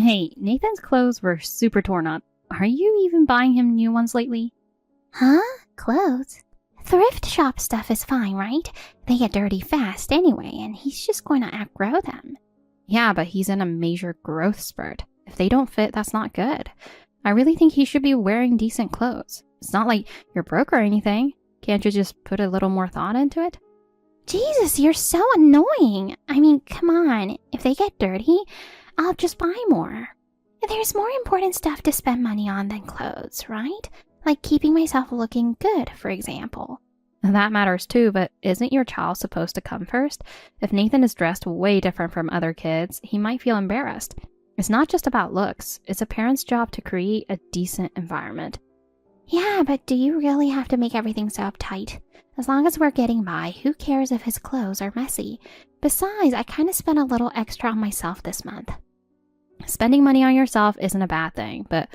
Hey, Nathan's clothes were super torn up. Are you even buying him new ones lately? Huh? Clothes? Thrift shop stuff is fine, right? They get dirty fast anyway, and he's just going to outgrow them. Yeah, but he's in a major growth spurt. If they don't fit, that's not good. I really think he should be wearing decent clothes. It's not like you're broke or anything. Can't you just put a little more thought into it? Jesus, you're so annoying. I mean, come on. If they get dirty, I'll just buy more. There's more important stuff to spend money on than clothes, right? Like keeping myself looking good, for example. That matters too, but isn't your child supposed to come first? If Nathan is dressed way different from other kids, he might feel embarrassed. It's not just about looks. It's a parent's job to create a decent environment. Yeah, but do you really have to make everything so uptight? As long as we're getting by, who cares if his clothes are messy? Besides, I kind of spent a little extra on myself this month. Spending money on yourself isn't a bad thing, but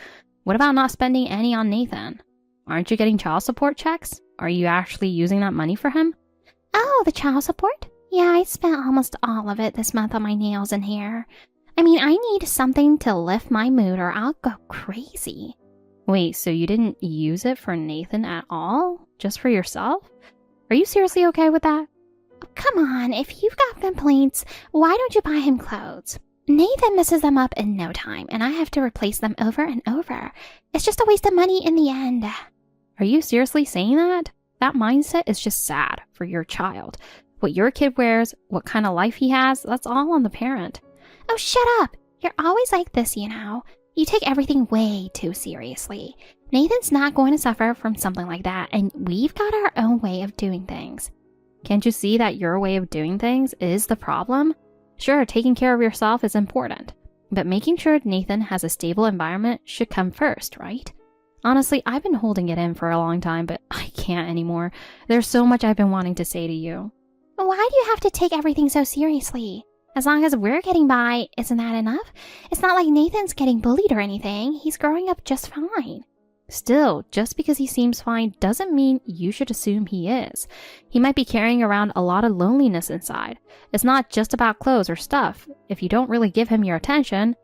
what about not spending any on Nathan? Aren't you getting child support checks? Are you actually using that money for him? Oh, the child support? Yeah, I spent almost all of it this month on my nails and hair. I mean, I need something to lift my mood or I'll go crazy. Wait, so you didn't use it for Nathan at all? Just for yourself? Are you seriously okay with that? Oh, come on, if you've got complaints, why don't you buy him clothes? Nathan messes them up in no time, and I have to replace them over and over. It's just a waste of money in the end. Are you seriously saying that? That mindset is just sad for your child. What your kid wears, what kind of life he has, that's all on the parent. Oh, shut up. You're always like this, you know. You take everything way too seriously. Nathan's not going to suffer from something like that, and we've got our own way of doing things. Can't you see that your way of doing things is the problem? Sure, taking care of yourself is important, but making sure Nathan has a stable environment should come first, right? Honestly, I've been holding it in for a long time, but I can't anymore. There's so much I've been wanting to say to you. Why do you have to take everything so seriously? As long as we're getting by, isn't that enough? It's not like Nathan's getting bullied or anything. He's growing up just fine. Still, just because he seems fine doesn't mean you should assume he is. He might be carrying around a lot of loneliness inside. It's not just about clothes or stuff. If you don't really give him your attention,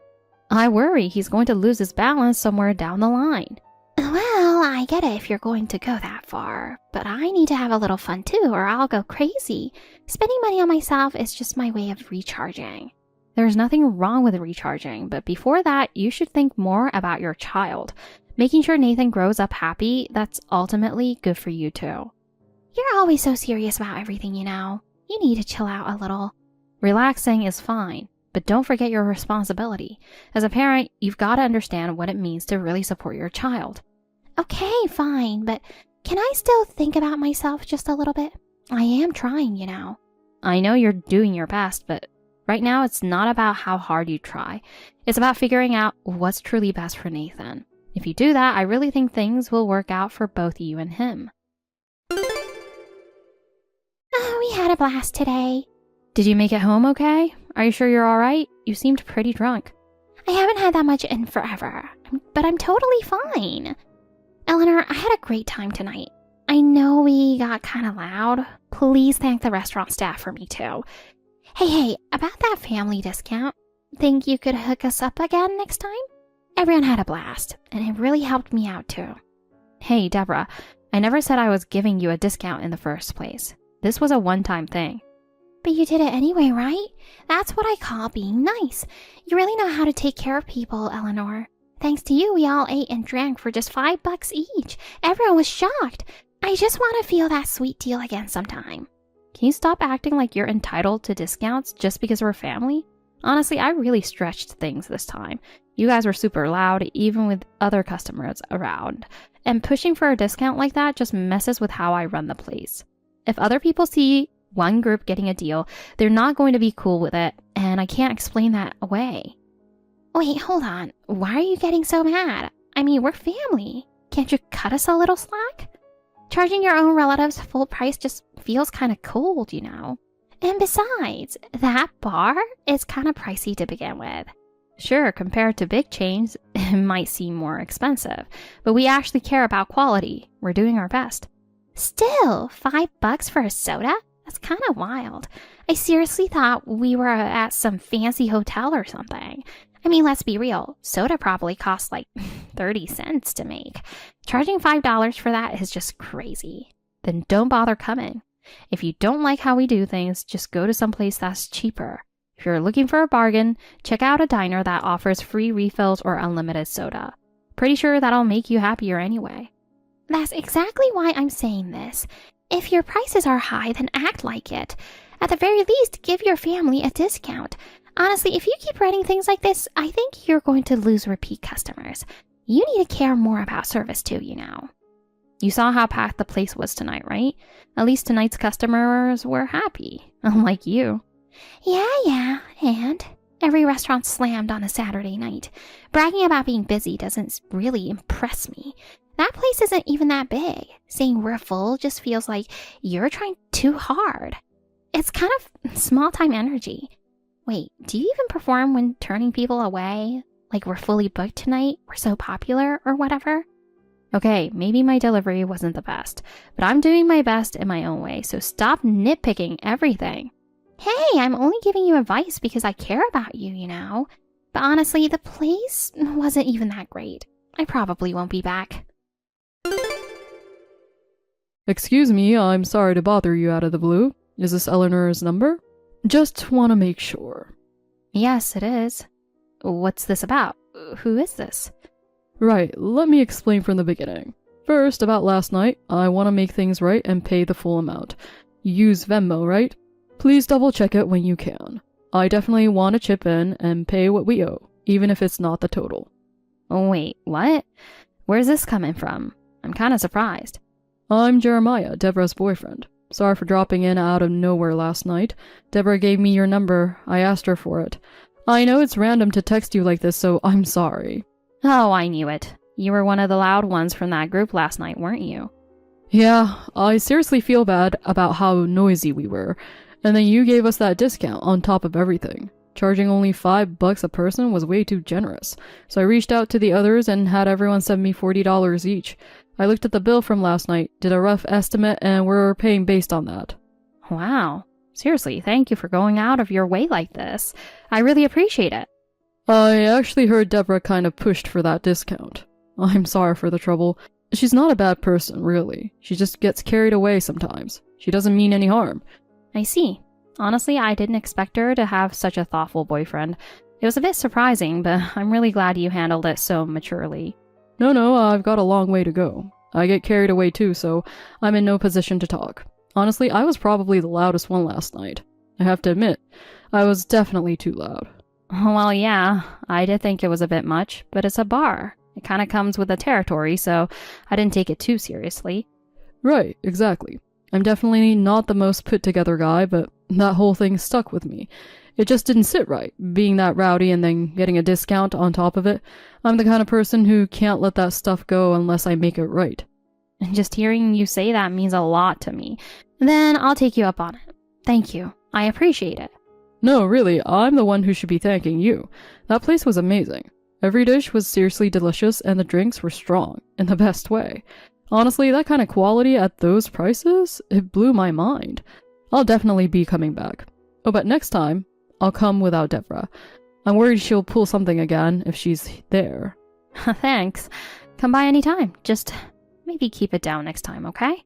I worry he's going to lose his balance somewhere down the line. Well, I get it if you're going to go that far, but I need to have a little fun too, or I'll go crazy. Spending money on myself is just my way of recharging. There's nothing wrong with recharging, but before that, you should think more about your child. Making sure Nathan grows up happy, that's ultimately good for you too. You're always so serious about everything, you know. You need to chill out a little. Relaxing is fine, but don't forget your responsibility. As a parent, you've got to understand what it means to really support your child. Okay, fine, but can I still think about myself just a little bit? I am trying, you know. I know you're doing your best, but right now it's not about how hard you try. It's about figuring out what's truly best for Nathan. If you do that, I really think things will work out for both you and him. Oh, we had a blast today. Did you make it home okay? Are you sure you're all right? You seemed pretty drunk. I haven't had that much in forever, but I'm totally fine. Eleanor, I had a great time tonight. I know we got kind of loud. Please thank the restaurant staff for me too. Hey, about that family discount, think you could hook us up again next time? Everyone had a blast, and it really helped me out too. Hey, Deborah, I never said I was giving you a discount in the first place. This was a one-time thing. But you did it anyway, right? That's what I call being nice. You really know how to take care of people, Eleanor. Thanks to you, we all ate and drank for just $5 each. Everyone was shocked. I just want to feel that sweet deal again sometime. Can you stop acting like you're entitled to discounts just because we're family? Honestly, I really stretched things this time. You guys were super loud, even with other customers around. And pushing for a discount like that just messes with how I run the place. If other people see one group getting a deal, they're not going to be cool with it, and I can't explain that away. Wait, hold on. Why are you getting so mad? I mean, we're family. Can't you cut us a little slack? Charging your own relatives full price just feels kind of cold, you know. And besides, that bar is kind of pricey to begin with. Sure, compared to big chains, it might seem more expensive, but we actually care about quality. We're doing our best. Still, $5 for a soda? That's kind of wild. I seriously thought we were at some fancy hotel or something. I mean, let's be real. Soda probably costs like 30 cents to make. Charging $5 for that is just crazy. Then don't bother coming. If you don't like how we do things, just go to someplace that's cheaper. If you're looking for a bargain, check out a diner that offers free refills or unlimited soda. Pretty sure that'll make you happier anyway. That's exactly why I'm saying this. If your prices are high, then act like it. At the very least, give your family a discount. Honestly, if you keep writing things like this, I think you're going to lose repeat customers. You need to care more about service too, you know. You saw how packed the place was tonight, right? At least tonight's customers were happy, unlike you. Yeah, and every restaurant slammed on a Saturday night. Bragging about being busy doesn't really impress me. That place isn't even that big. Saying we're full just feels like you're trying too hard. It's kind of small-time energy. Wait, do you even perform when turning people away? Like we're fully booked tonight, we're so popular, or whatever? Okay, maybe my delivery wasn't the best, but I'm doing my best in my own way, so stop nitpicking everything. Hey, I'm only giving you advice because I care about you, you know? But honestly, the place wasn't even that great. I probably won't be back. Excuse me, I'm sorry to bother you out of the blue. Is this Eleanor's number? Just want to make sure. Yes, it is. What's this about? Who is this? Right, let me explain from the beginning. First, about last night, I want to make things right and pay the full amount. You use Venmo, right? Please double check it when you can. I definitely want to chip in and pay what we owe, even if it's not the total. Oh, wait, what? Where's this coming from? I'm kind of surprised. I'm Jeremiah, Deborah's boyfriend. Sorry for dropping in out of nowhere last night. Deborah gave me your number. I asked her for it. I know it's random to text you like this, so I'm sorry. Oh, I knew it. You were one of the loud ones from that group last night, weren't you? Yeah, I seriously feel bad about how noisy we were. And then you gave us that discount on top of everything. Charging only $5 a person was way too generous. So I reached out to the others and had everyone send me $40 each. I looked at the bill from last night, did a rough estimate, and we're paying based on that. Wow. Seriously, thank you for going out of your way like this. I really appreciate it. I actually heard Deborah kind of pushed for that discount. I'm sorry for the trouble. She's not a bad person, really. She just gets carried away sometimes. She doesn't mean any harm. I see. Honestly, I didn't expect her to have such a thoughtful boyfriend. It was a bit surprising, but I'm really glad you handled it so maturely. No, I've got a long way to go. I get carried away too, so I'm in no position to talk. Honestly, I was probably the loudest one last night. I have to admit, I was definitely too loud. Well, yeah, I did think it was a bit much, but it's a bar. It kind of comes with the territory, so I didn't take it too seriously. Right, exactly. I'm definitely not the most put-together guy, but that whole thing stuck with me. It just didn't sit right, being that rowdy and then getting a discount on top of it. I'm the kind of person who can't let that stuff go unless I make it right. And just hearing you say that means a lot to me. Then I'll take you up on it. Thank you. I appreciate it. No, really, I'm the one who should be thanking you. That place was amazing. Every dish was seriously delicious and the drinks were strong, in the best way. Honestly, that kind of quality at those prices, it blew my mind. I'll definitely be coming back. Oh, but next time, I'll come without Deborah. I'm worried she'll pull something again if she's there. Thanks. Come by anytime. Just maybe keep it down next time, okay?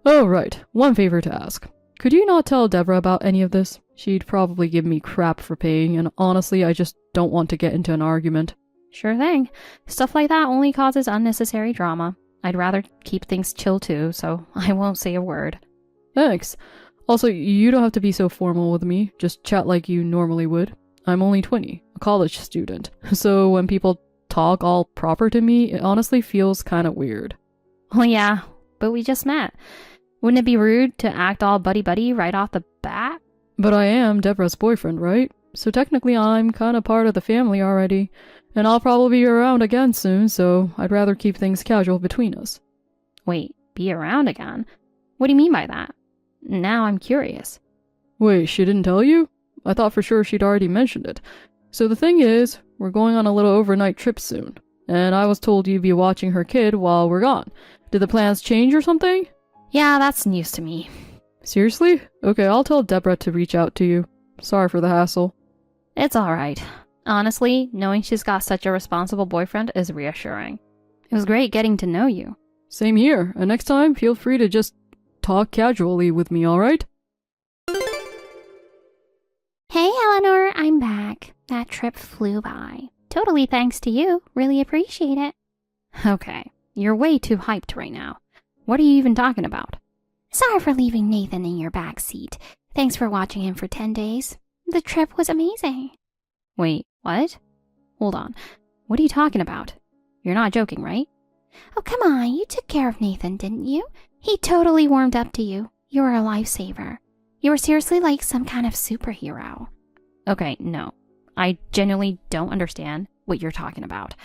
Oh, right. One favor to ask. Could you not tell Deborah about any of this? She'd probably give me crap for paying, and honestly, I just don't want to get into an argument. Sure thing. Stuff like that only causes unnecessary drama. I'd rather keep things chill too, so I won't say a word. Thanks. Also, you don't have to be so formal with me. Just chat like you normally would. I'm only 20, a college student. So when people talk all proper to me, it honestly feels kind of weird. Well, yeah, but we just met. Wouldn't it be rude to act all buddy-buddy right off the bat? But I am Deborah's boyfriend, right? So technically I'm kind of part of the family already. And I'll probably be around again soon, so I'd rather keep things casual between us. Wait, be around again? What do you mean by that? Now I'm curious. Wait, she didn't tell you? I thought for sure she'd already mentioned it. So the thing is, we're going on a little overnight trip soon. And I was told you'd be watching her kid while we're gone. Did the plans change or something? Yeah, that's news to me. Seriously? Okay, I'll tell Deborah to reach out to you. Sorry for the hassle. It's alright. Honestly, knowing she's got such a responsible boyfriend is reassuring. It was great getting to know you. Same here, and next time, feel free to just talk casually with me, alright? Hey, Eleanor, I'm back. That trip flew by. Totally thanks to you. Really appreciate it. Okay, you're way too hyped right now. What are you even talking about? Sorry for leaving Nathan in your back seat. Thanks for watching him for 10 days. The trip was amazing. Wait, what? Hold on. What are you talking about? You're not joking, right? Oh, come on. You took care of Nathan, didn't you? He totally warmed up to you. You were a lifesaver. You were seriously like some kind of superhero. Okay, no. I genuinely don't understand what you're talking about.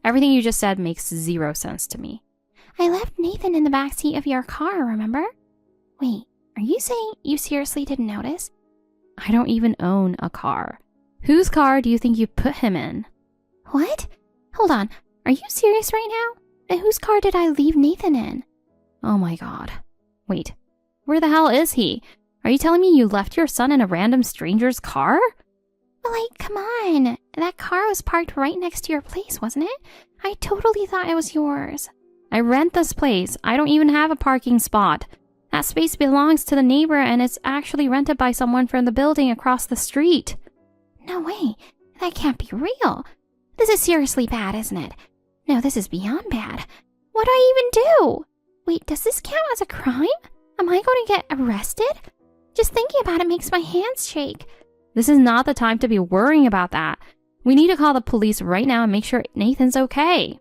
Everything you just said makes zero sense to me. I left Nathan in the backseat of your car, remember? Wait, are you saying you seriously didn't notice? I don't even own a car. Whose car do you think you put him in? What? Hold on. Are you serious right now? And whose car did I leave Nathan in? Oh my god. Wait, where the hell is he? Are you telling me you left your son in a random stranger's car? Well, like, come on. That car was parked right next to your place, wasn't it? I totally thought it was yours. I rent this place. I don't even have a parking spot. That space belongs to the neighbor and it's actually rented by someone from the building across the street. No way. That can't be real. This is seriously bad, isn't it? No, this is beyond bad. What do I even do? Wait, does this count as a crime? Am I going to get arrested? Just thinking about it makes my hands shake. This is not the time to be worrying about that. We need to call the police right now and make sure Nathan's okay.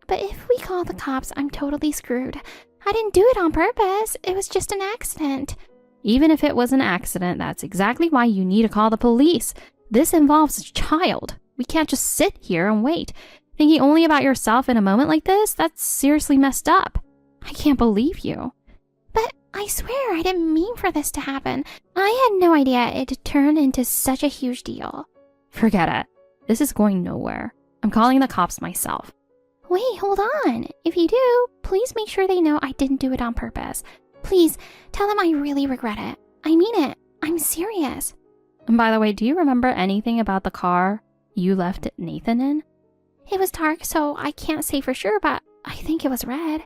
But if we call the cops, I'm totally screwed. I didn't do it on purpose. It was just an accident. Even if it was an accident, that's exactly why you need to call the police. This involves a child. We can't just sit here and wait. Thinking only about yourself in a moment like this, that's seriously messed up. I can't believe you. But I swear I didn't mean for this to happen. I had no idea it'd turn into such a huge deal. Forget it. This is going nowhere. I'm calling the cops myself. Wait, hold on. If you do, please make sure they know I didn't do it on purpose. Please, tell them I really regret it. I mean it. I'm serious. And by the way, do you remember anything about the car you left Nathan in? It was dark, so I can't say for sure, but I think it was red.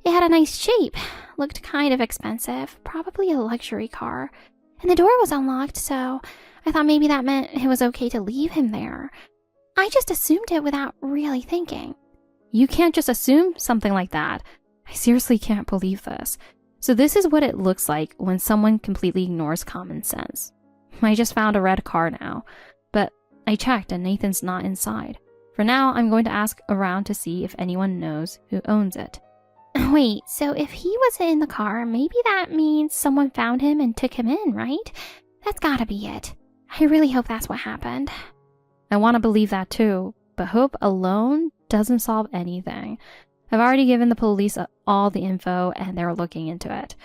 It had a nice shape. Looked kind of expensive. Probably a luxury car. And the door was unlocked, so I thought maybe that meant it was okay to leave him there. I just assumed it without really thinking. You can't just assume something like that. I seriously can't believe this. So this is what it looks like when someone completely ignores common sense. I just found a red car now, but I checked and Nathan's not inside. For now, I'm going to ask around to see if anyone knows who owns it. Wait, so if he wasn't in the car, maybe that means someone found him and took him in, right? That's gotta be it. I really hope that's what happened. I want to believe that too, but hope alone doesn't solve anything. I've already given the police all the info and they're looking into it.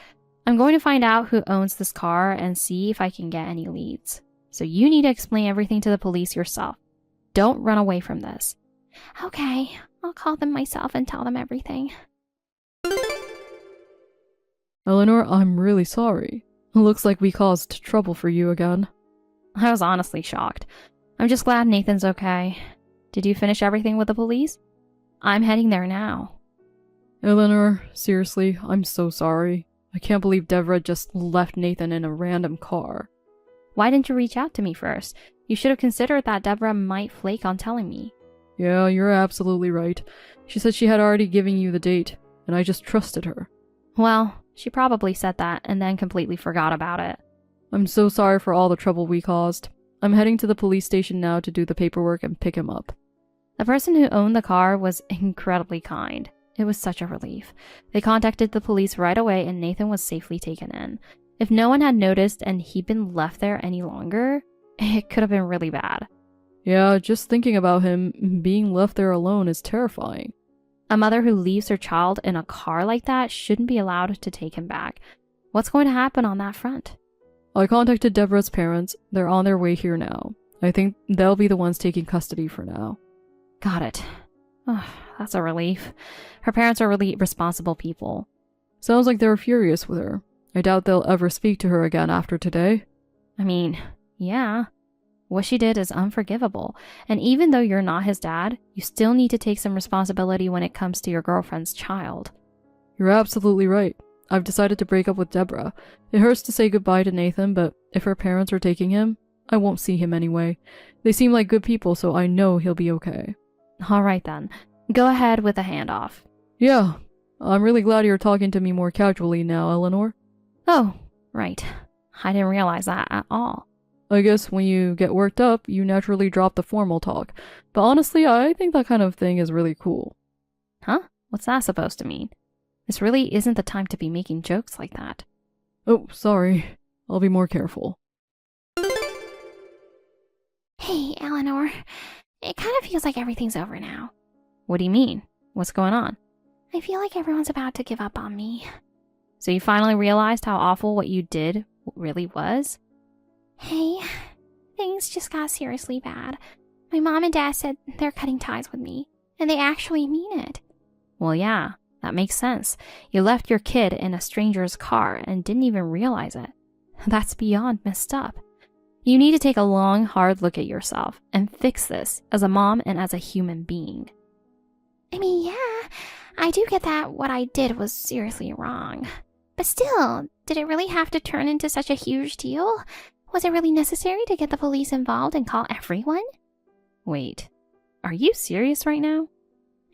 I'm going to find out who owns this car and see if I can get any leads. So you need to explain everything to the police yourself. Don't run away from this. Okay, I'll call them myself and tell them everything. Eleanor, I'm really sorry. It looks like we caused trouble for you again. I was honestly shocked. I'm just glad Nathan's okay. Did you finish everything with the police? I'm heading there now. Eleanor, seriously, I'm so sorry. I can't believe Deborah just left Nathan in a random car. Why didn't you reach out to me first? You should have considered that Deborah might flake on telling me. Yeah, you're absolutely right. She said she had already given you the date, and I just trusted her. Well, she probably said that and then completely forgot about it. I'm so sorry for all the trouble we caused. I'm heading to the police station now to do the paperwork and pick him up. The person who owned the car was incredibly kind. It was such a relief. They contacted the police right away and Nathan was safely taken in. If no one had noticed and he'd been left there any longer, it could have been really bad. Yeah, just thinking about him being left there alone is terrifying. A mother who leaves her child in a car like that shouldn't be allowed to take him back. What's going to happen on that front? I contacted Deborah's parents. They're on their way here now. I think they'll be the ones taking custody for now. Got it. Oh, that's a relief. Her parents are really responsible people. Sounds like they're furious with her. I doubt they'll ever speak to her again after today. I mean, yeah. What she did is unforgivable, and even though you're not his dad, you still need to take some responsibility when it comes to your girlfriend's child. You're absolutely right. I've decided to break up with Deborah. It hurts to say goodbye to Nathan, but if her parents are taking him, I won't see him anyway. They seem like good people, so I know he'll be okay. Alright then, go ahead with the handoff. Yeah, I'm really glad you're talking to me more casually now, Eleanor. Oh, right. I didn't realize that at all. I guess when you get worked up, you naturally drop the formal talk. But honestly, I think that kind of thing is really cool. Huh? What's that supposed to mean? This really isn't the time to be making jokes like that. Oh, sorry. I'll be more careful. Hey, Eleanor. It kind of feels like everything's over now. What do you mean? What's going on? I feel like everyone's about to give up on me. So you finally realized how awful what you did really was? Hey, things just got seriously bad. My mom and dad said they're cutting ties with me, and they actually mean it. Well, yeah, that makes sense. You left your kid in a stranger's car and didn't even realize it. That's beyond messed up. You need to take a long, hard look at yourself and fix this as a mom and as a human being. I mean, yeah, I do get that what I did was seriously wrong. But still, did it really have to turn into such a huge deal? Was it really necessary to get the police involved and call everyone? Wait, are you serious right now?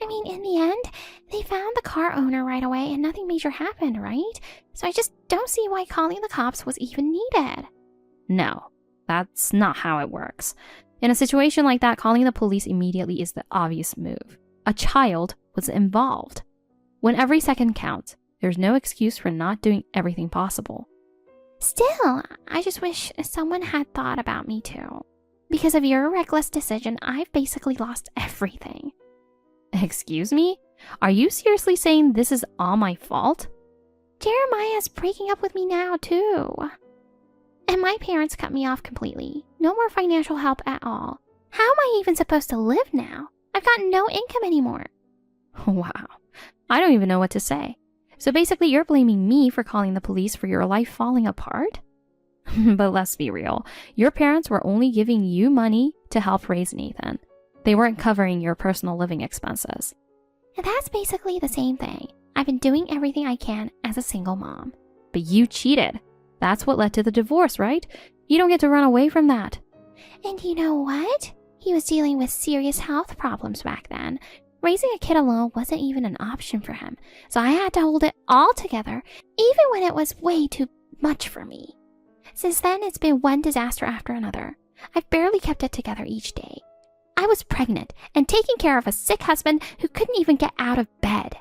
I mean, in the end, they found the car owner right away and nothing major happened, right? So I just don't see why calling the cops was even needed. No, that's not how it works. In a situation like that, calling the police immediately is the obvious move. A child was involved. When every second counts, there's no excuse for not doing everything possible. Still, I just wish someone had thought about me too. Because of your reckless decision, I've basically lost everything. Excuse me? Are you seriously saying this is all my fault? Jeremiah's breaking up with me now too. And my parents cut me off completely. No more financial help at all. How am I even supposed to live now? I've got no income anymore. Wow. I don't even know what to say. So basically you're blaming me for calling the police for your life falling apart? But let's be real. Your parents were only giving you money to help raise Nathan. They weren't covering your personal living expenses. And that's basically the same thing. I've been doing everything I can as a single mom. But you cheated. That's what led to the divorce, right? You don't get to run away from that. And you know what? He was dealing with serious health problems back then. Raising a kid alone wasn't even an option for him, so I had to hold it all together, even when it was way too much for me. Since then, it's been one disaster after another. I've barely kept it together each day. I was pregnant and taking care of a sick husband who couldn't even get out of bed.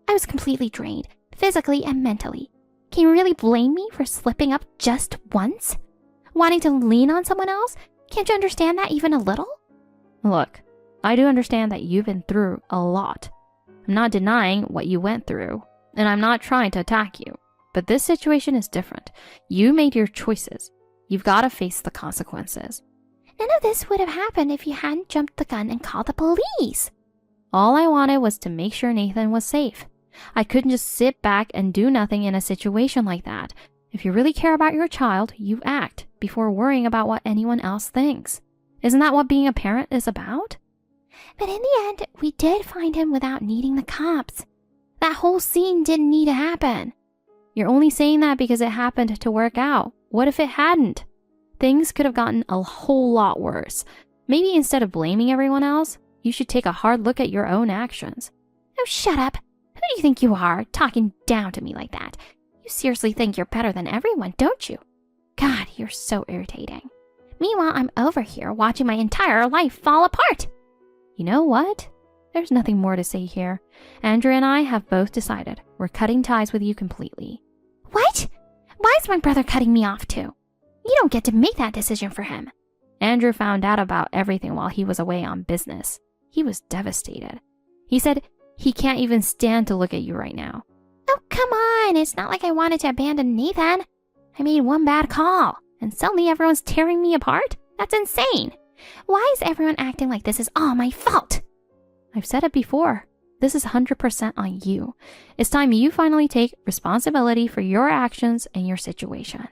I was completely drained, physically and mentally. Can you really blame me for slipping up just once? Wanting to lean on someone else? Can't you understand that even a little? Look, I do understand that you've been through a lot. I'm not denying what you went through, and I'm not trying to attack you. But this situation is different. You made your choices. You've got to face the consequences. None of this would have happened if you hadn't jumped the gun and called the police. All I wanted was to make sure Nathan was safe. I couldn't just sit back and do nothing in a situation like that. If you really care about your child, you act before worrying about what anyone else thinks. Isn't that what being a parent is about? But in the end, we did find him without needing the cops. That whole scene didn't need to happen. You're only saying that because it happened to work out. What if it hadn't? Things could have gotten a whole lot worse. Maybe instead of blaming everyone else, you should take a hard look at your own actions. Oh, shut up. Who do you think you are, talking down to me like that? You seriously think you're better than everyone, don't you? God, you're so irritating. Meanwhile, I'm over here watching my entire life fall apart. You know what? There's nothing more to say here. Andrew and I have both decided we're cutting ties with you completely. What? Why is my brother cutting me off too? You don't get to make that decision for him. Andrew found out about everything while he was away on business. He was devastated. He said he can't even stand to look at you right now. Oh, come on. It's not like I wanted to abandon Nathan. I made one bad call, and suddenly everyone's tearing me apart? That's insane. Why is everyone acting like this is all my fault? I've said it before. This is 100% on you. It's time you finally take responsibility for your actions and your situation.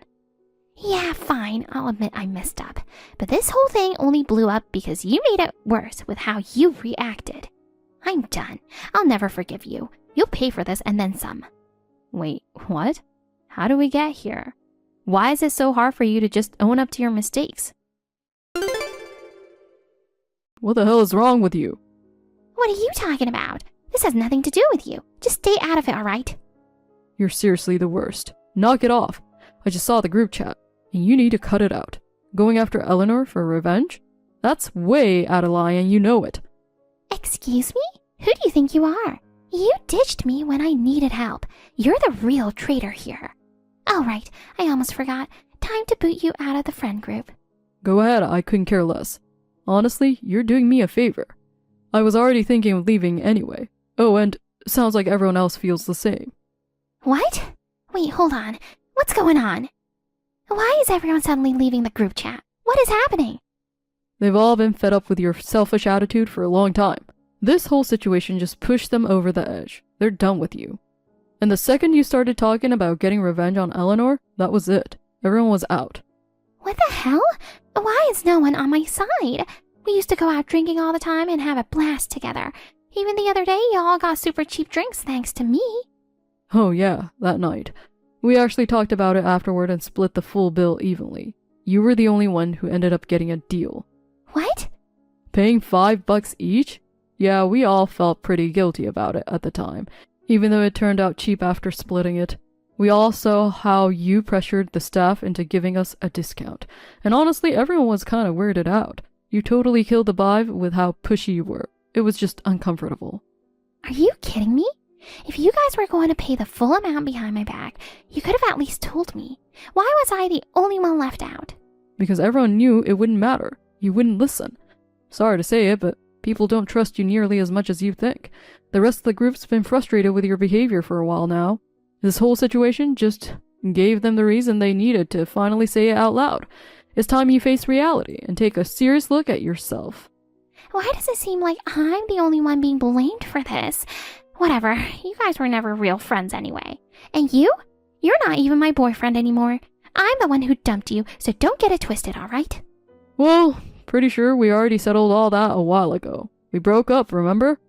Yeah, fine, I'll admit I messed up. But this whole thing only blew up because you made it worse with how you reacted. I'm done. I'll never forgive you. You'll pay for this and then some. Wait, what? How do we get here? Why is it so hard for you to just own up to your mistakes? What the hell is wrong with you? What are you talking about? This has nothing to do with you. Just stay out of it, alright? You're seriously the worst. Knock it off. I just saw the group chat, and you need to cut it out. Going after Eleanor for revenge? That's way out of line, and you know it. Excuse me? Who do you think you are? You ditched me when I needed help. You're the real traitor here. Oh, right. I almost forgot. Time to boot you out of the friend group. Go ahead, I couldn't care less. Honestly, you're doing me a favor. I was already thinking of leaving anyway. Oh, and sounds like everyone else feels the same. What? Wait, hold on. What's going on? Why is everyone suddenly leaving the group chat? What is happening? They've all been fed up with your selfish attitude for a long time. This whole situation just pushed them over the edge. They're done with you. And the second you started talking about getting revenge on Eleanor, that was it. Everyone was out. What the hell? Why is no one on my side? We used to go out drinking all the time and have a blast together. Even the other day, y'all got super cheap drinks thanks to me. Oh yeah, that night. We actually talked about it afterward and split the full bill evenly. You were the only one who ended up getting a deal. What? Paying $5 each? Yeah, we all felt pretty guilty about it at the time, even though it turned out cheap after splitting it. We all saw how you pressured the staff into giving us a discount, and honestly, everyone was kind of weirded out. You totally killed the vibe with how pushy you were. It was just uncomfortable. Are you kidding me? If you guys were going to pay the full amount behind my back, you could have at least told me. Why was I the only one left out? Because everyone knew it wouldn't matter. You wouldn't listen. Sorry to say it, but people don't trust you nearly as much as you think. The rest of the group's been frustrated with your behavior for a while now. This whole situation just gave them the reason they needed to finally say it out loud. It's time you face reality and take a serious look at yourself. Why does it seem like I'm the only one being blamed for this? Whatever, you guys were never real friends anyway. And you? You're not even my boyfriend anymore. I'm the one who dumped you, so don't get it twisted, alright? Well, pretty sure we already settled all that a while ago. We broke up, remember?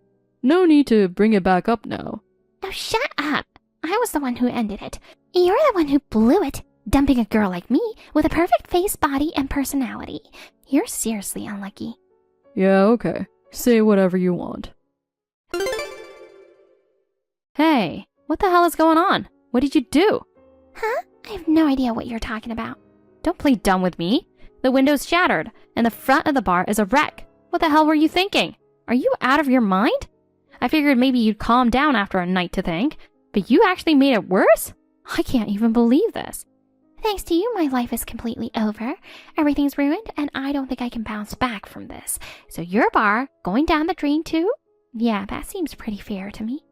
No need to bring it back up now. Oh, shut up. I was the one who ended it. You're the one who blew it, dumping a girl like me with a perfect face, body, and personality. You're seriously unlucky. Yeah, okay. Say whatever you want. Hey, what the hell is going on? What did you do? Huh? I have no idea what you're talking about. Don't play dumb with me. The window's shattered, and the front of the bar is a wreck. What the hell were you thinking? Are you out of your mind? I figured maybe you'd calm down after a night to think, but you actually made it worse? I can't even believe this. Thanks to you, my life is completely over. Everything's ruined, and I don't think I can bounce back from this. So your bar going down the drain too? Yeah, that seems pretty fair to me.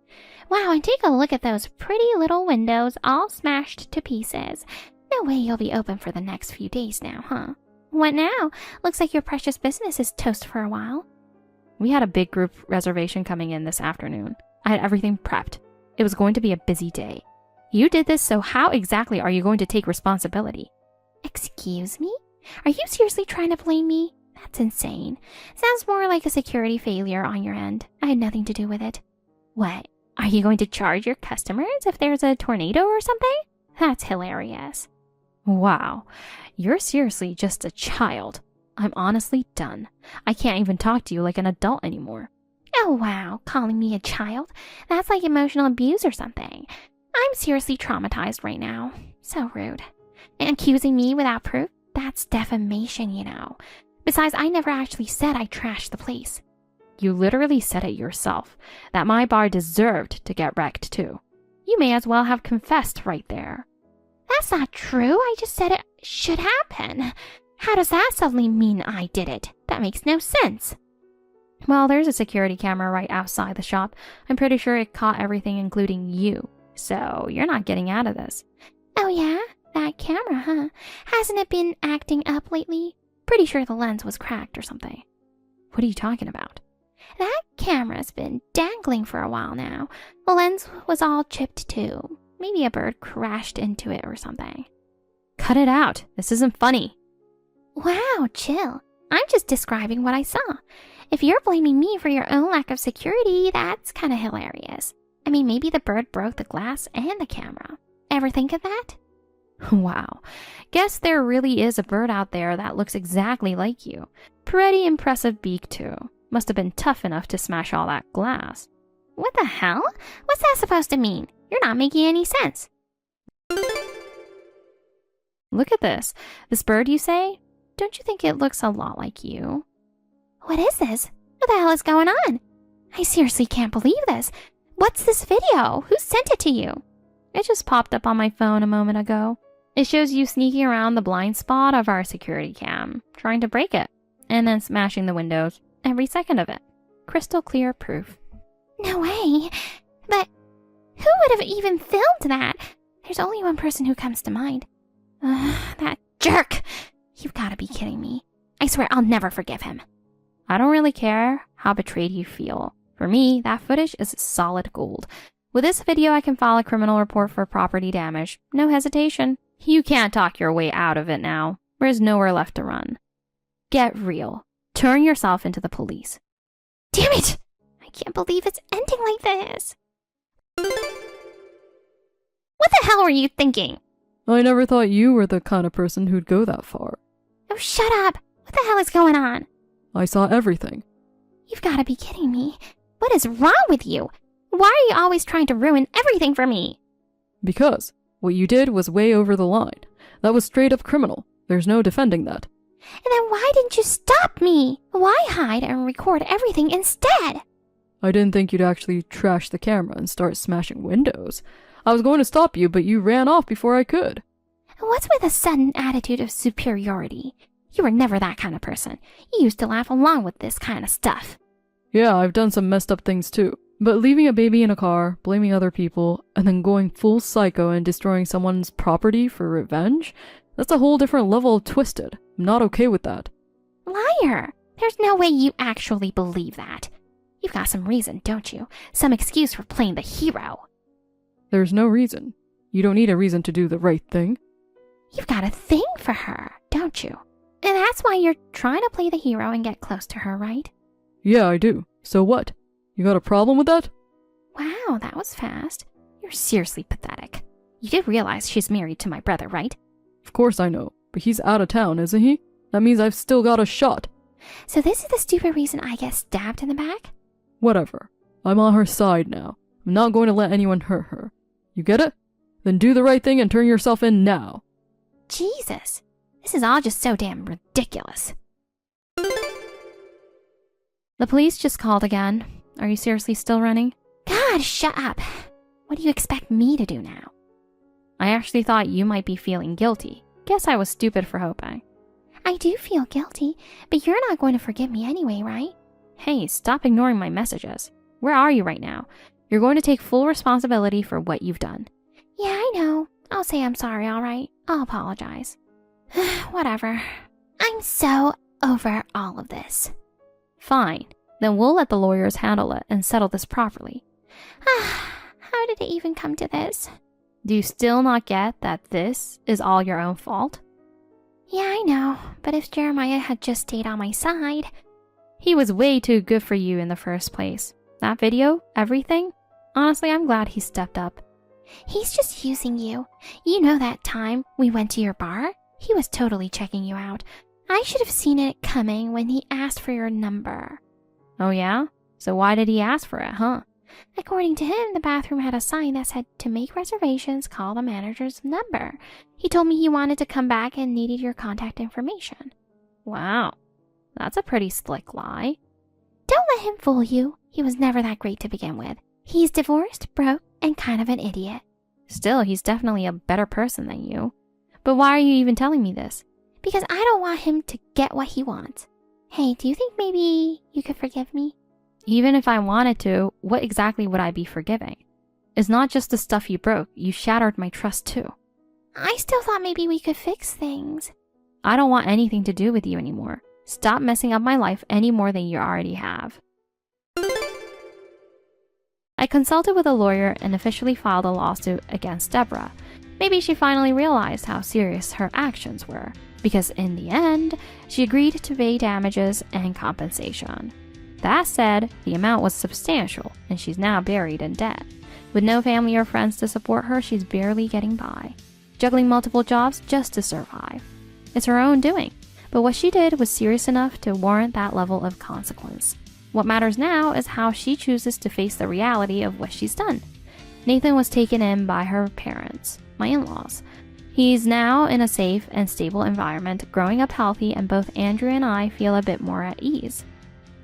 Wow, and take a look at those pretty little windows all smashed to pieces. No way you'll be open for the next few days now, huh? What now? Looks like your precious business is toast for a while. We had a big group reservation coming in this afternoon. I had everything prepped. It was going to be a busy day. You did this, so how exactly are you going to take responsibility? Excuse me? Are you seriously trying to blame me? That's insane. Sounds more like a security failure on your end. I had nothing to do with it. What? Are you going to charge your customers if there's a tornado or something? That's hilarious. Wow, you're seriously just a child. I'm honestly done. I can't even talk to you like an adult anymore. Oh wow, calling me a child? That's like emotional abuse or something. I'm seriously traumatized right now. So rude. And accusing me without proof? That's defamation, you know. Besides, I never actually said I trashed the place. You literally said it yourself, that my bar deserved to get wrecked too. You may as well have confessed right there. That's not true. I just said it should happen. How does that suddenly mean I did it? That makes no sense. Well, there's a security camera right outside the shop. I'm pretty sure it caught everything, including you. So you're not getting out of this. Oh yeah? That camera, huh? Hasn't it been acting up lately? Pretty sure the lens was cracked or something. What are you talking about? That camera's been dangling for a while now. The lens was all chipped too. Maybe a bird crashed into it or something. Cut it out. This isn't funny. Wow, chill. I'm just describing what I saw. If you're blaming me for your own lack of security, that's kind of hilarious. I mean, maybe the bird broke the glass and the camera. Ever think of that? Wow. Guess there really is a bird out there that looks exactly like you. Pretty impressive beak, too. Must have been tough enough to smash all that glass. What the hell? What's that supposed to mean? You're not making any sense. Look at this. This bird, you say? Don't you think it looks a lot like you? What is this? What the hell is going on? I seriously can't believe this. What's this video? Who sent it to you? It just popped up on my phone a moment ago. It shows you sneaking around the blind spot of our security cam, trying to break it, and then smashing the windows every second of it. Crystal clear proof. No way. But who would have even filmed that? There's only one person who comes to mind. That jerk. You've got to be kidding me. I swear I'll never forgive him. I don't really care how betrayed you feel. For me, that footage is solid gold. With this video, I can file a criminal report for property damage. No hesitation. You can't talk your way out of it now. There's nowhere left to run. Get real. Turn yourself into the police. Damn it! I can't believe it's ending like this. What the hell were you thinking? I never thought you were the kind of person who'd go that far. Oh, shut up. What the hell is going on? I saw everything. You've got to be kidding me. What is wrong with you? Why are you always trying to ruin everything for me? Because what you did was way over the line. That was straight up criminal. There's no defending that. And then why didn't you stop me? Why hide and record everything instead? I didn't think you'd actually trash the camera and start smashing windows. I was going to stop you, but you ran off before I could. What's with a sudden attitude of superiority? You were never that kind of person. You used to laugh along with this kind of stuff. Yeah, I've done some messed up things too. But leaving a baby in a car, blaming other people, and then going full psycho and destroying someone's property for revenge? That's a whole different level of twisted. I'm not okay with that. Liar! There's no way you actually believe that. You've got some reason, don't you? Some excuse for playing the hero. There's no reason. You don't need a reason to do the right thing. You've got a thing for her, don't you? And that's why you're trying to play the hero and get close to her, right? Yeah, I do. So what? You got a problem with that? Wow, that was fast. You're seriously pathetic. You do realize she's married to my brother, right? Of course I know, but he's out of town, isn't he? That means I've still got a shot. So this is the stupid reason I get stabbed in the back? Whatever. I'm on her side now. I'm not going to let anyone hurt her. You get it? Then do the right thing and turn yourself in now. Jesus, this is all just so damn ridiculous. The police just called again. Are you seriously still running? God, shut up. What do you expect me to do now? I actually thought you might be feeling guilty. Guess I was stupid for hoping. I do feel guilty, but you're not going to forgive me anyway, right? Hey, stop ignoring my messages. Where are you right now? You're going to take full responsibility for what you've done. Yeah, I know. I'll say I'm sorry, all right? I'll apologize. Whatever. I'm so over all of this. Fine. Then we'll let the lawyers handle it and settle this properly. How did it even come to this? Do you still not get that this is all your own fault? Yeah, I know. But if Jeremiah had just stayed on my side... He was way too good for you in the first place. That video, everything? Honestly, I'm glad he stepped up. He's just using you. You know that time we went to your bar? He was totally checking you out. I should have seen it coming when he asked for your number. Oh yeah? So why did he ask for it, huh? According to him, the bathroom had a sign that said, "To make reservations, call the manager's number." He told me he wanted to come back and needed your contact information. Wow. That's a pretty slick lie. Don't let him fool you. He was never that great to begin with. He's divorced, broke, and kind of an idiot. Still, he's definitely a better person than you. But why are you even telling me this? Because I don't want him to get what he wants. Hey, do you think maybe you could forgive me? Even if I wanted to, what exactly would I be forgiving? It's not just the stuff you broke. You shattered my trust too. I still thought maybe we could fix things. I don't want anything to do with you anymore. Stop messing up my life any more than you already have. I consulted with a lawyer and officially filed a lawsuit against Deborah. Maybe she finally realized how serious her actions were, because in the end, she agreed to pay damages and compensation. That said, the amount was substantial, and she's now buried in debt. With no family or friends to support her, she's barely getting by, juggling multiple jobs just to survive. It's her own doing, but what she did was serious enough to warrant that level of consequence. What matters now is how she chooses to face the reality of what she's done. Nathan was taken in by her parents, my in-laws. He's now in a safe and stable environment, growing up healthy, and both Andrew and I feel a bit more at ease.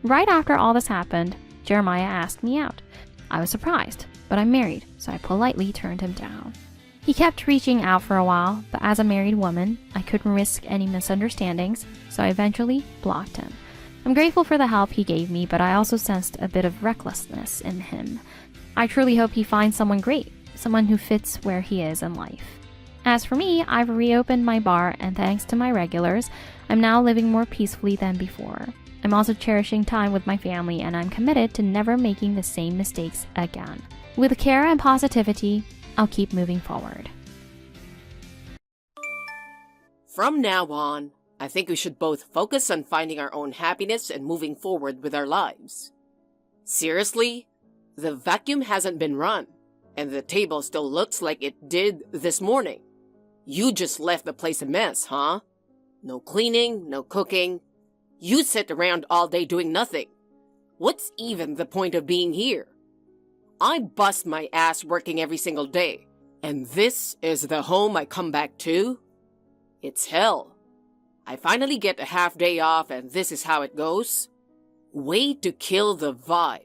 Right after all this happened, Jeremiah asked me out. I was surprised, but I'm married, so I politely turned him down. He kept reaching out for a while, but as a married woman, I couldn't risk any misunderstandings, so I eventually blocked him. I'm grateful for the help he gave me, but I also sensed a bit of recklessness in him. I truly hope he finds someone great, someone who fits where he is in life. As for me, I've reopened my bar, and thanks to my regulars, I'm now living more peacefully than before. I'm also cherishing time with my family, and I'm committed to never making the same mistakes again. With care and positivity, I'll keep moving forward. From now on, I think we should both focus on finding our own happiness and moving forward with our lives. Seriously, the vacuum hasn't been run, and the table still looks like it did this morning. You just left the place a mess, huh? No cleaning, no cooking. You sit around all day doing nothing. What's even the point of being here? I bust my ass working every single day, and this is the home I come back to? It's hell. I finally get a half day off, and this is how it goes? Way to kill the vibe.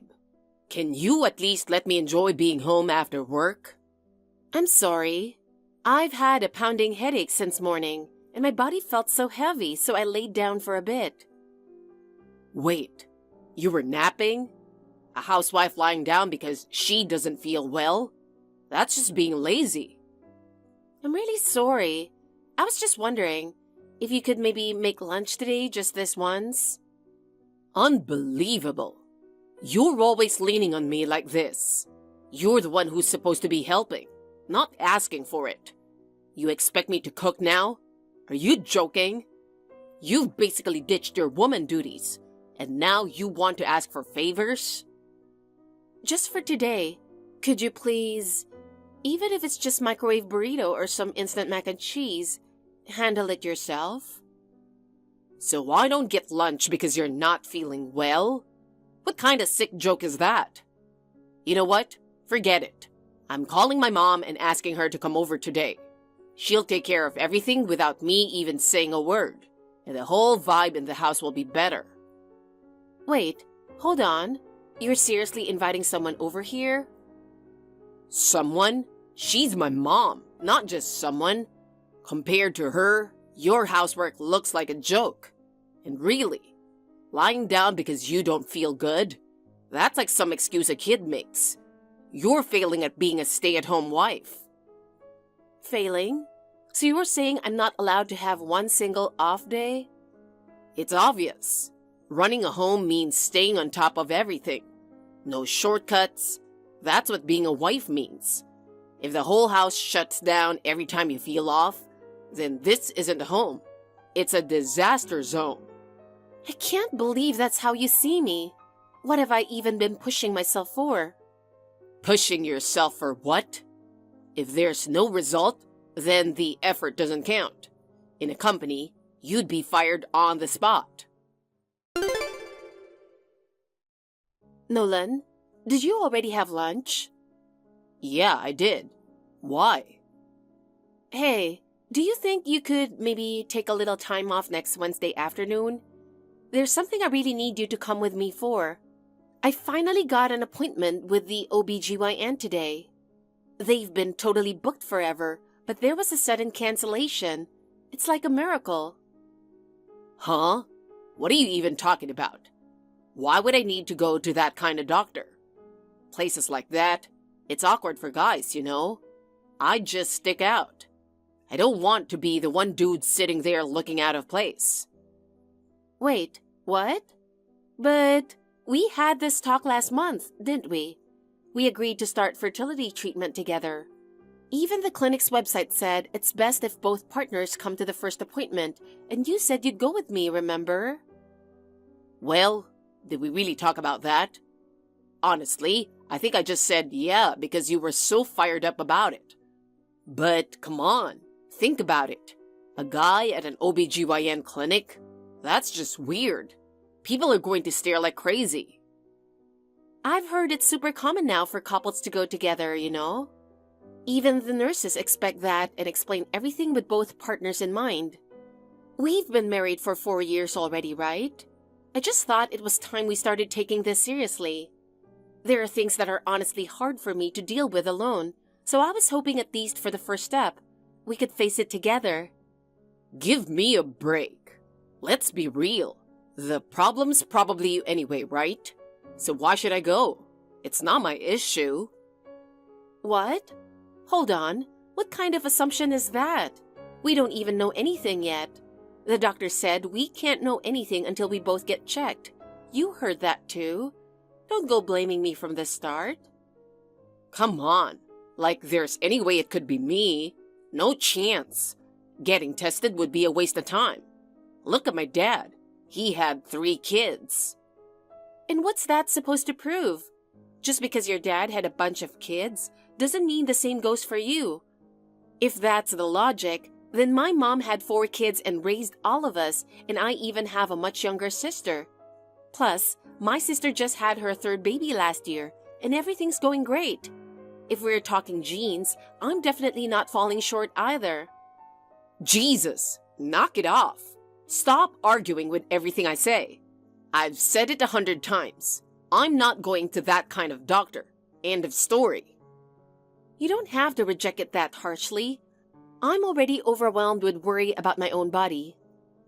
Can you at least let me enjoy being home after work? I'm sorry. I've had a pounding headache since morning, and my body felt so heavy, so I laid down for a bit. Wait, you were napping? A housewife lying down because she doesn't feel well? That's just being lazy. I'm really sorry. I was just wondering if you could maybe make lunch today just this once. Unbelievable. You're always leaning on me like this. You're the one who's supposed to be helping, not asking for it. You expect me to cook now? Are you joking? You've basically ditched your woman duties, and now you want to ask for favors? Just for today, could you please, even if it's just microwave burrito or some instant mac and cheese, handle it yourself? So I don't get lunch because you're not feeling well? What kind of sick joke is that? You know what? Forget it. I'm calling my mom and asking her to come over today. She'll take care of everything without me even saying a word, and the whole vibe in the house will be better. Wait, hold on. You're seriously inviting someone over here? Someone? She's my mom, not just someone. Compared to her, your housework looks like a joke. And really, lying down because you don't feel good? That's like some excuse a kid makes. You're failing at being a stay-at-home wife. Failing? So you're saying I'm not allowed to have one single off day? It's obvious. Running a home means staying on top of everything. No shortcuts. That's what being a wife means. If the whole house shuts down every time you feel off, then this isn't a home. It's a disaster zone. I can't believe that's how you see me. What have I even been pushing myself for? Pushing yourself for what? If there's no result, then the effort doesn't count. In a company, you'd be fired on the spot. Nolan, did you already have lunch? Yeah, I did. Why? Hey, do you think you could maybe take a little time off next Wednesday afternoon? There's something I really need you to come with me for. I finally got an appointment with the OBGYN today. They've been totally booked forever, but there was a sudden cancellation. It's like a miracle. Huh? What are you even talking about? Why would I need to go to that kind of doctor? Places like that, it's awkward for guys, you know? I just stick out. I don't want to be the one dude sitting there looking out of place. Wait, what? But we had this talk last month, didn't we? We agreed to start fertility treatment together. Even the clinic's website said it's best if both partners come to the first appointment, and you said you'd go with me, remember? Well, did we really talk about that? Honestly, I think I just said yeah because you were so fired up about it. But come on, think about it. A guy at an OBGYN clinic? That's just weird. People are going to stare like crazy. I've heard it's super common now for couples to go together, you know? Even the nurses expect that and explain everything with both partners in mind. We've been married for 4 years already, right? I just thought it was time we started taking this seriously. There are things that are honestly hard for me to deal with alone, so I was hoping at least for the first step, we could face it together. Give me a break. Let's be real. The problem's probably you anyway, right? So why should I go? It's not my issue. What? Hold on. What kind of assumption is that? We don't even know anything yet. The doctor said we can't know anything until we both get checked. You heard that too. Don't go blaming me from the start. Come on. Like there's any way it could be me. No chance. Getting tested would be a waste of time. Look at my dad. He had 3 kids. And what's that supposed to prove? Just because your dad had a bunch of kids doesn't mean the same goes for you. If that's the logic, then my mom had 4 kids and raised all of us, and I even have a much younger sister. Plus, my sister just had her 3rd baby last year, and everything's going great. If we're talking genes, I'm definitely not falling short either. Jesus, knock it off. Stop arguing with everything I say. I've said it 100 times. I'm not going to that kind of doctor. End of story. You don't have to reject it that harshly. I'm already overwhelmed with worry about my own body.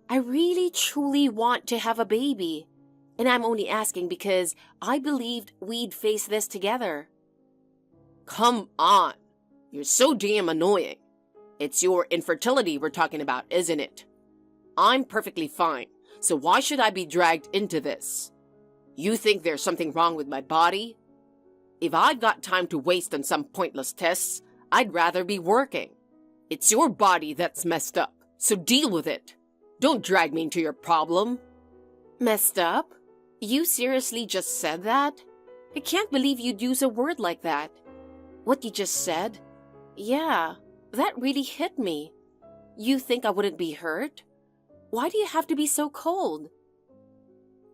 I really, truly want to have a baby. And I'm only asking because I believed we'd face this together. Come on. You're so damn annoying. It's your infertility we're talking about, isn't it? I'm perfectly fine, so why should I be dragged into this? You think there's something wrong with my body? If I've got time to waste on some pointless tests, I'd rather be working. It's your body that's messed up, so deal with it. Don't drag me into your problem. Messed up? You seriously just said that? I can't believe you'd use a word like that. What you just said? Yeah, that really hit me. You think I wouldn't be hurt? Why do you have to be so cold?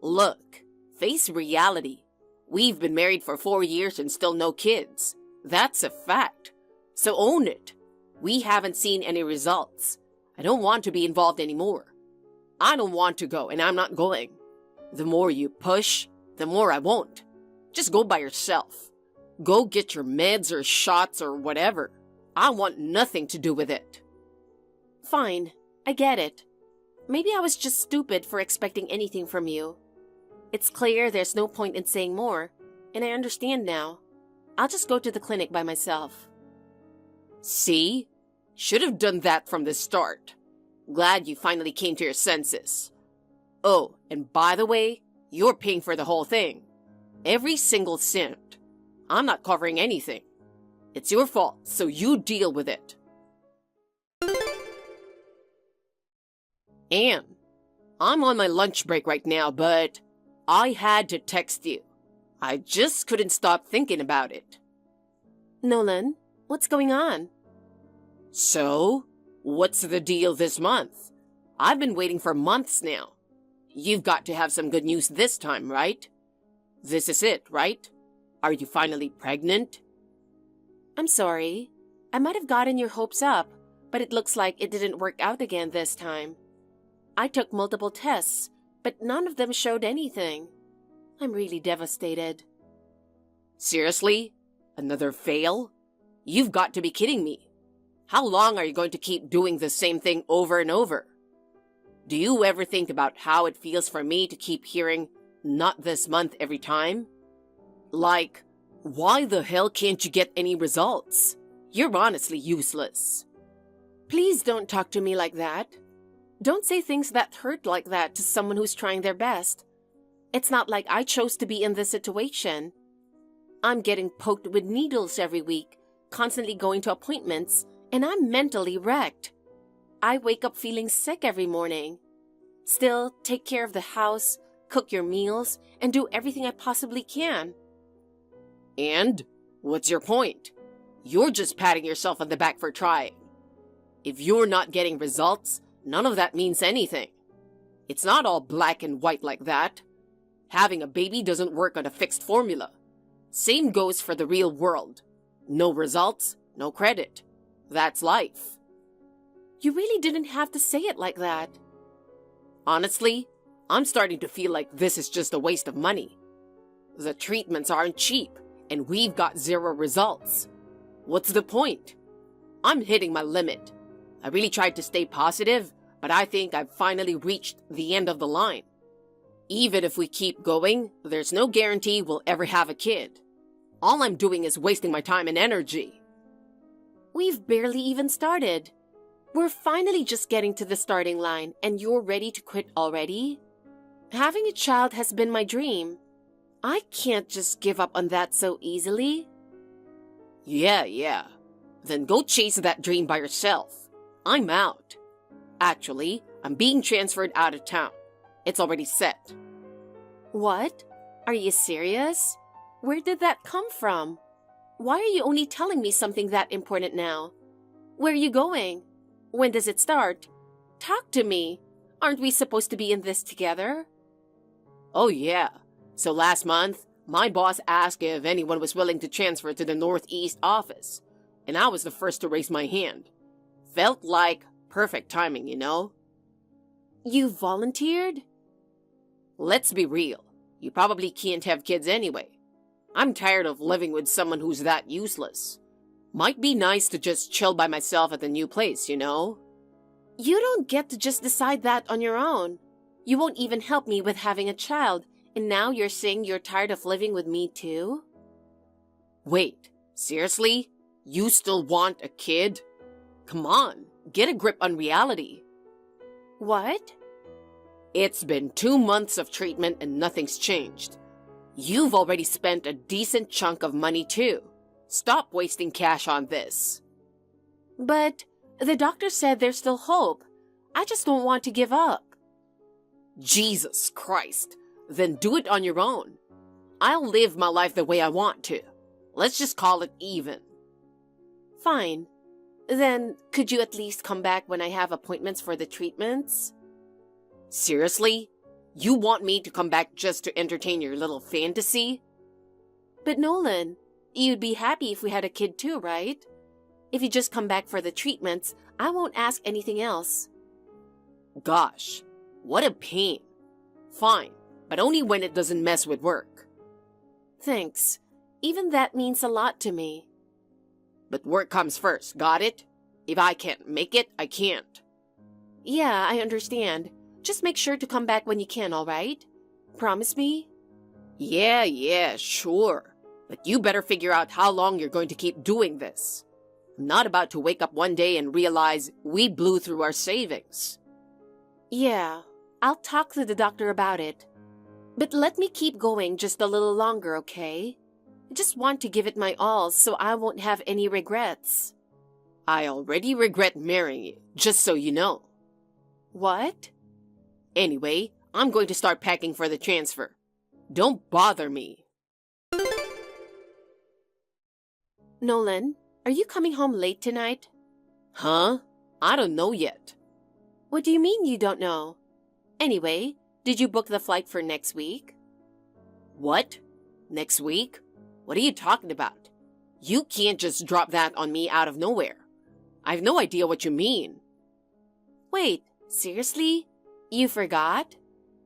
Look, face reality. We've been married for 4 years and still no kids. That's a fact. So own it. We haven't seen any results. I don't want to be involved anymore. I don't want to go, and I'm not going. The more you push, the more I won't. Just go by yourself. Go get your meds or shots or whatever. I want nothing to do with it. Fine, I get it. Maybe I was just stupid for expecting anything from you. It's clear there's no point in saying more, and I understand now. I'll just go to the clinic by myself. See? Should have done that from the start. Glad you finally came to your senses. Oh, and by the way, you're paying for the whole thing. Every single cent. I'm not covering anything. It's your fault, so you deal with it. Anne, I'm on my lunch break right now, but I had to text you. I just couldn't stop thinking about it. Nolan, what's going on? So, what's the deal this month? I've been waiting for months now. You've got to have some good news this time, right? This is it, right? Are you finally pregnant? I'm sorry. I might have gotten your hopes up, but it looks like it didn't work out again this time. I took multiple tests, but none of them showed anything. I'm really devastated. Seriously? Another fail? You've got to be kidding me. How long are you going to keep doing the same thing over and over? Do you ever think about how it feels for me to keep hearing, "not this month" every time? Like, why the hell can't you get any results? You're honestly useless. Please don't talk to me like that. Don't say things that hurt like that to someone who's trying their best. It's not like I chose to be in this situation. I'm getting poked with needles every week, constantly going to appointments, and I'm mentally wrecked. I wake up feeling sick every morning. Still, take care of the house, cook your meals, and do everything I possibly can. And? What's your point? You're just patting yourself on the back for trying. If you're not getting results, none of that means anything. It's not all black and white like that. Having a baby doesn't work on a fixed formula. Same goes for the real world. No results, no credit. That's life. You really didn't have to say it like that. Honestly, I'm starting to feel like this is just a waste of money. The treatments aren't cheap, and we've got zero results. What's the point? I'm hitting my limit. I really tried to stay positive, but I think I've finally reached the end of the line. Even if we keep going, there's no guarantee we'll ever have a kid. All I'm doing is wasting my time and energy. We've barely even started. We're finally just getting to the starting line, and you're ready to quit already? Having a child has been my dream. I can't just give up on that so easily. Yeah. Then go chase that dream by yourself. I'm out. Actually, I'm being transferred out of town. It's already set. What? Are you serious? Where did that come from? Why are you only telling me something that important now? Where are you going? When does it start? Talk to me. Aren't we supposed to be in this together? Oh yeah. So last month, my boss asked if anyone was willing to transfer to the Northeast office, and I was the first to raise my hand. Felt like perfect timing, you know? You volunteered? Let's be real. You probably can't have kids anyway. I'm tired of living with someone who's that useless. Might be nice to just chill by myself at the new place, you know? You don't get to just decide that on your own. You won't even help me with having a child, and now you're saying you're tired of living with me too? Wait, seriously? You still want a kid? Come on, get a grip on reality. What? It's been 2 months of treatment and nothing's changed. You've already spent a decent chunk of money too. Stop wasting cash on this. But the doctor said there's still hope. I just don't want to give up. Jesus Christ. Then do it on your own. I'll live my life the way I want to. Let's just call it even. Fine. Then could you at least come back when I have appointments for the treatments? Seriously? You want me to come back just to entertain your little fantasy? But Nolan, you'd be happy if we had a kid too, right? If you just come back for the treatments, I won't ask anything else. Gosh, what a pain. Fine, but only when it doesn't mess with work. Thanks. Even that means a lot to me. But work comes first, got it? If I can't make it, I can't. Yeah, I understand. Just make sure to come back when you can, all right? Promise me? Yeah, sure. But you better figure out how long you're going to keep doing this. I'm not about to wake up one day and realize we blew through our savings. Yeah, I'll talk to the doctor about it. But let me keep going just a little longer, okay? I just want to give it my all so I won't have any regrets. I already regret marrying you, just so you know. What? Anyway, I'm going to start packing for the transfer. Don't bother me. Nolan, are you coming home late tonight? Huh? I don't know yet. What do you mean you don't know? Anyway, did you book the flight for next week? What? Next week? What are you talking about? You can't just drop that on me out of nowhere. I have no idea what you mean. Wait, seriously? You forgot?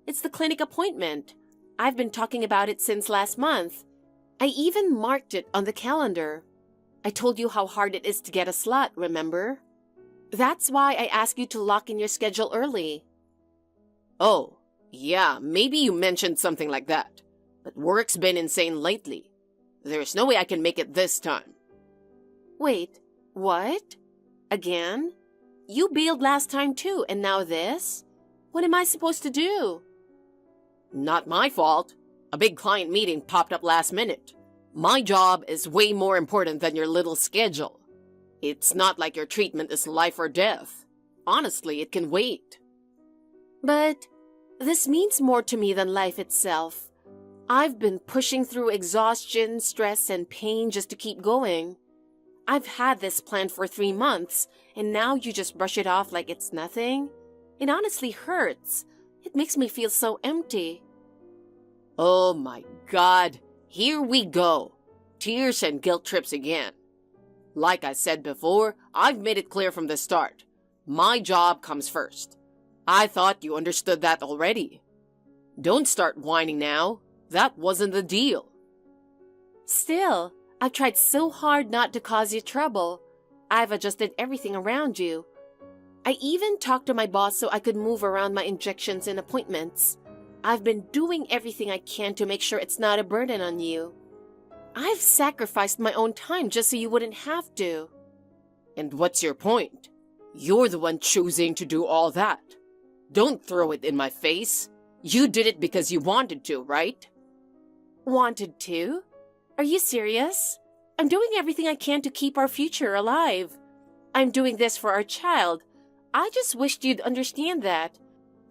It's the clinic appointment. I've been talking about it since last month. I even marked it on the calendar. I told you how hard it is to get a slot, remember? That's why I asked you to lock in your schedule early. Oh, yeah, maybe you mentioned something like that. But work's been insane lately. There's no way I can make it this time. Wait, what? Again? You bailed last time too, and now this? What am I supposed to do? Not my fault. A big client meeting popped up last minute. My job is way more important than your little schedule. It's not like your treatment is life or death. Honestly, it can wait. But this means more to me than life itself. I've been pushing through exhaustion, stress, and pain just to keep going. I've had this plan for 3 months, and now you just brush it off like it's nothing? It honestly hurts. It makes me feel so empty. Oh my God, here we go. Tears and guilt trips again. Like I said before, I've made it clear from the start. My job comes first. I thought you understood that already. Don't start whining now. That wasn't the deal. Still, I've tried so hard not to cause you trouble. I've adjusted everything around you. I even talked to my boss so I could move around my injections and appointments. I've been doing everything I can to make sure it's not a burden on you. I've sacrificed my own time just so you wouldn't have to. And what's your point? You're the one choosing to do all that. Don't throw it in my face. You did it because you wanted to, right? Wanted to? Are you serious? I'm doing everything I can to keep our future alive. I'm doing this for our child. I just wished you'd understand that.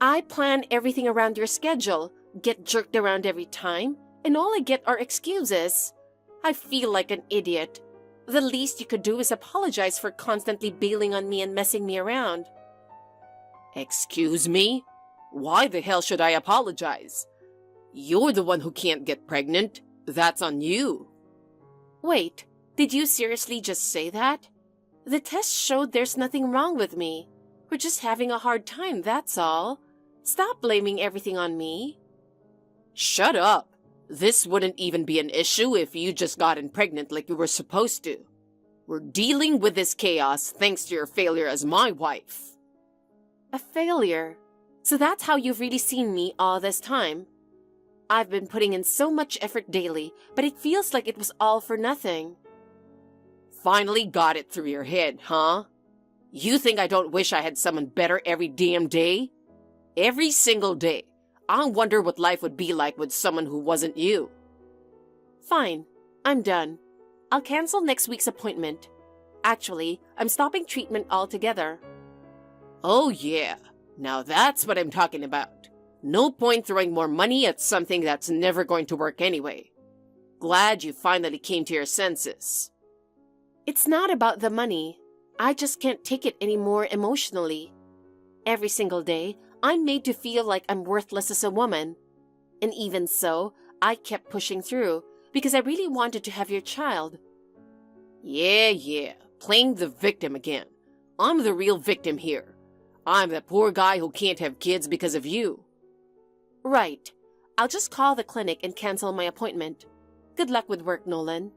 I plan everything around your schedule, get jerked around every time, and all I get are excuses. I feel like an idiot. The least you could do is apologize for constantly bailing on me and messing me around. Excuse me? Why the hell should I apologize? You're the one who can't get pregnant. That's on you. Wait, did you seriously just say that? The test showed there's nothing wrong with me. We're just having a hard time, that's all. Stop blaming everything on me. Shut up. This wouldn't even be an issue if you just gotten pregnant like you were supposed to. We're dealing with this chaos thanks to your failure as my wife. A failure? So that's how you've really seen me all this time? I've been putting in so much effort daily, but it feels like it was all for nothing. Finally got it through your head, huh? You think I don't wish I had someone better every damn day? Every single day. I wonder what life would be like with someone who wasn't you. Fine, I'm done. I'll cancel next week's appointment. Actually, I'm stopping treatment altogether. Oh yeah, now that's what I'm talking about. No point throwing more money at something that's never going to work anyway. Glad you finally came to your senses. It's not about the money. I just can't take it anymore emotionally. Every single day, I'm made to feel like I'm worthless as a woman. And even so, I kept pushing through because I really wanted to have your child. Yeah, playing the victim again. I'm the real victim here. I'm the poor guy who can't have kids because of you. Right. I'll just call the clinic and cancel my appointment. Good luck with work, Nolan.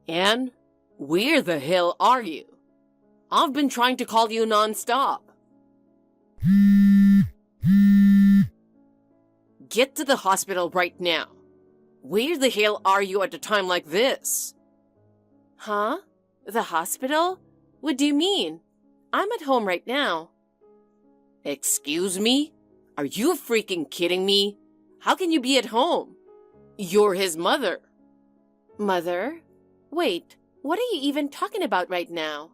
Anne, where the hell are you? I've been trying to call you nonstop. Get to the hospital right now. Where the hell are you at a time like this? Huh? The hospital? What do you mean? I'm at home right now. Excuse me? Are you freaking kidding me? How can you be at home? You're his mother. Mother? Wait, what are you even talking about right now?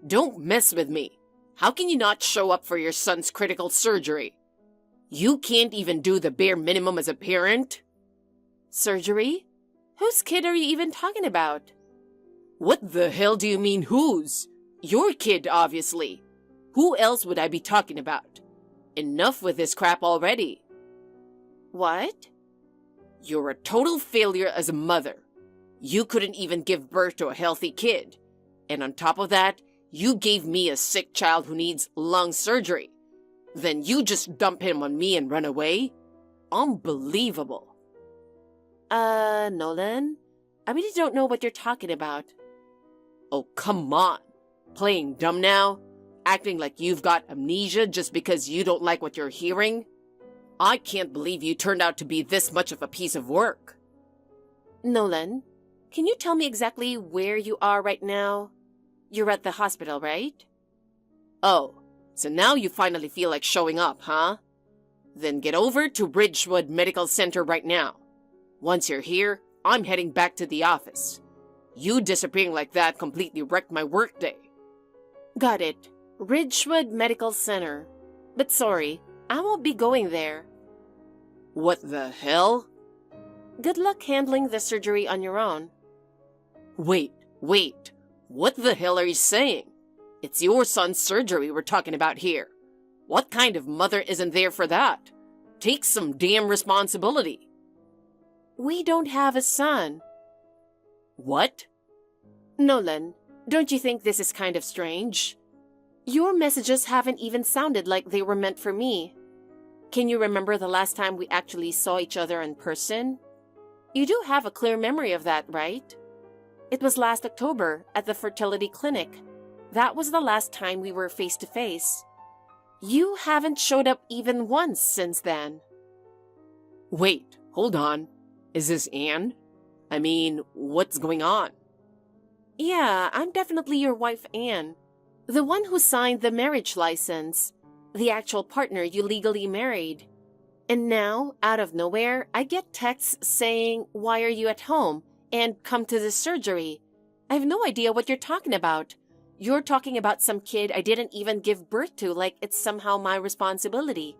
Don't mess with me. How can you not show up for your son's critical surgery? You can't even do the bare minimum as a parent? Surgery? Whose kid are you even talking about? What the hell do you mean whose? Your kid, obviously. Who else would I be talking about? Enough with this crap already. What? You're a total failure as a mother. You couldn't even give birth to a healthy kid. And on top of that, you gave me a sick child who needs lung surgery. Then you just dump him on me and run away? Unbelievable. Nolan? I really don't know what you're talking about. Oh, come on. Playing dumb now? Acting like you've got amnesia just because you don't like what you're hearing? I can't believe you turned out to be this much of a piece of work. Nolan, can you tell me exactly where you are right now? You're at the hospital, right? Oh, so now you finally feel like showing up, huh? Then get over to Ridgewood Medical Center right now. Once you're here, I'm heading back to the office. You disappearing like that completely wrecked my workday. Got it. Ridgewood Medical Center. But sorry, I won't be going there. What the hell? Good luck handling the surgery on your own. Wait. What the hell are you saying? It's your son's surgery we're talking about here. What kind of mother isn't there for that? Take some damn responsibility. We don't have a son. What? Nolan, don't you think this is kind of strange? Your messages haven't even sounded like they were meant for me. Can you remember the last time we actually saw each other in person? You do have a clear memory of that, right? It was last October at the fertility clinic. That was the last time we were face to face. You haven't showed up even once since then. Wait, hold on. Is this Anne? I mean, what's going on? Yeah, I'm definitely your wife, Anne. The one who signed the marriage license. The actual partner you legally married. And now, out of nowhere, I get texts saying, "Why are you at home?" and "Come to the surgery." I have no idea what you're talking about. You're talking about some kid I didn't even give birth to like it's somehow my responsibility.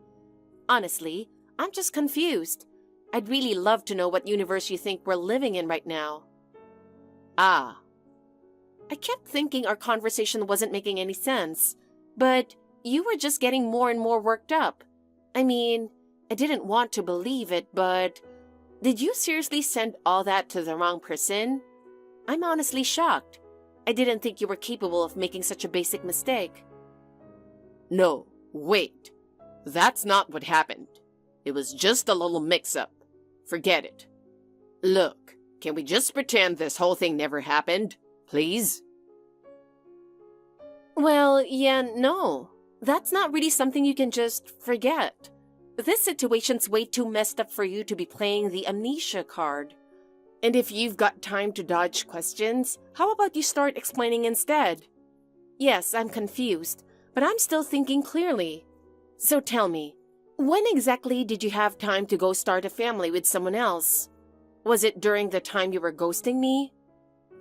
Honestly, I'm just confused. I'd really love to know what universe you think we're living in right now. Ah. I kept thinking our conversation wasn't making any sense, but you were just getting more and more worked up. I mean, I didn't want to believe it, but did you seriously send all that to the wrong person? I'm honestly shocked. I didn't think you were capable of making such a basic mistake. No, wait. That's not what happened. It was just a little mix-up. Forget it. Look, can we just pretend this whole thing never happened, please? Well, yeah, no. That's not really something you can just forget. This situation's way too messed up for you to be playing the amnesia card. And if you've got time to dodge questions, how about you start explaining instead? Yes, I'm confused, but I'm still thinking clearly. So tell me, when exactly did you have time to go start a family with someone else? Was it during the time you were ghosting me?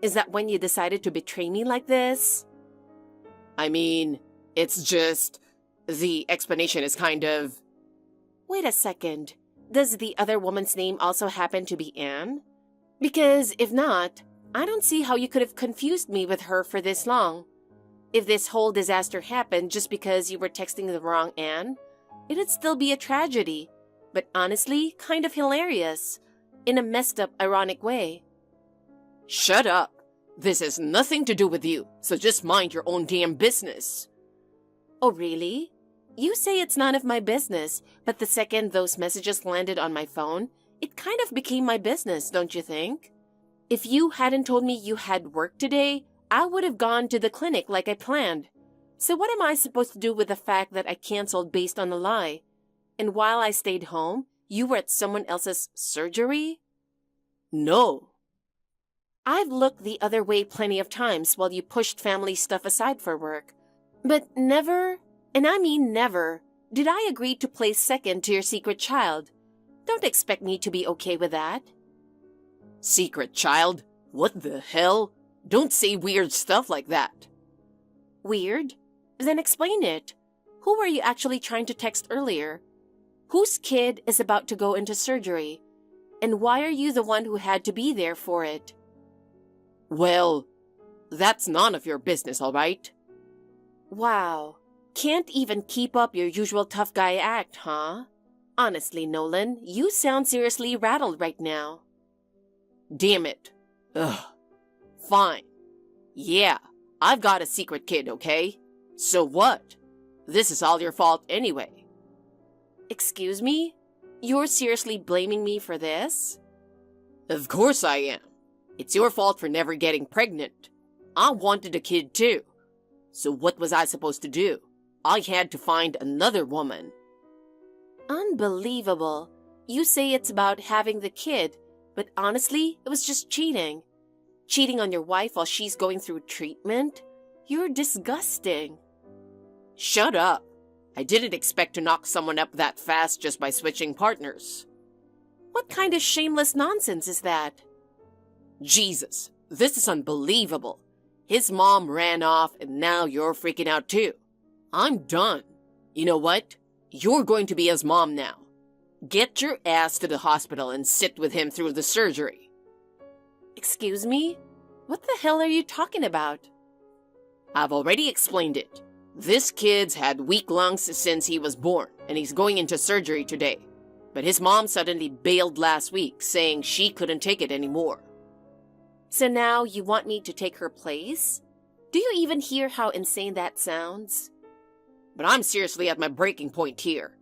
Is that when you decided to betray me like this? I mean, it's just... the explanation is kind of... Wait a second. Does the other woman's name also happen to be Anne? Because if not, I don't see how you could have confused me with her for this long. If this whole disaster happened just because you were texting the wrong Anne, it'd still be a tragedy, but honestly, kind of hilarious, in a messed up, ironic way. Shut up! This has nothing to do with you, so just mind your own damn business. Oh, really? You say it's none of my business, but the second those messages landed on my phone, it kind of became my business, don't you think? If you hadn't told me you had work today, I would have gone to the clinic like I planned. So what am I supposed to do with the fact that I canceled based on a lie? And while I stayed home, you were at someone else's surgery? No. I've looked the other way plenty of times while you pushed family stuff aside for work. But never, and I mean never, did I agree to place second to your secret child. Don't expect me to be okay with that. Secret child? What the hell? Don't say weird stuff like that. Weird? Then explain it. Who were you actually trying to text earlier? Whose kid is about to go into surgery? And why are you the one who had to be there for it? Well, that's none of your business, all right? Wow. Can't even keep up your usual tough guy act, huh? Honestly, Nolan, you sound seriously rattled right now. Damn it. Ugh. Fine. Yeah, I've got a secret kid, okay? So what? This is all your fault anyway. Excuse me? You're seriously blaming me for this? Of course I am. It's your fault for never getting pregnant. I wanted a kid too. So what was I supposed to do? I had to find another woman. Unbelievable. You say it's about having the kid, but honestly, it was just cheating. Cheating on your wife while she's going through treatment? You're disgusting. Shut up. I didn't expect to knock someone up that fast just by switching partners. What kind of shameless nonsense is that? Jesus, this is unbelievable. His mom ran off and now you're freaking out too. I'm done. You know what? You're going to be his mom now. Get your ass to the hospital and sit with him through the surgery. Excuse me? What the hell are you talking about? I've already explained it. This kid's had weak lungs since he was born, and he's going into surgery today. But his mom suddenly bailed last week, saying she couldn't take it anymore. So now you want me to take her place? Do you even hear how insane that sounds? But I'm seriously at my breaking point here.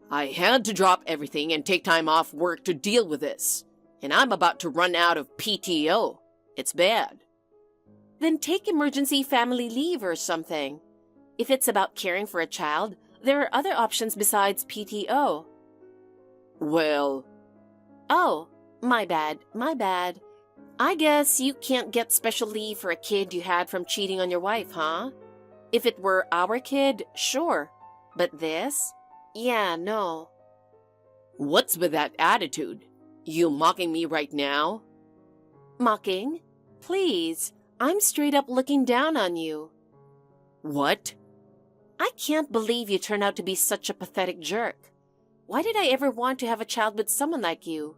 I had to drop everything and take time off work to deal with this. And I'm about to run out of PTO. It's bad. Then take emergency family leave or something. If it's about caring for a child, there are other options besides PTO. Well... Oh, my bad. I guess you can't get special leave for a kid you had from cheating on your wife, huh? If it were our kid, sure. But this? Yeah, no. What's with that attitude? You mocking me right now? Mocking? Please, I'm straight up looking down on you. What? I can't believe you turned out to be such a pathetic jerk. Why did I ever want to have a child with someone like you?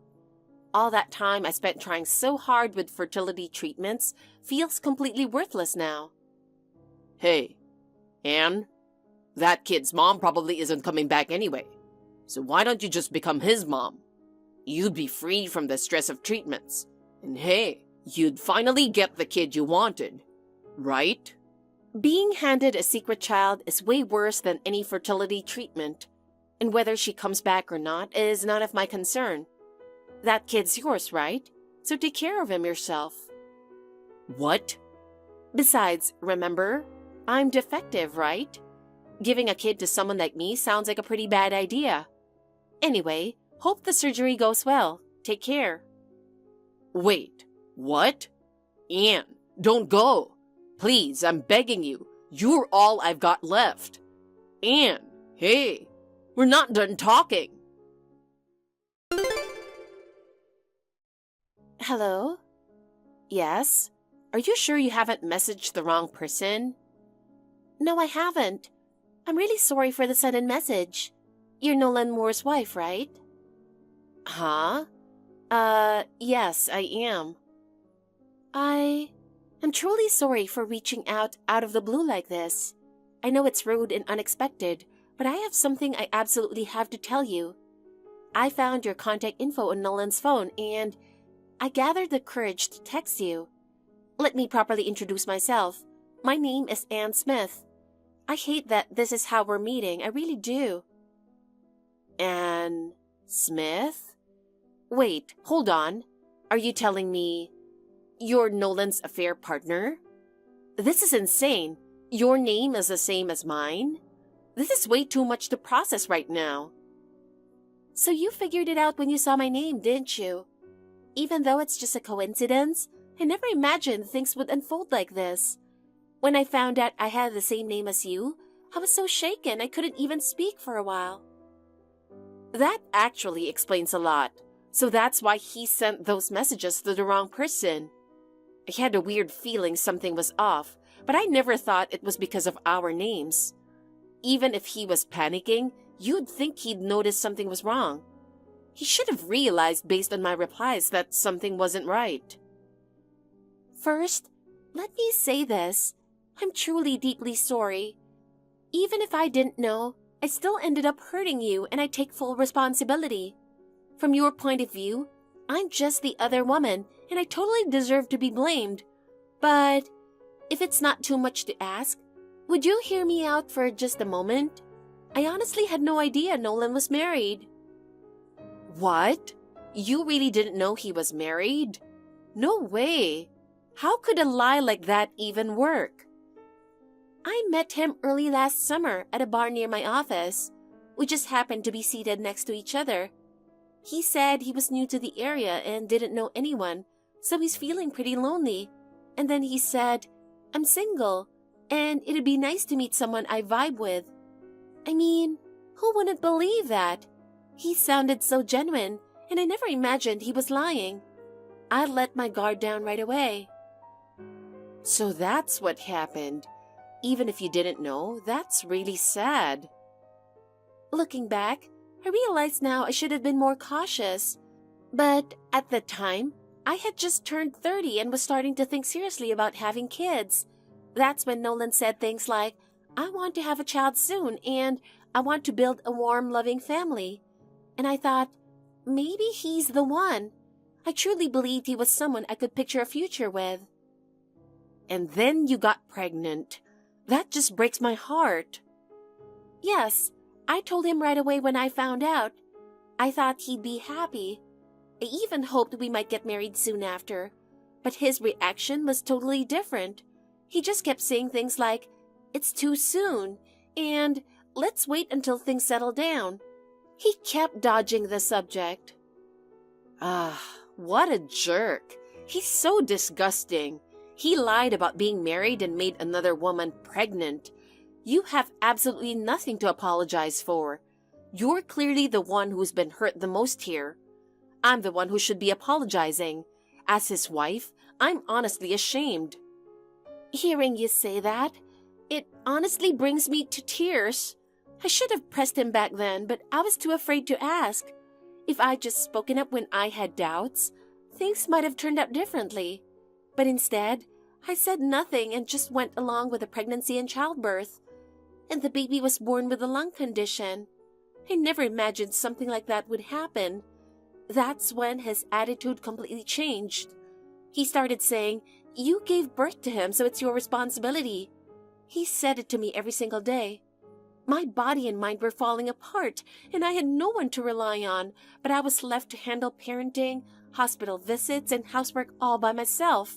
All that time I spent trying so hard with fertility treatments feels completely worthless now. Hey, Anne, that kid's mom probably isn't coming back anyway. So why don't you just become his mom? You'd be free from the stress of treatments. And hey, you'd finally get the kid you wanted, right? Being handed a secret child is way worse than any fertility treatment. And whether she comes back or not is none of my concern. That kid's yours, right? So take care of him yourself. What? Besides, remember, I'm defective, right? Giving a kid to someone like me sounds like a pretty bad idea. Anyway, hope the surgery goes well. Take care. Wait, what? Anne, don't go. Please, I'm begging you. You're all I've got left. Anne, hey, we're not done talking. Hello? Yes? Are you sure you haven't messaged the wrong person? No, I haven't. I'm really sorry for the sudden message. You're Nolan Moore's wife, right? Huh? Yes, I am. I'm truly sorry for reaching out of the blue like this. I know it's rude and unexpected, but I have something I absolutely have to tell you. I found your contact info on Nolan's phone, and I gathered the courage to text you. Let me properly introduce myself. My name is Anne Smith. I hate that this is how we're meeting. I really do. Anne Smith? Wait, hold on. Are you telling me you're Nolan's affair partner? This is insane. Your name is the same as mine? This is way too much to process right now. So you figured it out when you saw my name, didn't you? Even though it's just a coincidence, I never imagined things would unfold like this. When I found out I had the same name as you, I was so shaken I couldn't even speak for a while. That actually explains a lot. So that's why he sent those messages to the wrong person. I had a weird feeling something was off, but I never thought it was because of our names. Even if he was panicking, you'd think he'd notice something was wrong. He should have realized based on my replies that something wasn't right. First, let me say this. I'm truly deeply sorry. Even if I didn't know, I still ended up hurting you, and I take full responsibility. From your point of view, I'm just the other woman, and I totally deserve to be blamed. But if it's not too much to ask, would you hear me out for just a moment? I honestly had no idea Nolan was married. What? You really didn't know he was married? No way. How could a lie like that even work? I met him early last summer at a bar near my office. We just happened to be seated next to each other. He said he was new to the area and didn't know anyone, so he's feeling pretty lonely. And then he said, I'm single, and it'd be nice to meet someone I vibe with. I mean, who wouldn't believe that? He sounded so genuine, and I never imagined he was lying. I let my guard down right away. So that's what happened. Even if you didn't know, that's really sad. Looking back, I realize now I should have been more cautious. But at the time, I had just turned 30 and was starting to think seriously about having kids. That's when Nolan said things like, I want to have a child soon and I want to build a warm, loving family. And I thought, maybe he's the one. I truly believed he was someone I could picture a future with. And then you got pregnant. That just breaks my heart. Yes, I told him right away when I found out. I thought he'd be happy. I even hoped we might get married soon after. But his reaction was totally different. He just kept saying things like, it's too soon, and let's wait until things settle down. He kept dodging the subject. Ah, what a jerk. He's so disgusting. He lied about being married and made another woman pregnant. You have absolutely nothing to apologize for. You're clearly the one who's been hurt the most here. I'm the one who should be apologizing. As his wife, I'm honestly ashamed. Hearing you say that, it honestly brings me to tears. I should have pressed him back then, but I was too afraid to ask. If I'd just spoken up when I had doubts, things might have turned out differently. But instead, I said nothing and just went along with the pregnancy and childbirth. And the baby was born with a lung condition. I never imagined something like that would happen. That's when his attitude completely changed. He started saying, you gave birth to him, so it's your responsibility. He said it to me every single day. My body and mind were falling apart, and I had no one to rely on, but I was left to handle parenting, hospital visits, and housework all by myself.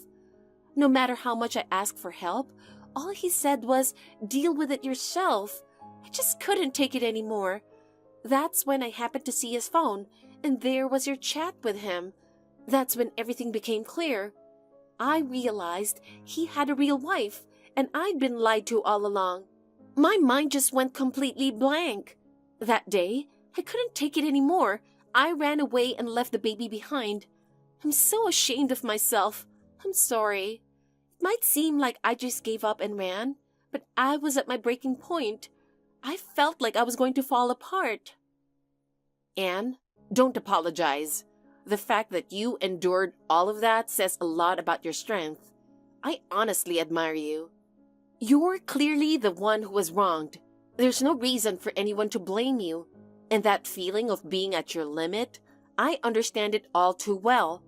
No matter how much I asked for help, all he said was, deal with it yourself. I just couldn't take it anymore. That's when I happened to see his phone, and there was your chat with him. That's when everything became clear. I realized he had a real wife, and I'd been lied to all along. My mind just went completely blank. That day, I couldn't take it anymore. I ran away and left the baby behind. I'm so ashamed of myself. I'm sorry. It might seem like I just gave up and ran, but I was at my breaking point. I felt like I was going to fall apart. Anne, don't apologize. The fact that you endured all of that says a lot about your strength. I honestly admire you. You're clearly the one who was wronged. There's no reason for anyone to blame you. And that feeling of being at your limit, I understand it all too well.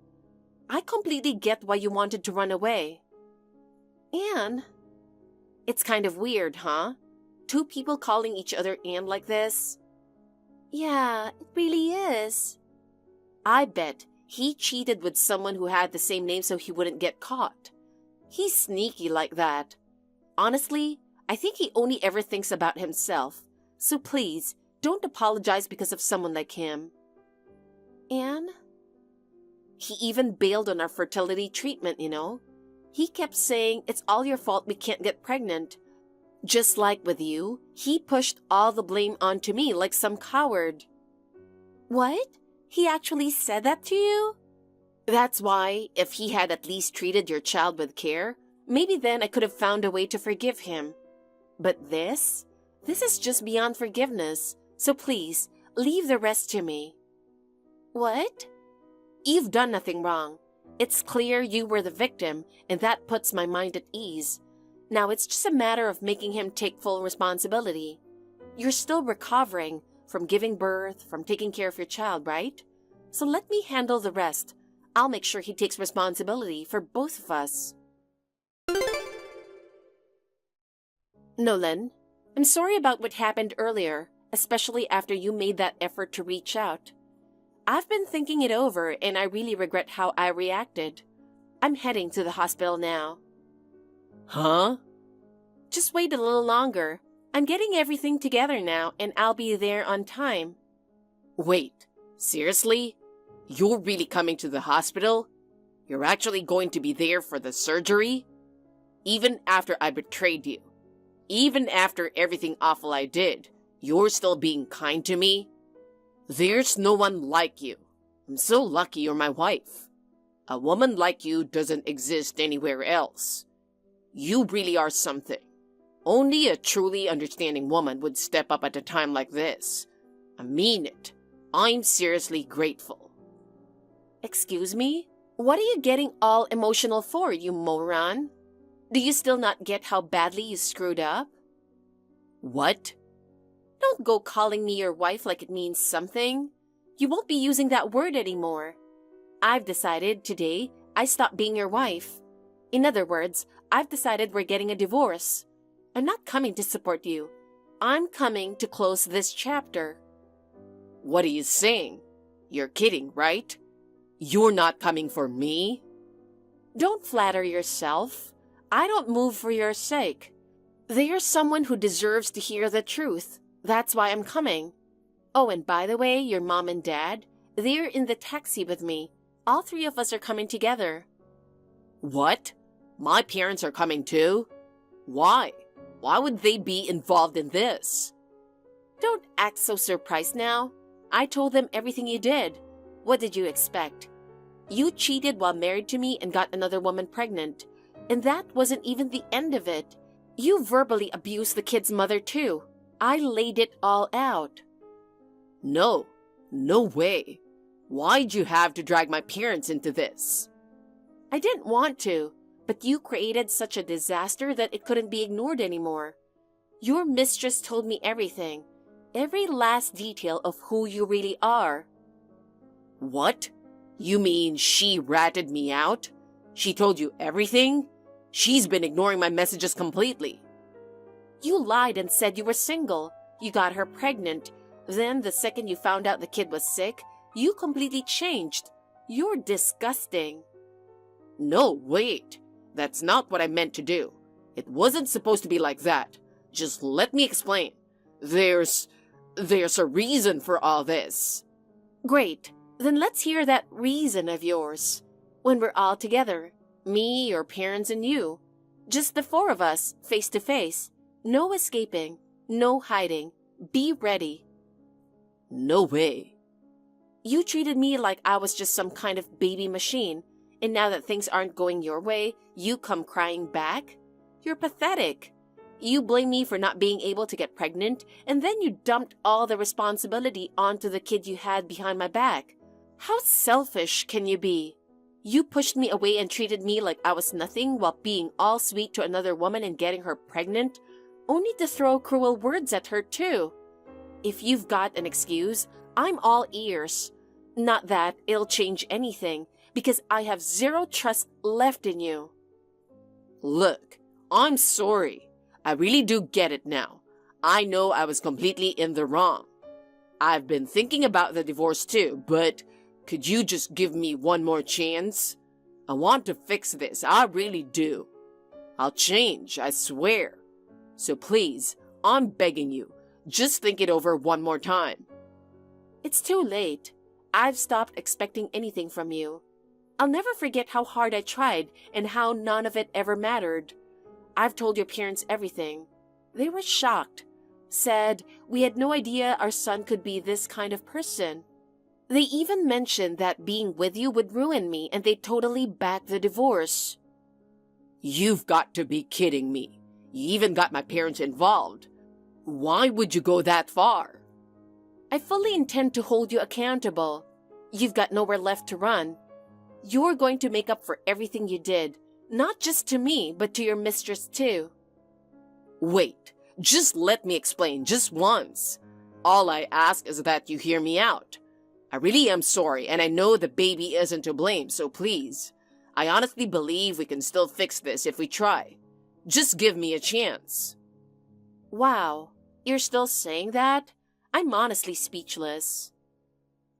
I completely get why you wanted to run away. Anne, it's kind of weird, huh? Two people calling each other Anne like this. yeah, it really is. I bet he cheated with someone who had the same name so he wouldn't get caught. He's sneaky like that. Honestly, I think he only ever thinks about himself. So please, don't apologize because of someone like him. Anne? He even bailed on our fertility treatment, you know. He kept saying, it's all your fault we can't get pregnant. Just like with you, he pushed all the blame onto me like some coward. What? He actually said that to you? That's why, if he had at least treated your child with care, maybe then I could have found a way to forgive him. But this is just beyond forgiveness. So please, leave the rest to me. What? You've done nothing wrong. It's clear you were the victim, and that puts my mind at ease. Now it's just a matter of making him take full responsibility. You're still recovering from giving birth, from taking care of your child, right? So let me handle the rest. I'll make sure he takes responsibility for both of us. Nolan, I'm sorry about what happened earlier, especially after you made that effort to reach out. I've been thinking it over, and I really regret how I reacted. I'm heading to the hospital now. Huh? Just wait a little longer. I'm getting everything together now, and I'll be there on time. Wait, seriously? You're really coming to the hospital? You're actually going to be there for the surgery? Even after I betrayed you. Even after everything awful I did, You're still being kind to me? There's no one like you. I'm so lucky you're my wife. A woman like you doesn't exist anywhere else. You really are something. Only a truly understanding woman would step up at a time like this. I mean it. I'm seriously grateful. Excuse me? What are you getting all emotional for, you moron? Do you still not get how badly you screwed up? What? Don't go calling me your wife like it means something. You won't be using that word anymore. I've decided today I stop being your wife. In other words, I've decided we're getting a divorce. I'm not coming to support you. I'm coming to close this chapter. What are you saying? You're kidding, right? You're not coming for me? Don't flatter yourself. I don't move for your sake. There's someone who deserves to hear the truth. That's why I'm coming. Oh, and by the way, your mom and dad, they're in the taxi with me. All three of us are coming together. What? My parents are coming too? Why? Why would they be involved in this? Don't act so surprised now. I told them everything you did. What did you expect? You cheated while married to me and got another woman pregnant. And that wasn't even the end of it. You verbally abused the kid's mother too. I laid it all out. No way. Why'd you have to drag my parents into this? I didn't want to, but you created such a disaster that it couldn't be ignored anymore. Your mistress told me everything, every last detail of who you really are. What? You mean she ratted me out? She told you everything? She's been ignoring my messages completely. You lied and said you were single. You got her pregnant. Then, the second you found out the kid was sick, you completely changed. You're disgusting. No, wait. That's not what I meant to do. It wasn't supposed to be like that. Just let me explain. There's a reason for all this. Great. Then let's hear that reason of yours. When we're all together, me, your parents, and you. Just the four of us, face to face. No escaping. No hiding. Be ready. No way. You treated me like I was just some kind of baby machine, and now that things aren't going your way, you come crying back? You're pathetic. You blame me for not being able to get pregnant, and then you dumped all the responsibility onto the kid you had behind my back. How selfish can you be? You pushed me away and treated me like I was nothing while being all sweet to another woman and getting her pregnant, only to throw cruel words at her too. If you've got an excuse, I'm all ears. Not that it'll change anything, because I have zero trust left in you. Look, I'm sorry. I really do get it now. I know I was completely in the wrong. I've been thinking about the divorce too, but could you just give me one more chance? I want to fix this, I really do. I'll change, I swear. So please, I'm begging you, just think it over one more time. It's too late. I've stopped expecting anything from you. I'll never forget how hard I tried and how none of it ever mattered. I've told your parents everything. They were shocked. Said we had no idea our son could be this kind of person. They even mentioned that being with you would ruin me, and they totally backed the divorce. You've got to be kidding me. You even got my parents involved. Why would you go that far? I fully intend to hold you accountable. You've got nowhere left to run. You're going to make up for everything you did, not just to me, but to your mistress too. Wait, just let me explain just once. All I ask is that you hear me out. I really am sorry, and I know the baby isn't to blame, so please. I honestly believe we can still fix this if we try. Just give me a chance. Wow, you're still saying that? I'm honestly speechless.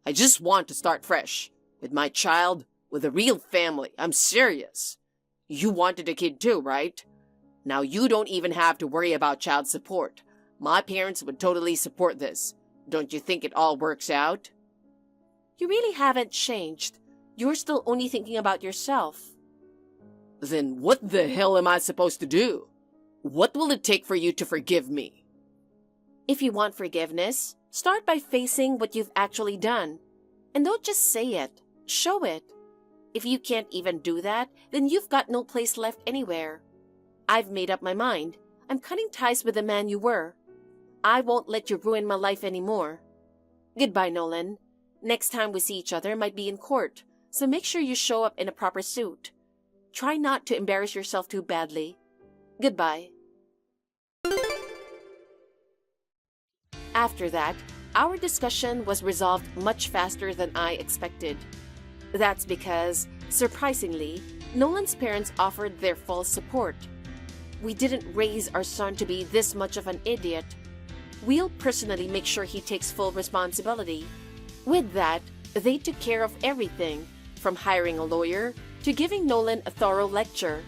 I just want to start fresh. With my child, with a real family. I'm serious. You wanted a kid too, right? Now you don't even have to worry about child support. My parents would totally support this. Don't you think it all works out? You really haven't changed. You're still only thinking about yourself. Then what the hell am I supposed to do? What will it take for you to forgive me? If you want forgiveness, start by facing what you've actually done. And don't just say it, show it. If you can't even do that, then you've got no place left anywhere. I've made up my mind. I'm cutting ties with the man you were. I won't let you ruin my life anymore. Goodbye, Nolan. Next time we see each other might be in court, so make sure you show up in a proper suit. Try not to embarrass yourself too badly. Goodbye. After that, our discussion was resolved much faster than I expected. That's because, surprisingly, Nolan's parents offered their full support. We didn't raise our son to be this much of an idiot. We'll personally make sure he takes full responsibility. With that, they took care of everything, from hiring a lawyer to giving Nolan a thorough lecture.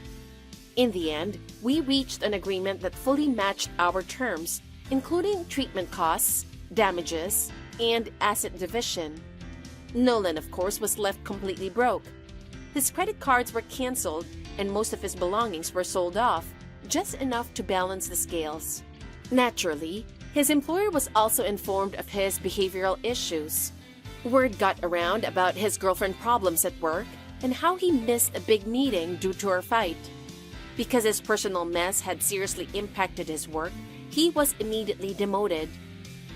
In the end, we reached an agreement that fully matched our terms, including treatment costs, damages, and asset division. Nolan, of course, was left completely broke. His credit cards were canceled, and most of his belongings were sold off, just enough to balance the scales. Naturally, his employer was also informed of his behavioral issues. Word got around about his girlfriend problems at work and how he missed a big meeting due to her fight. Because his personal mess had seriously impacted his work, he was immediately demoted.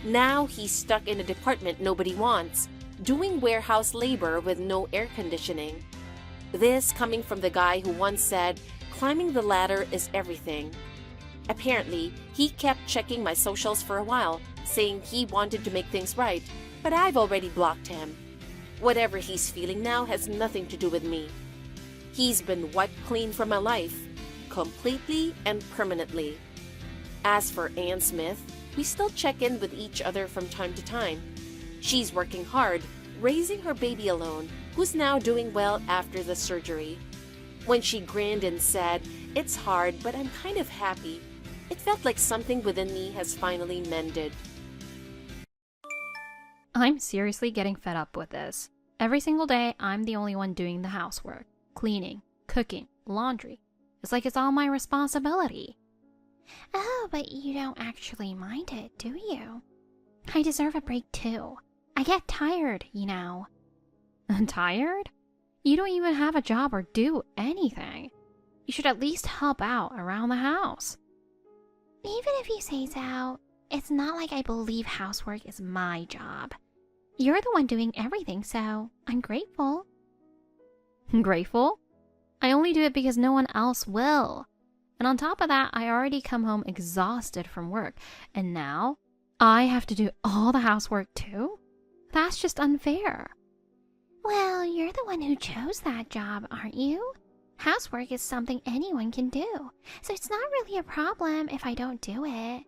Now he's stuck in a department nobody wants, doing warehouse labor with no air conditioning. This coming from the guy who once said, "Climbing the ladder is everything." Apparently, he kept checking my socials for a while, saying he wanted to make things right, but I've already blocked him. Whatever he's feeling now has nothing to do with me. He's been wiped clean from my life, completely and permanently. As for Ann Smith, we still check in with each other from time to time. She's working hard, raising her baby alone, who's now doing well after the surgery. When she grinned and said, "It's hard, but I'm kind of happy," it felt like something within me has finally mended. I'm seriously getting fed up with this. Every single day, I'm the only one doing the housework, cleaning, cooking, laundry. It's like it's all my responsibility. Oh, but you don't actually mind it, do you? I deserve a break too. I get tired, you know. Tired? You don't even have a job or do anything. You should at least help out around the house. Even if you say so, it's not like I believe housework is my job. You're the one doing everything, so I'm grateful. Grateful? I only do it because no one else will. And on top of that, I already come home exhausted from work. And now, I have to do all the housework too? That's just unfair. Well, you're the one who chose that job, aren't you? Housework is something anyone can do, so it's not really a problem if I don't do it.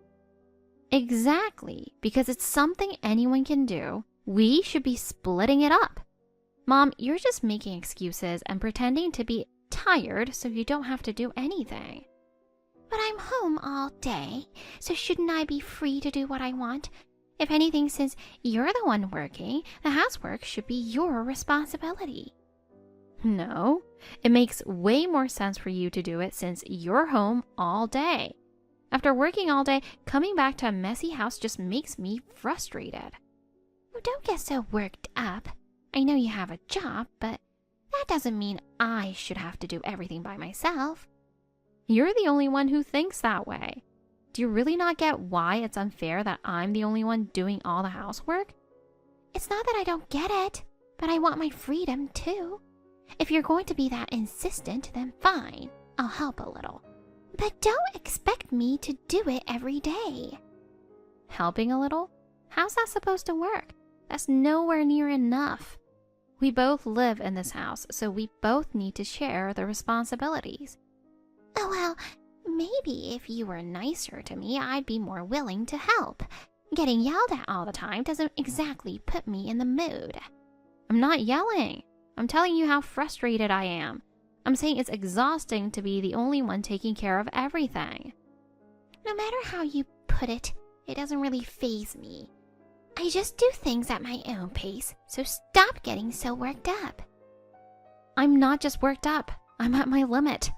Exactly. Because it's something anyone can do, we should be splitting it up. Mom, you're just making excuses and pretending to be tired so you don't have to do anything. But I'm home all day, so shouldn't I be free to do what I want? If anything, since you're the one working, the housework should be your responsibility. No, it makes way more sense for you to do it since you're home all day. After working all day, coming back to a messy house just makes me frustrated. Well, don't get so worked up. I know you have a job, but that doesn't mean I should have to do everything by myself. You're the only one who thinks that way. Do you really not get why it's unfair that I'm the only one doing all the housework? It's not that I don't get it, but I want my freedom too. If you're going to be that insistent, then fine, I'll help a little. But don't expect me to do it every day. Helping a little? How's that supposed to work? That's nowhere near enough. We both live in this house, so we both need to share the responsibilities. Oh, well, maybe if you were nicer to me, I'd be more willing to help. Getting yelled at all the time doesn't exactly put me in the mood. I'm not yelling. I'm telling you how frustrated I am. I'm saying it's exhausting to be the only one taking care of everything. No matter how you put it, it doesn't really faze me. I just do things at my own pace, so stop getting so worked up. I'm not just worked up. I'm at my limit.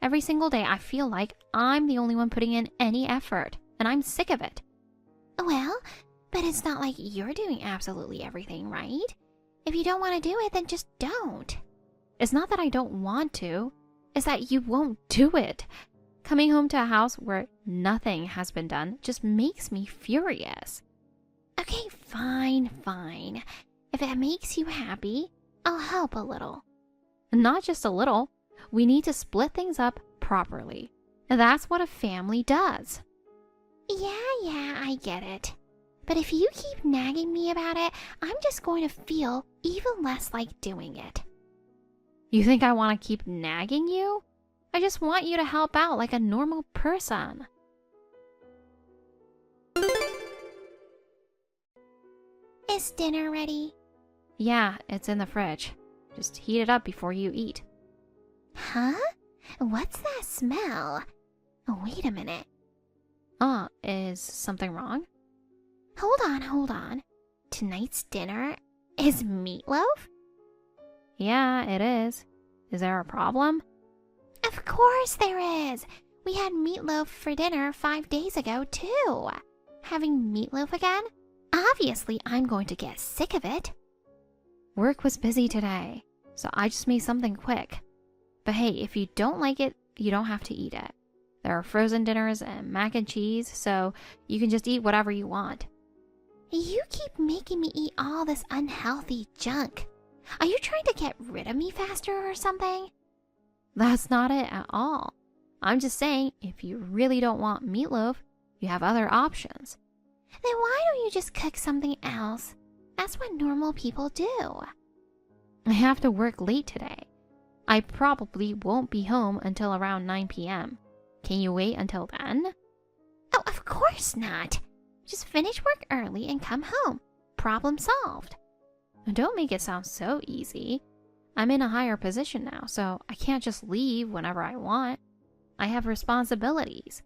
Every single day I feel like I'm the only one putting in any effort, and I'm sick of it. Well, but it's not like you're doing absolutely everything, right? If you don't want to do it, then just don't. It's not that I don't want to, it's that you won't do it. Coming home to a house where nothing has been done just makes me furious. Okay, fine. If it makes you happy, I'll help a little. Not just a little. We need to split things up properly. That's what a family does. Yeah, I get it. But if you keep nagging me about it, I'm just going to feel even less like doing it. You think I want to keep nagging you? I just want you to help out like a normal person. Is dinner ready? Yeah, it's in the fridge. Just heat it up before you eat. Huh? What's that smell? Wait a minute. Is something wrong? Hold on. Tonight's dinner is meatloaf? Yeah, it is. Is there a problem? Of course there is. We had meatloaf for dinner 5 days ago, too. Having meatloaf again? Obviously, I'm going to get sick of it. Work was busy today, so I just made something quick. But hey, if you don't like it, you don't have to eat it. There are frozen dinners and mac and cheese, so you can just eat whatever you want. You keep making me eat all this unhealthy junk. Are you trying to get rid of me faster or something? That's not it at all. I'm just saying, if you really don't want meatloaf, you have other options. Then why don't you just cook something else? That's what normal people do. I have to work late today. I probably won't be home until around 9 p.m. Can you wait until then? Oh, of course not. Just finish work early and come home. Problem solved. Don't make it sound so easy. I'm in a higher position now, so I can't just leave whenever I want. I have responsibilities.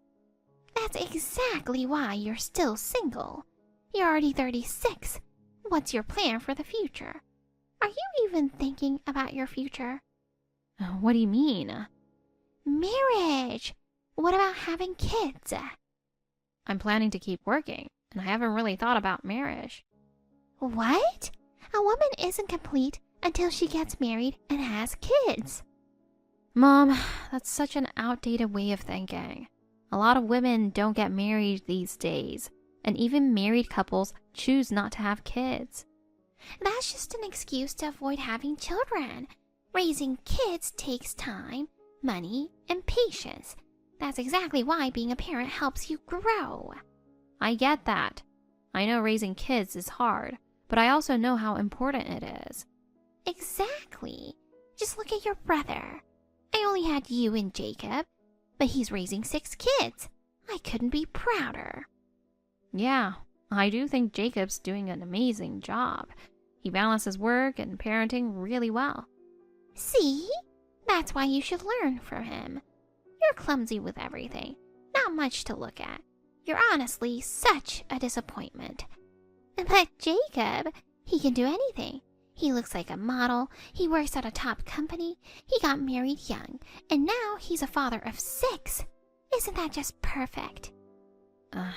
That's exactly why you're still single. You're already 36. What's your plan for the future? Are you even thinking about your future? What do you mean? Marriage. What about having kids? I'm planning to keep working, and I haven't really thought about marriage. What? A woman isn't complete until she gets married and has kids. Mom, that's such an outdated way of thinking. A lot of women don't get married these days, and even married couples choose not to have kids. That's just an excuse to avoid having children. Raising kids takes time, money, and patience. That's exactly why being a parent helps you grow. I get that. I know raising kids is hard, but I also know how important it is. Exactly. Just look at your brother. I only had you and Jacob, but he's raising 6 kids. I couldn't be prouder. Yeah, I do think Jacob's doing an amazing job. He balances work and parenting really well. See? That's why you should learn from him. You're clumsy with everything. Not much to look at. You're honestly such a disappointment. But Jacob, he can do anything. He looks like a model, he works at a top company, he got married young, and now he's a father of 6. Isn't that just perfect? And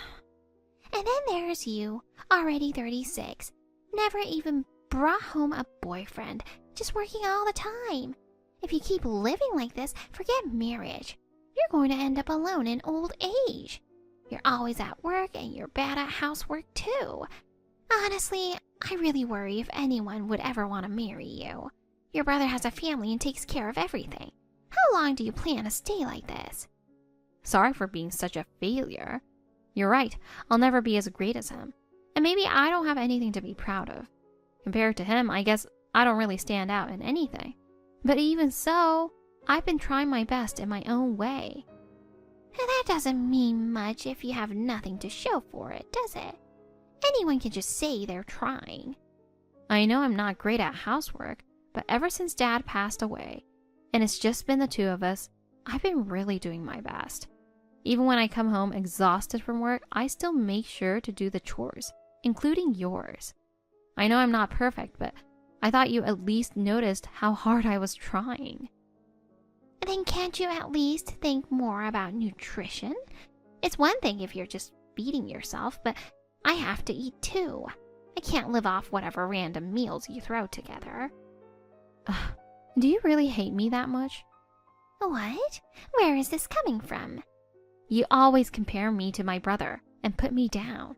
then there's you, already 36, never even brought home a boyfriend, just working all the time. If you keep living like this, forget marriage. You're going to end up alone in old age. You're always at work and you're bad at housework too. Honestly, I really worry if anyone would ever want to marry you. Your brother has a family and takes care of everything. How long do you plan to stay like this? Sorry for being such a failure. You're right, I'll never be as great as him. And maybe I don't have anything to be proud of. Compared to him, I guess I don't really stand out in anything. But even so, I've been trying my best in my own way. That doesn't mean much if you have nothing to show for it, does it? Anyone can just say they're trying. I know I'm not great at housework, but ever since Dad passed away, and it's just been the 2 of us, I've been really doing my best. Even when I come home exhausted from work, I still make sure to do the chores, including yours. I know I'm not perfect, but I thought you at least noticed how hard I was trying. Then can't you at least think more about nutrition? It's one thing if you're just feeding yourself, but I have to eat too. I can't live off whatever random meals you throw together. Do you really hate me that much? What? Where is this coming from? You always compare me to my brother and put me down.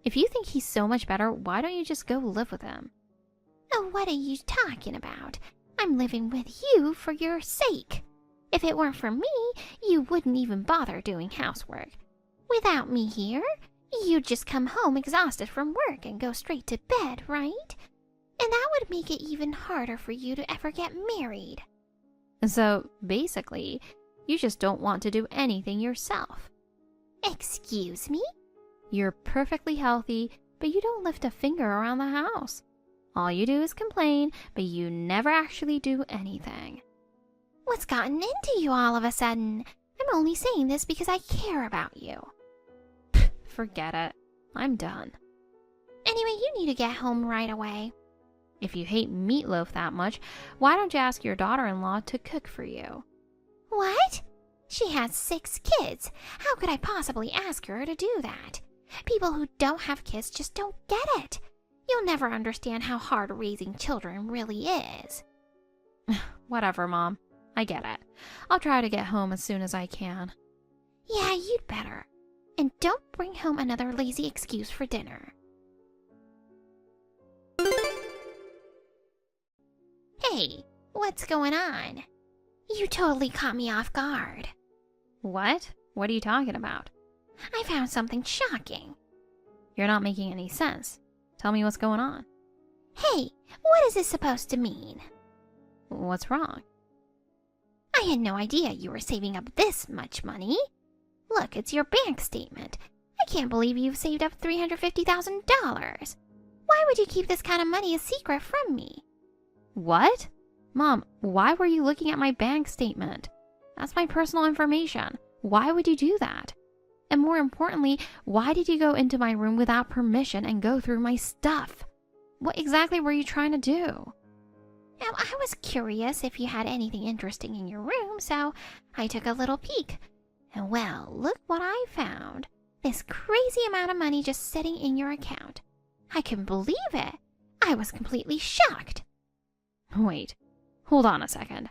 If you think he's so much better, why don't you just go live with him? Oh, what are you talking about? I'm living with you for your sake. If it weren't for me, you wouldn't even bother doing housework. Without me here, you'd just come home exhausted from work and go straight to bed, right? And that would make it even harder for you to ever get married. So, basically, you just don't want to do anything yourself. Excuse me? You're perfectly healthy, but you don't lift a finger around the house. All you do is complain, but you never actually do anything. What's gotten into you all of a sudden? I'm only saying this because I care about you. Forget it. I'm done. Anyway, you need to get home right away. If you hate meatloaf that much, why don't you ask your daughter-in-law to cook for you? What? She has 6 kids. How could I possibly ask her to do that? People who don't have kids just don't get it. You'll never understand how hard raising children really is. Whatever, Mom. I get it. I'll try to get home as soon as I can. Yeah, you'd better. And don't bring home another lazy excuse for dinner. Hey, what's going on? You totally caught me off guard. What? What are you talking about? I found something shocking. You're not making any sense. Tell me what's going on. Hey, what is this supposed to mean? What's wrong? I had no idea you were saving up this much money. Look, it's your bank statement. I can't believe you've saved up $350,000. Why would you keep this kind of money a secret from me? What? Mom, why were you looking at my bank statement? That's my personal information. Why would you do that? And more importantly, why did you go into my room without permission and go through my stuff? What exactly were you trying to do? Now, I was curious if you had anything interesting in your room, so I took a little peek. And well, look what I found. This crazy amount of money just sitting in your account. I couldn't believe it. I was completely shocked. Wait, hold on a second.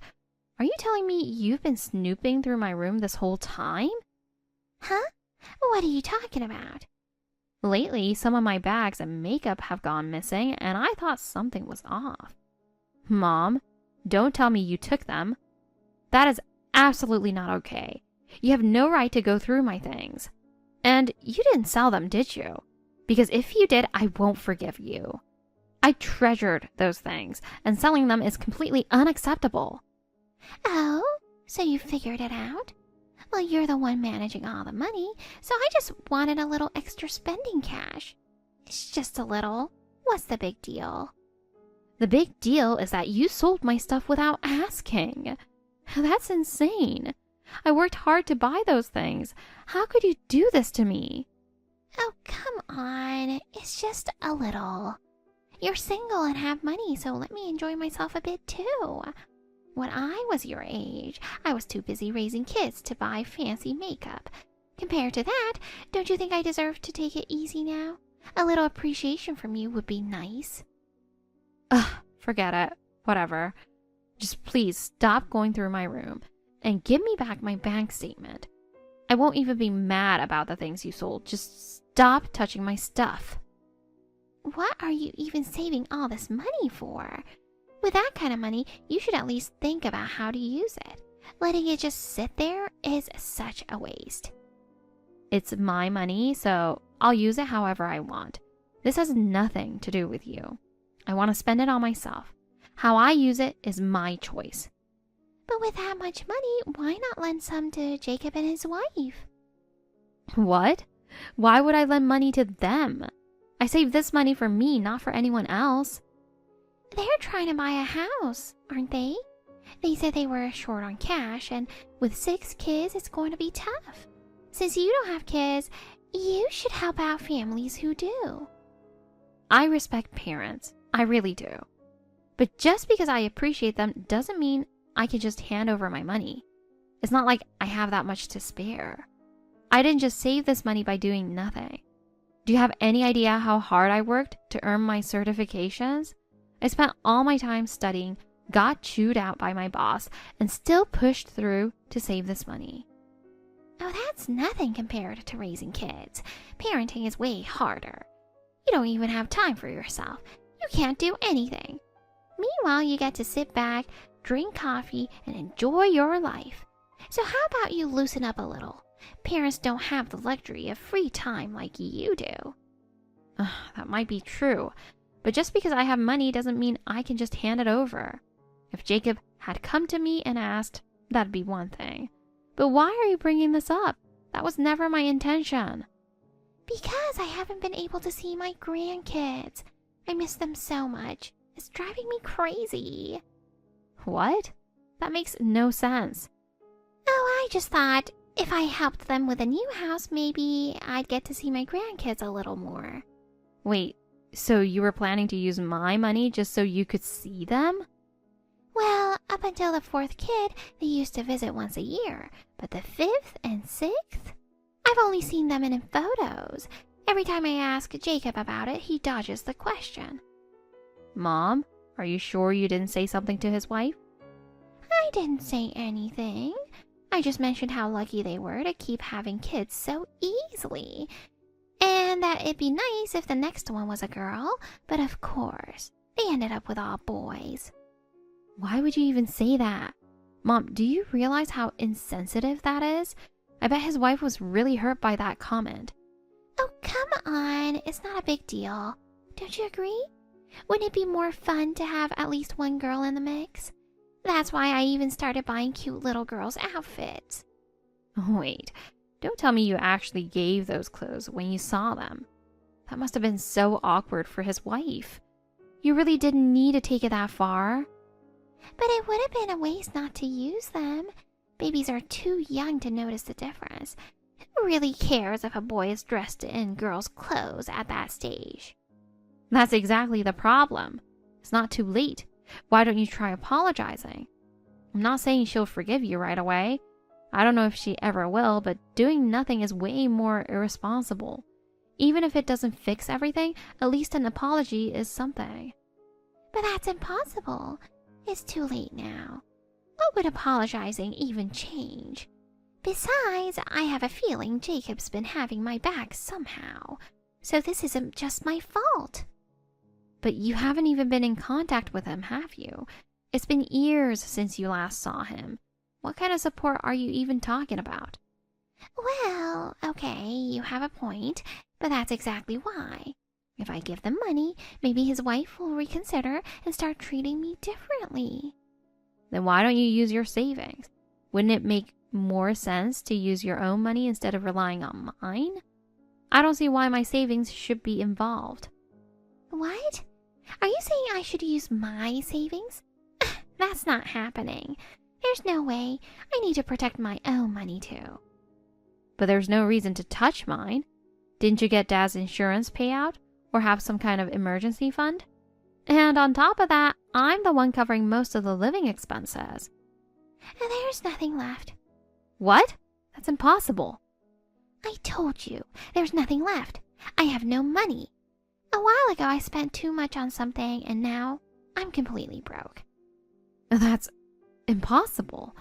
Are you telling me you've been snooping through my room this whole time? Huh? What are you talking about? Lately, some of my bags and makeup have gone missing, and I thought something was off. Mom, don't tell me you took them. That is absolutely not okay. You have no right to go through my things. And you didn't sell them, did you? Because if you did, I won't forgive you. I treasured those things, and selling them is completely unacceptable. Oh, so you figured it out? Well, you're the one managing all the money, so I just wanted a little extra spending cash. It's just a little. What's the big deal? The big deal is that you sold my stuff without asking. That's insane. I worked hard to buy those things. How could you do this to me? Oh, come on. It's just a little. You're single and have money, so let me enjoy myself a bit too. When I was your age, I was too busy raising kids to buy fancy makeup. Compared to that, don't you think I deserve to take it easy now? A little appreciation from you would be nice. Ugh, forget it. Whatever. Just please stop going through my room and give me back my bank statement. I won't even be mad about the things you sold. Just stop touching my stuff. What are you even saving all this money for? With that kind of money, you should at least think about how to use it. Letting it just sit there is such a waste. It's my money, so I'll use it however I want. This has nothing to do with you. I want to spend it on myself. How I use it is my choice. But with that much money, why not lend some to Jacob and his wife? What? Why would I lend money to them? I saved this money for me, not for anyone else. They're trying to buy a house, aren't they? They said they were short on cash, and with 6 kids, it's going to be tough. Since you don't have kids, you should help out families who do. I respect parents. I really do. But just because I appreciate them doesn't mean I can just hand over my money. It's not like I have that much to spare. I didn't just save this money by doing nothing. Do you have any idea how hard I worked to earn my certifications? I spent all my time studying, got chewed out by my boss, and still pushed through to save this money. Oh, that's nothing compared to raising kids. Parenting is way harder. You don't even have time for yourself. You can't do anything. Meanwhile, you get to sit back, drink coffee, and enjoy your life. So how about you loosen up a little? Parents don't have the luxury of free time like you do. That might be true, but just because I have money doesn't mean I can just hand it over. If Jacob had come to me and asked, that'd be one thing. But why are you bringing this up? That was never my intention. Because I haven't been able to see my grandkids. I miss them so much. It's driving me crazy. What? That makes no sense. Oh, I just thought if I helped them with a new house, maybe I'd get to see my grandkids a little more. Wait, so you were planning to use my money just so you could see them? Well, up until the 4th kid, they used to visit once a year. But the 5th and 6th? I've only seen them in photos. Every time I ask Jacob about it, he dodges the question. Mom, are you sure you didn't say something to his wife? I didn't say anything. I just mentioned how lucky they were to keep having kids so easily. And that it'd be nice if the next one was a girl, but of course, they ended up with all boys. Why would you even say that? Mom, do you realize how insensitive that is? I bet his wife was really hurt by that comment. Oh, come on. It's not a big deal. Don't you agree? Wouldn't it be more fun to have at least one girl in the mix? That's why I even started buying cute little girls' outfits. Wait, don't tell me you actually gave those clothes when you saw them. That must have been so awkward for his wife. You really didn't need to take it that far. But it would have been a waste not to use them. Babies are too young to notice the difference. Who really cares if a boy is dressed in girls' clothes at that stage? That's exactly the problem. It's not too late. Why don't you try apologizing? I'm not saying she'll forgive you right away. I don't know if she ever will, but doing nothing is way more irresponsible. Even if it doesn't fix everything, at least an apology is something. But that's impossible. It's too late now. What would apologizing even change? Besides, I have a feeling Jacob's been having my back somehow. So this isn't just my fault. But you haven't even been in contact with him, have you? It's been years since you last saw him. What kind of support are you even talking about? Well, okay, you have a point, but that's exactly why. If I give them money, maybe his wife will reconsider and start treating me differently. Then why don't you use your savings? Wouldn't it make more sense to use your own money instead of relying on mine? I don't see why my savings should be involved. What? Are you saying I should use my savings? That's not happening. There's no way. I need to protect my own money too. But there's no reason to touch mine. Didn't you get Dad's insurance payout? Or have some kind of emergency fund? And on top of that, I'm the one covering most of the living expenses. And there's nothing left. What? That's impossible. I told you, there's nothing left. I have no money. A while ago I spent too much on something and now I'm completely broke. That's impossible.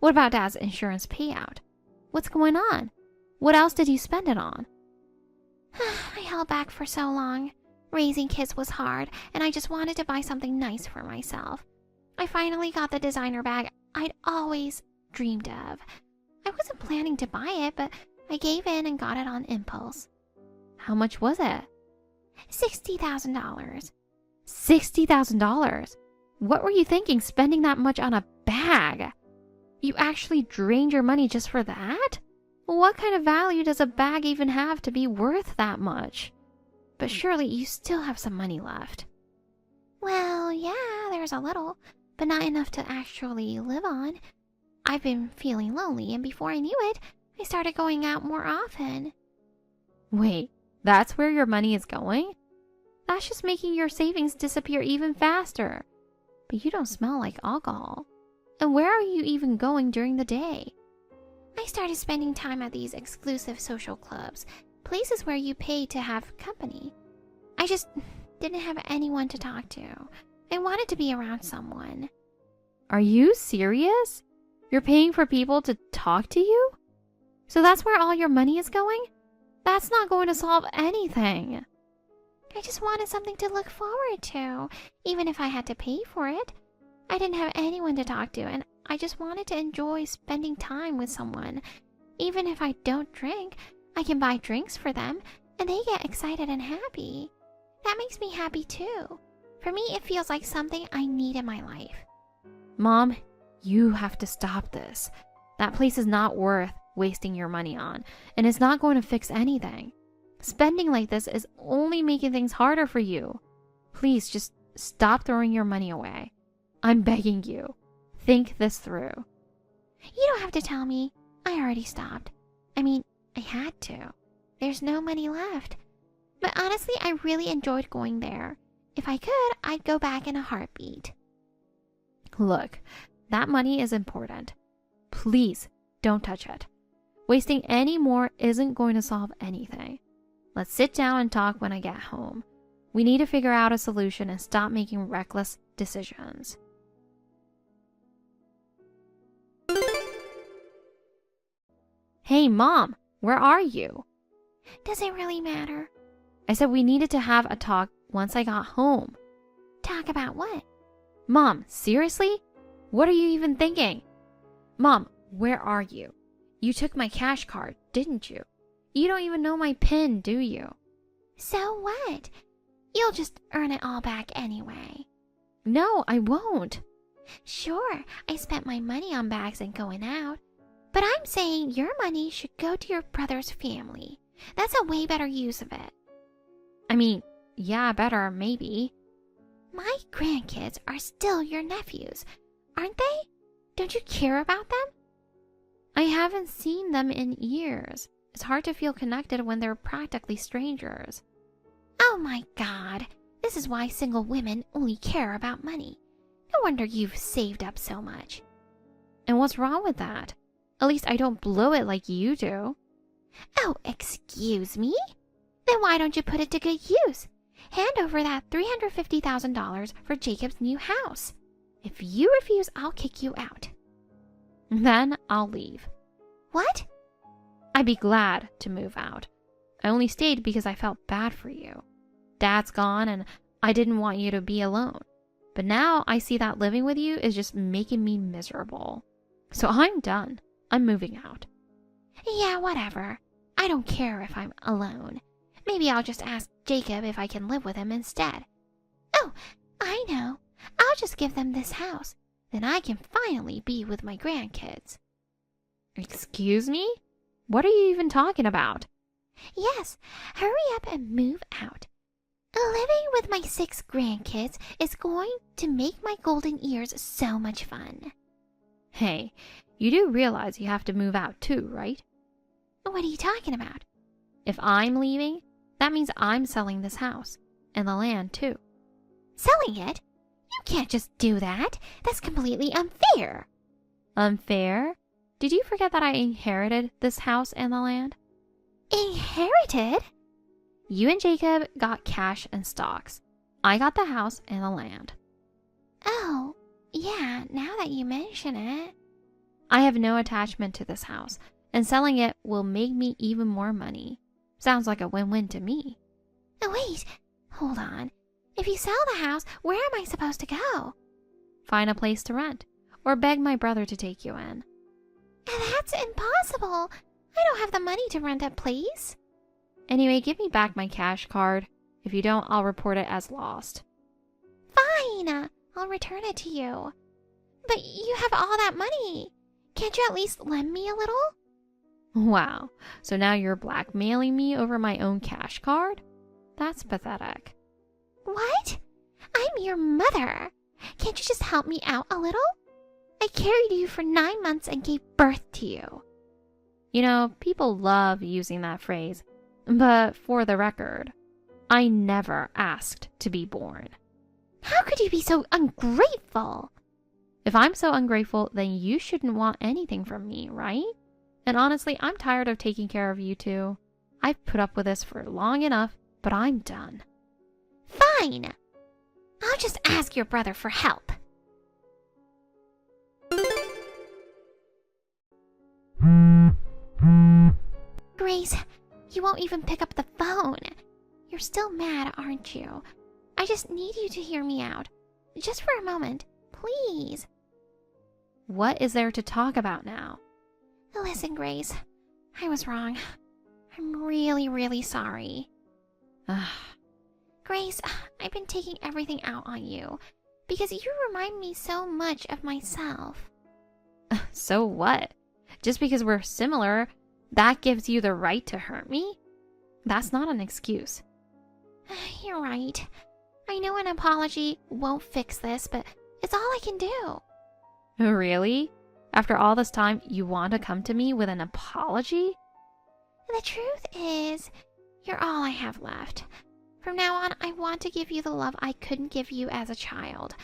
What about Dad's insurance payout? What's going on? What else did you spend it on? I held back for so long. Raising kids was hard, and I just wanted to buy something nice for myself. I finally got the designer bag I'd always dreamed of. I wasn't planning to buy it, but I gave in and got it on impulse. How much was it? $60,000. $60,000? What were you thinking spending that much on a bag? You actually drained your money just for that? What kind of value does a bag even have to be worth that much? But surely you still have some money left. Well, yeah, there's a little, but not enough to actually live on. I've been feeling lonely, and before I knew it, I started going out more often. Wait, that's where your money is going? That's just making your savings disappear even faster. But you don't smell like alcohol. And where are you even going during the day? I started spending time at these exclusive social clubs. places where you pay to have company. I just didn't have anyone to talk to. I wanted to be around someone. Are you serious? You're paying for people to talk to you? So that's where all your money is going? That's not going to solve anything. I just wanted something to look forward to, even if I had to pay for it. I didn't have anyone to talk to, and I just wanted to enjoy spending time with someone. Even if I don't drink, I can buy drinks for them, and they get excited and happy. That makes me happy too. For me, it feels like something I need in my life. Mom, you have to stop this. That place is not worth wasting your money on, and it's not going to fix anything. Spending like this is only making things harder for you. Please just stop throwing your money away. I'm begging you. Think this through. You don't have to tell me. I already stopped. I mean, I had to. There's no money left. But honestly, I really enjoyed going there. If I could, I'd go back in a heartbeat. Look, that money is important. Please don't touch it. Wasting any more isn't going to solve anything. Let's sit down and talk when I get home. We need to figure out a solution and stop making reckless decisions. Hey, Mom, where are you? Does it really matter? I said we needed to have a talk once I got home. Talk about what? Mom, seriously? What are you even thinking? Mom, where are you? You took my cash card, didn't you? You don't even know my PIN, do you? So what? You'll just earn it all back anyway. No, I won't. Sure, I spent my money on bags and going out. But I'm saying your money should go to your brother's family. That's a way better use of it. I mean, yeah, better, maybe. My grandkids are still your nephews, aren't they? Don't you care about them? I haven't seen them in years. It's hard to feel connected when they're practically strangers. Oh my God. This is why single women only care about money. No wonder you've saved up so much. And what's wrong with that? At least I don't blow it like you do. Oh, excuse me? Then why don't you put it to good use? Hand over that $350,000 for Jacob's new house. If you refuse, I'll kick you out. Then I'll leave. What? I'd be glad to move out. I only stayed because I felt bad for you. Dad's gone and I didn't want you to be alone. But now I see that living with you is just making me miserable. So I'm done. I'm moving out. Yeah, whatever. I don't care if I'm alone. Maybe I'll just ask Jacob if I can live with him instead. Oh, I know. I'll just give them this house. Then I can finally be with my grandkids. Excuse me? What are you even talking about? Yes, hurry up and move out. Living with my 6 grandkids is going to make my golden years so much fun. Hey, you do realize you have to move out too, right? What are you talking about? If I'm leaving, that means I'm selling this house. And the land too. Selling it? You can't just do that. That's completely unfair. Unfair? Did you forget that I inherited this house and the land? Inherited? You and Jacob got cash and stocks. I got the house and the land. Oh, yeah, now that you mention it. I have no attachment to this house, and selling it will make me even more money. Sounds like a win-win to me. Oh, wait, hold on. If you sell the house, where am I supposed to go? Find a place to rent, or beg my brother to take you in. That's impossible. I don't have the money to rent a place. Anyway, give me back my cash card. If you don't, I'll report it as lost. Fine, I'll return it to you. But you have all that money. Can't you at least lend me a little? Wow, so now you're blackmailing me over my own cash card? That's pathetic. What? I'm your mother. Can't you just help me out a little? I carried you for 9 months and gave birth to you. You know, people love using that phrase. But for the record, I never asked to be born. How could you be so ungrateful? If I'm so ungrateful, then you shouldn't want anything from me, right? And honestly, I'm tired of taking care of you two. I've put up with this for long enough, but I'm done. Fine. I'll just ask your brother for help. Grace, you won't even pick up the phone. You're still mad, aren't you? I just need you to hear me out. Just for a moment, please. What is there to talk about now? Listen, Grace, I was wrong. I'm really, really sorry. Grace, I've been taking everything out on you because you remind me so much of myself. So what? Just because we're similar, that gives you the right to hurt me? That's not an excuse. You're right. I know an apology won't fix this, but it's all I can do. Really? After all this time, you want to come to me with an apology? The truth is, you're all I have left. From now on, I want to give you the love I couldn't give you as a child.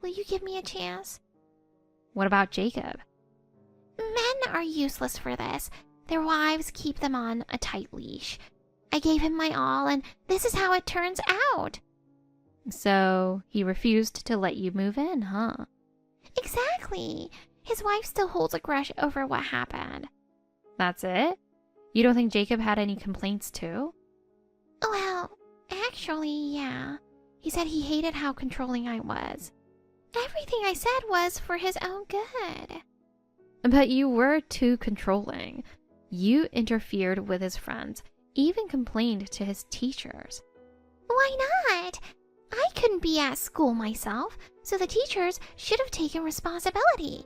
Will you give me a chance? What about Jacob? Men are useless for this. Their wives keep them on a tight leash. I gave him my all, and this is how it turns out. So, he refused to let you move in, huh? Exactly. His wife still holds a grudge over what happened. That's it? You don't think Jacob had any complaints too? Well, actually, yeah. He said he hated how controlling I was. Everything I said was for his own good. But you were too controlling. You interfered with his friends, even complained to his teachers. Why not? I couldn't be at school myself, so the teachers should have taken responsibility.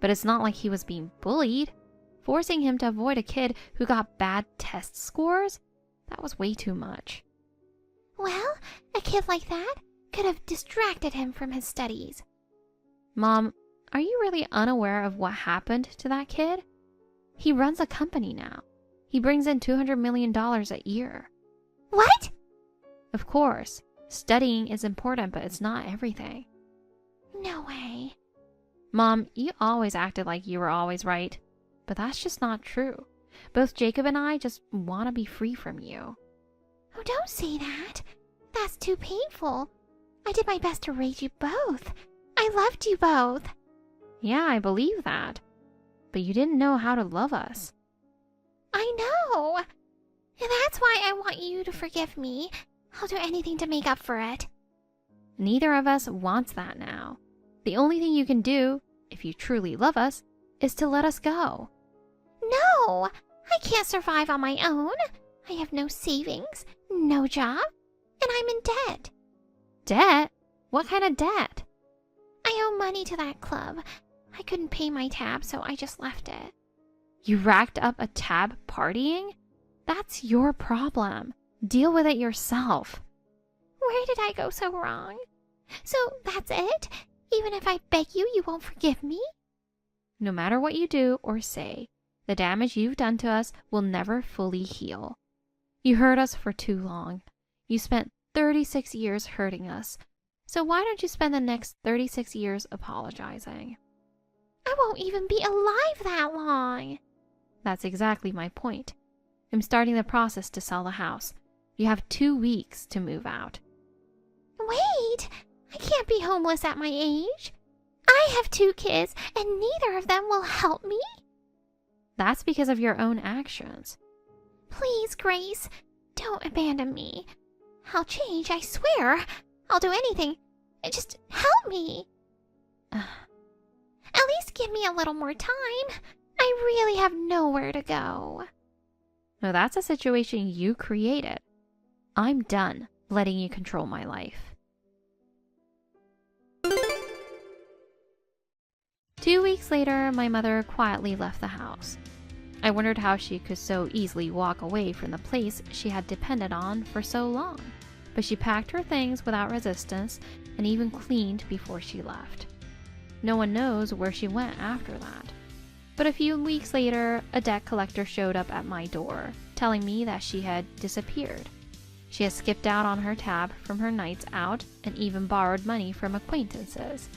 But it's not like he was being bullied. Forcing him to avoid a kid who got bad test scores? That was way too much. Well, a kid like that could have distracted him from his studies. Mom, are you really unaware of what happened to that kid? He runs a company now. He brings in $200 million a year. What? Of course, studying is important, but it's not everything. No way. Mom, you always acted like you were always right. But that's just not true. Both Jacob and I just want to be free from you. Oh, don't say that. That's too painful. I did my best to raise you both. I loved you both. Yeah, I believe that. But you didn't know how to love us. I know. And that's why I want you to forgive me. I'll do anything to make up for it. Neither of us wants that now. The only thing you can do, if you truly love us, is to let us go. No, I can't survive on my own. I have no savings, no job, and I'm in debt. Debt? What kind of debt? I owe money to that club. I couldn't pay my tab, so I just left it. You racked up a tab partying? That's your problem. Deal with it yourself. Where did I go so wrong? So that's it? Even if I beg you, you won't forgive me? No matter what you do or say, the damage you've done to us will never fully heal. You hurt us for too long. You spent 36 years hurting us. So why don't you spend the next 36 years apologizing? I won't even be alive that long. That's exactly my point. I'm starting the process to sell the house. You have 2 weeks to move out. Wait! I can't be homeless at my age. I have 2 kids, and neither of them will help me. That's because of your own actions. Please, Grace, don't abandon me. I'll change, I swear. I'll do anything. Just help me. At least give me a little more time. I really have nowhere to go. No, that's a situation you created. I'm done letting you control my life. 2 weeks later, my mother quietly left the house. I wondered how she could so easily walk away from the place she had depended on for so long, but she packed her things without resistance and even cleaned before she left. No one knows where she went after that. But a few weeks later, a debt collector showed up at my door, telling me that she had disappeared. She had skipped out on her tab from her nights out and even borrowed money from acquaintances.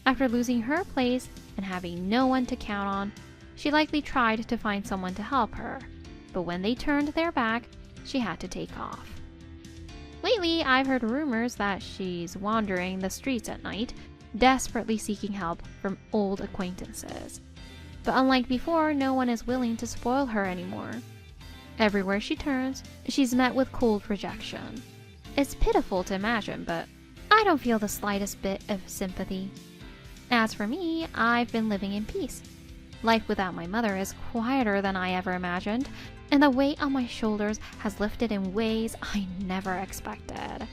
After losing her place and having no one to count on, she likely tried to find someone to help her. but when they turned their back, she had to take off. Lately, I've heard rumors that she's wandering the streets at night, desperately seeking help from old acquaintances. But unlike before, no one is willing to spoil her anymore. Everywhere she turns, she's met with cold rejection. It's pitiful to imagine, but I don't feel the slightest bit of sympathy. As for me, I've been living in peace. Life without my mother is quieter than I ever imagined, and the weight on my shoulders has lifted in ways I never expected.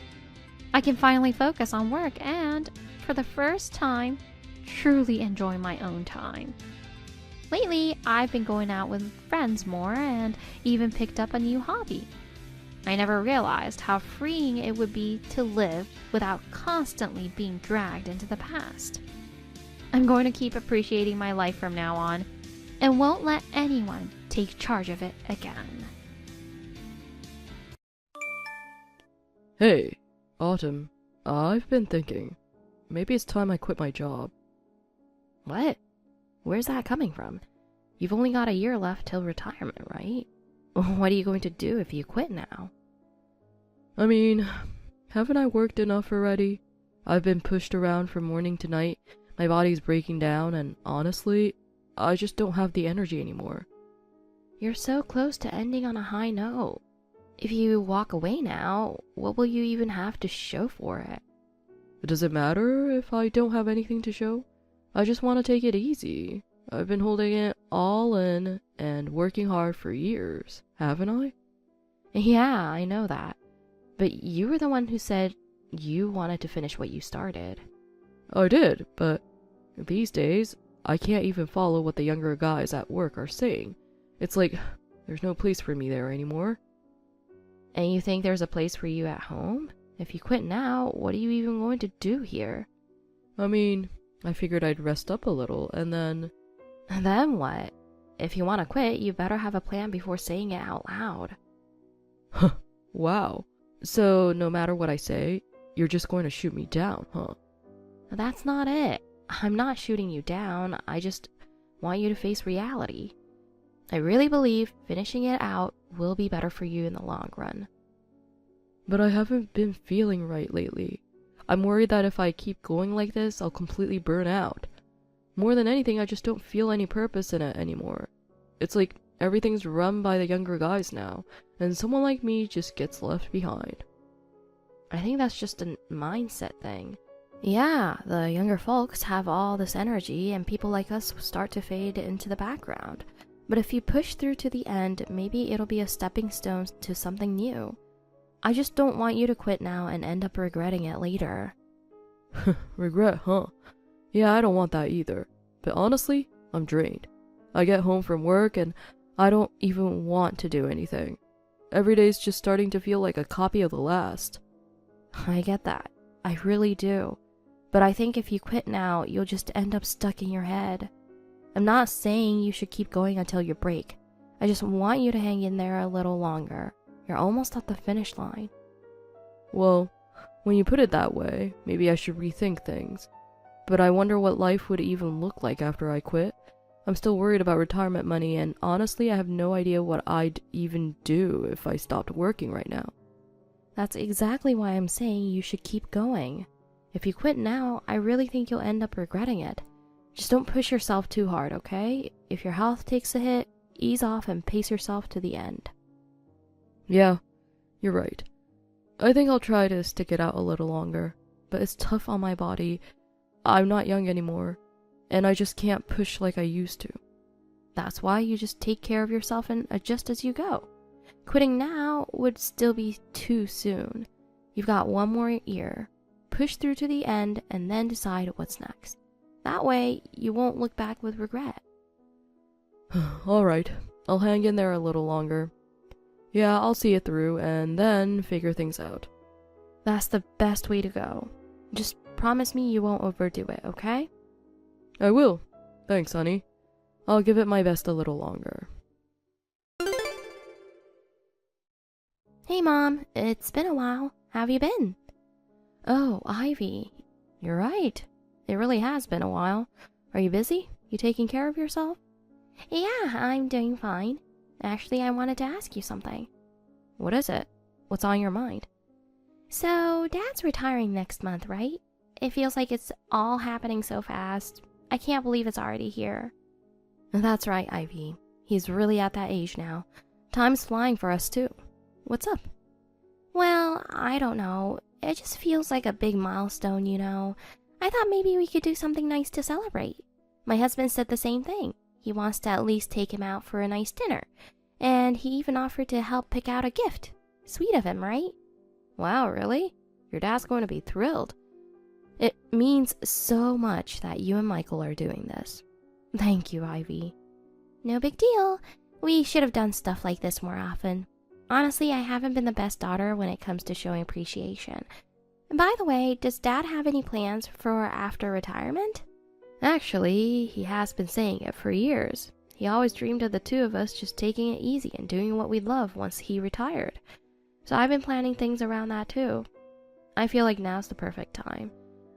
I can finally focus on work and, for the first time, truly enjoy my own time. Lately, I've been going out with friends more and even picked up a new hobby. I never realized how freeing it would be to live without constantly being dragged into the past. I'm going to keep appreciating my life from now on and won't let anyone take charge of it again. Hey, Autumn, I've been thinking. Maybe it's time I quit my job. What? Where's that coming from? You've only got a year left till retirement, right? What are you going to do if you quit now? I mean, haven't I worked enough already? I've been pushed around from morning to night, my body's breaking down, and honestly, I just don't have the energy anymore. You're so close to ending on a high note. If you walk away now, what will you even have to show for it? Does it matter if I don't have anything to show? I just want to take it easy. I've been holding it all in and working hard for years, haven't I? Yeah, I know that. But you were the one who said you wanted to finish what you started. I did, but these days, I can't even follow what the younger guys at work are saying. It's like, there's no place for me there anymore. And you think there's a place for you at home? If you quit now, what are you even going to do here? I mean, I figured I'd rest up a little, and then... And then what? If you want to quit, you better have a plan before saying it out loud. Wow. So, no matter what I say, you're just going to shoot me down, huh? That's not it. I'm not shooting you down, I just want you to face reality. I really believe finishing it out will be better for you in the long run. But I haven't been feeling right lately. I'm worried that if I keep going like this, I'll completely burn out. More than anything, I just don't feel any purpose in it anymore. It's like everything's run by the younger guys now, and someone like me just gets left behind. I think that's just a mindset thing. Yeah, the younger folks have all this energy, and people like us start to fade into the background. But if you push through to the end, maybe it'll be a stepping stone to something new. I just don't want you to quit now and end up regretting it later. Regret, huh? Yeah, I don't want that either. But honestly, I'm drained. I get home from work and I don't even want to do anything. Every day's just starting to feel like a copy of the last. I get that. I really do. But I think if you quit now, you'll just end up stuck in your head. I'm not saying you should keep going until you break. I just want you to hang in there a little longer. You're almost at the finish line. Well, when you put it that way, maybe I should rethink things. But I wonder what life would even look like after I quit. I'm still worried about retirement money, and honestly, I have no idea what I'd even do if I stopped working right now. That's exactly why I'm saying you should keep going. If you quit now, I really think you'll end up regretting it. Just don't push yourself too hard, okay? If your health takes a hit, ease off and pace yourself to the end. Yeah, you're right. I think I'll try to stick it out a little longer, but it's tough on my body. I'm not young anymore, and I just can't push like I used to. That's why you just take care of yourself and adjust as you go. Quitting now would still be too soon. You've got one more year. Push through to the end and then decide what's next. That way, you won't look back with regret. Alright, I'll hang in there a little longer. Yeah, I'll see it through and then figure things out. That's the best way to go. Just promise me you won't overdo it, okay? I will. Thanks, honey. I'll give it my best a little longer. Hey, Mom. It's been a while. How have you been? Oh, Ivy. You're right. It really has been a while. Are you busy? You taking care of yourself? Yeah, I'm doing fine. Actually, I wanted to ask you something. What is it? What's on your mind? So, Dad's retiring next month, right? It feels like it's all happening so fast. I can't believe it's already here. That's right, Ivy. He's really at that age now. Time's flying for us, too. What's up? Well, I don't know. It just feels like a big milestone, you know. I thought maybe we could do something nice to celebrate. My husband said the same thing. He wants to at least take him out for a nice dinner. And he even offered to help pick out a gift. Sweet of him, right? Wow, really? Your dad's going to be thrilled. It means so much that you and Michael are doing this. Thank you, Ivy. No big deal. We should have done stuff like this more often. Honestly, I haven't been the best daughter when it comes to showing appreciation. And by the way, does Dad have any plans for after retirement? Actually, he has been saying it for years. He always dreamed of the two of us just taking it easy and doing what we love once he retired. So I've been planning things around that too. I feel like now's the perfect time.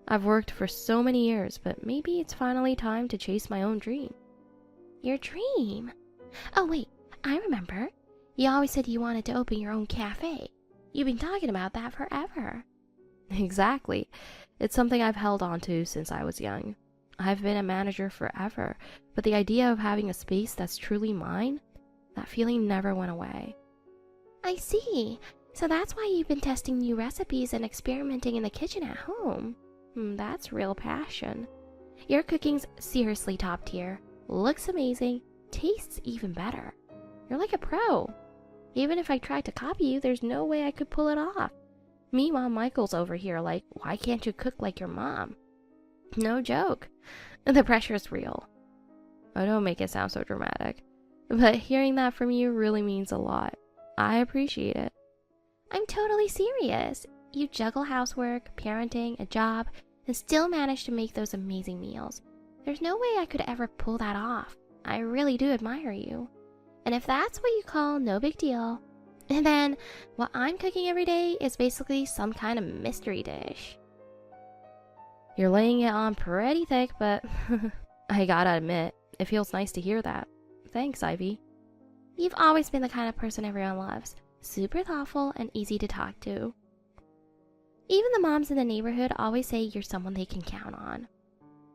I've worked for so many years, but maybe it's finally time to chase my own dream. Your dream? Oh wait, I remember. You always said you wanted to open your own cafe. You've been talking about that forever. Exactly. It's something I've held on to since I was young. I've been a manager forever, but the idea of having a space that's truly mine, that feeling never went away. I see. So that's why you've been testing new recipes and experimenting in the kitchen at home. That's real passion. Your cooking's seriously top tier. Looks amazing. Tastes even better. You're like a pro. Even if I tried to copy you, there's no way I could pull it off. Meanwhile, Michael's over here like, why can't you cook like your mom? No joke. The pressure's real. I don't make it sound so dramatic, but hearing that from you really means a lot. I appreciate it. I'm totally serious. You juggle housework, parenting, a job, and still manage to make those amazing meals. There's no way I could ever pull that off. I really do admire you. And if that's what you call no big deal, then what I'm cooking every day is basically some kind of mystery dish. You're laying it on pretty thick, but I gotta admit, it feels nice to hear that. Thanks, Ivy. You've always been the kind of person everyone loves. Super thoughtful and easy to talk to. Even the moms in the neighborhood always say you're someone they can count on.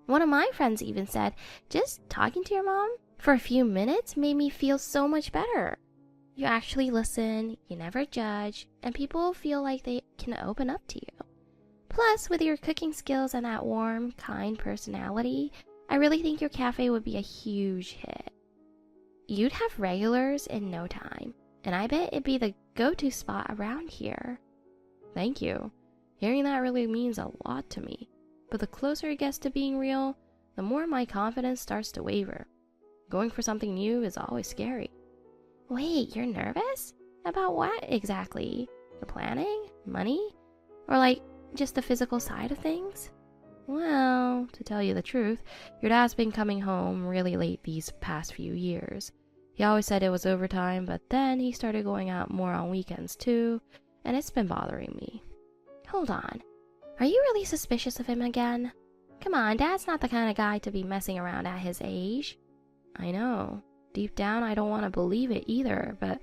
One of my friends even said, just talking to your mom for a few minutes made me feel so much better. You actually listen, you never judge, and people feel like they can open up to you. Plus, with your cooking skills and that warm, kind personality, I really think your cafe would be a huge hit. You'd have regulars in no time, and I bet it'd be the go-to spot around here. Thank you. Hearing that really means a lot to me. But the closer it gets to being real, the more my confidence starts to waver. Going for something new is always scary. Wait, you're nervous? About what exactly? The planning? Money? Or like, just the physical side of things? Well, to tell you the truth, your dad's been coming home really late these past few years. He always said it was overtime, but then he started going out more on weekends too, and it's been bothering me. Hold on. Are you really suspicious of him again? Come on, Dad's not the kind of guy to be messing around at his age. I know. Deep down, I don't want to believe it either, but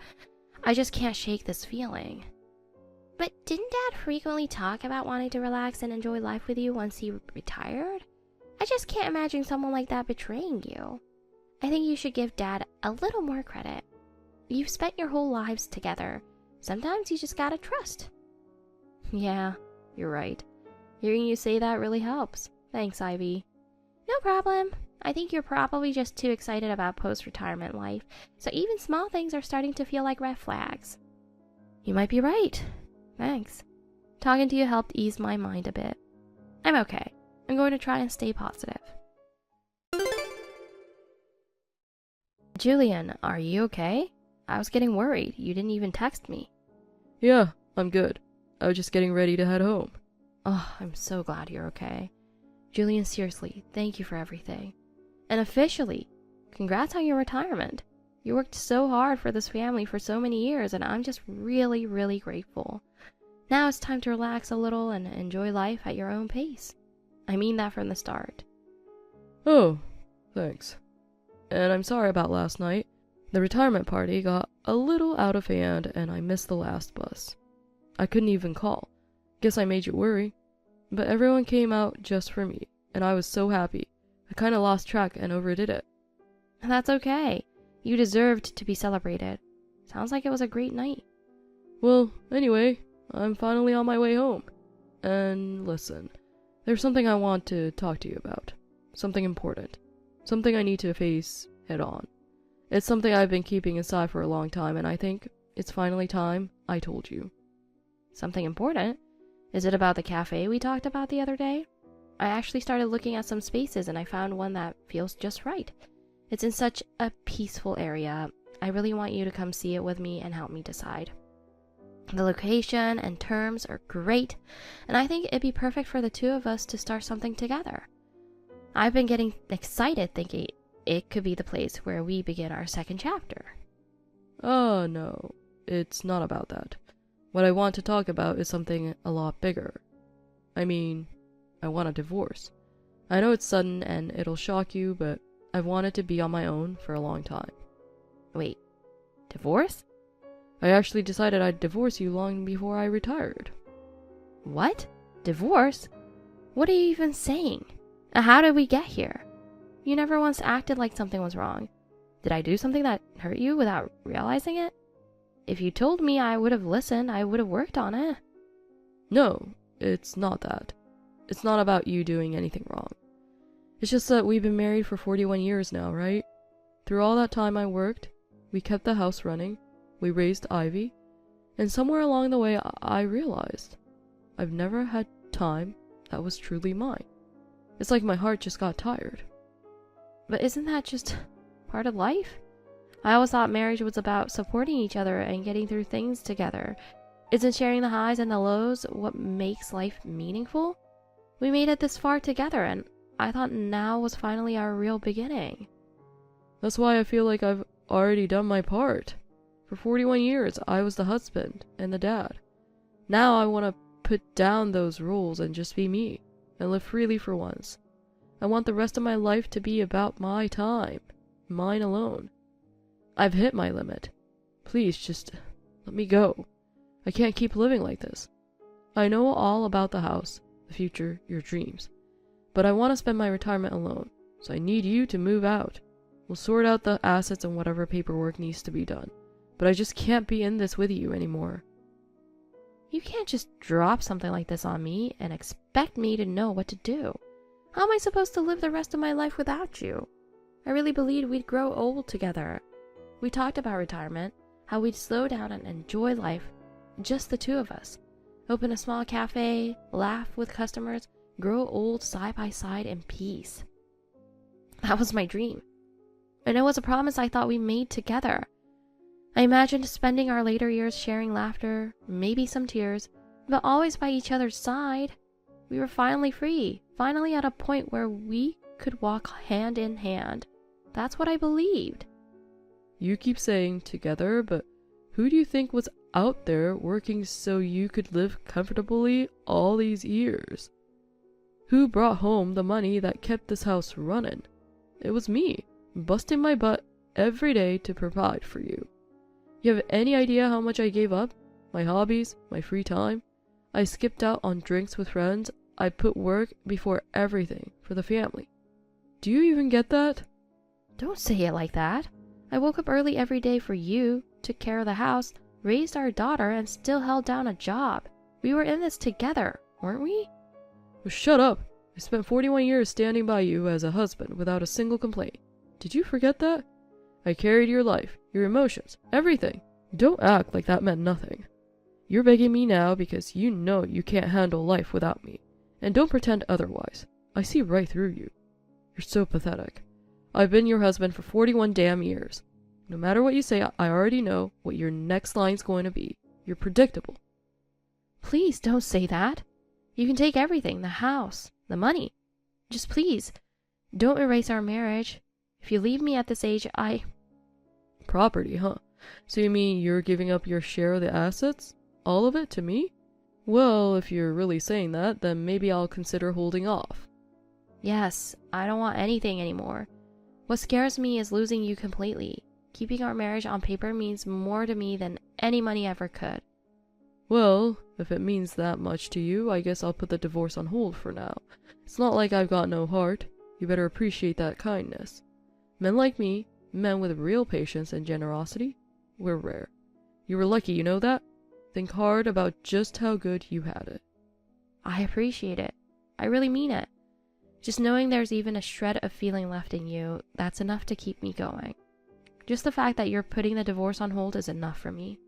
I just can't shake this feeling. But didn't Dad frequently talk about wanting to relax and enjoy life with you once he retired? I just can't imagine someone like that betraying you. I think you should give Dad a little more credit. You've spent your whole lives together. Sometimes you just gotta trust. Yeah, you're right. Hearing you say that really helps. Thanks, Ivy. No problem. I think you're probably just too excited about post-retirement life, so even small things are starting to feel like red flags. You might be right. Thanks. Talking to you helped ease my mind a bit. I'm okay. I'm going to try and stay positive. Julian, are you okay? I was getting worried. You didn't even text me. Yeah, I'm good. I was just getting ready to head home. Oh, I'm so glad you're okay. Julian, seriously, thank you for everything. And officially, congrats on your retirement. You worked so hard for this family for so many years, and I'm just really, really grateful. Now it's time to relax a little and enjoy life at your own pace. I mean that from the start. Oh, thanks. And I'm sorry about last night. The retirement party got a little out of hand and I missed the last bus. I couldn't even call. Guess I made you worry. But everyone came out just for me, and I was so happy. I kinda lost track and overdid it. That's okay. You deserved to be celebrated. Sounds like it was a great night. Well, anyway, I'm finally on my way home. And listen, there's something I want to talk to you about. Something important. Something I need to face head on. It's something I've been keeping inside for a long time, and I think it's finally time I told you. Something important? Is it about the cafe we talked about the other day? I actually started looking at some spaces and I found one that feels just right. It's in such a peaceful area. I really want you to come see it with me and help me decide. The location and terms are great, and I think it'd be perfect for the two of us to start something together. I've been getting excited thinking it could be the place where we begin our second chapter. Oh, no, it's not about that. What I want to talk about is something a lot bigger. I mean, I want a divorce. I know it's sudden and it'll shock you, but I've wanted to be on my own for a long time. Wait, divorce? I actually decided I'd divorce you long before I retired. What? Divorce? What are you even saying? How did we get here? You never once acted like something was wrong. Did I do something that hurt you without realizing it? If you told me, I would have listened. I would have worked on it. No, it's not that. It's not about you doing anything wrong. It's just that we've been married for 41 years now, right? Through all that time I worked, we kept the house running, we raised Ivy, and somewhere along the way I realized I've never had time that was truly mine. It's like my heart just got tired. But isn't that just part of life? I always thought marriage was about supporting each other and getting through things together. Isn't sharing the highs and the lows what makes life meaningful? We made it this far together, and I thought now was finally our real beginning. That's why I feel like I've already done my part. For 41 years, I was the husband and the dad. Now I want to put down those rules and just be me, and live freely for once. I want the rest of my life to be about my time, mine alone. I've hit my limit. Please, just let me go. I can't keep living like this. I know all about the house, the future, your dreams. But I want to spend my retirement alone, so I need you to move out. We'll sort out the assets and whatever paperwork needs to be done. But I just can't be in this with you anymore. You can't just drop something like this on me and expect me to know what to do. How am I supposed to live the rest of my life without you? I really believed we'd grow old together. We talked about retirement, how we'd slow down and enjoy life, just the two of us. Open a small cafe, laugh with customers, grow old side by side in peace. That was my dream. And it was a promise I thought we made together. I imagined spending our later years sharing laughter, maybe some tears, but always by each other's side. We were finally free, finally at a point where we could walk hand in hand. That's what I believed. You keep saying together, but who do you think was out there working so you could live comfortably all these years? Who brought home the money that kept this house running? It was me, busting my butt every day to provide for you. You have any idea how much I gave up? My hobbies, my free time? I skipped out on drinks with friends. I put work before everything for the family. Do you even get that? Don't say it like that. I woke up early every day for you, took care of the house, raised our daughter, and still held down a job. We were in this together, weren't we? Well, shut up. I spent 41 years standing by you as a husband without a single complaint. Did you forget that? I carried your life, your emotions, everything. Don't act like that meant nothing. You're begging me now because you know you can't handle life without me. And don't pretend otherwise. I see right through you. You're so pathetic. I've been your husband for 41 damn years. No matter what you say, I already know what your next line's going to be. You're predictable. Please don't say that. You can take everything, the house, the money. Just please, don't erase our marriage. If you leave me at this age, Property, huh? So you mean you're giving up your share of the assets? All of it to me? Well, if you're really saying that, then maybe I'll consider holding off. Yes, I don't want anything anymore. What scares me is losing you completely. Keeping our marriage on paper means more to me than any money ever could. Well, if it means that much to you, I guess I'll put the divorce on hold for now. It's not like I've got no heart. You better appreciate that kindness. Men like me, men with real patience and generosity, we're rare. You were lucky, you know that? Think hard about just how good you had it. I appreciate it. I really mean it. Just knowing there's even a shred of feeling left in you, that's enough to keep me going. Just the fact that you're putting the divorce on hold is enough for me.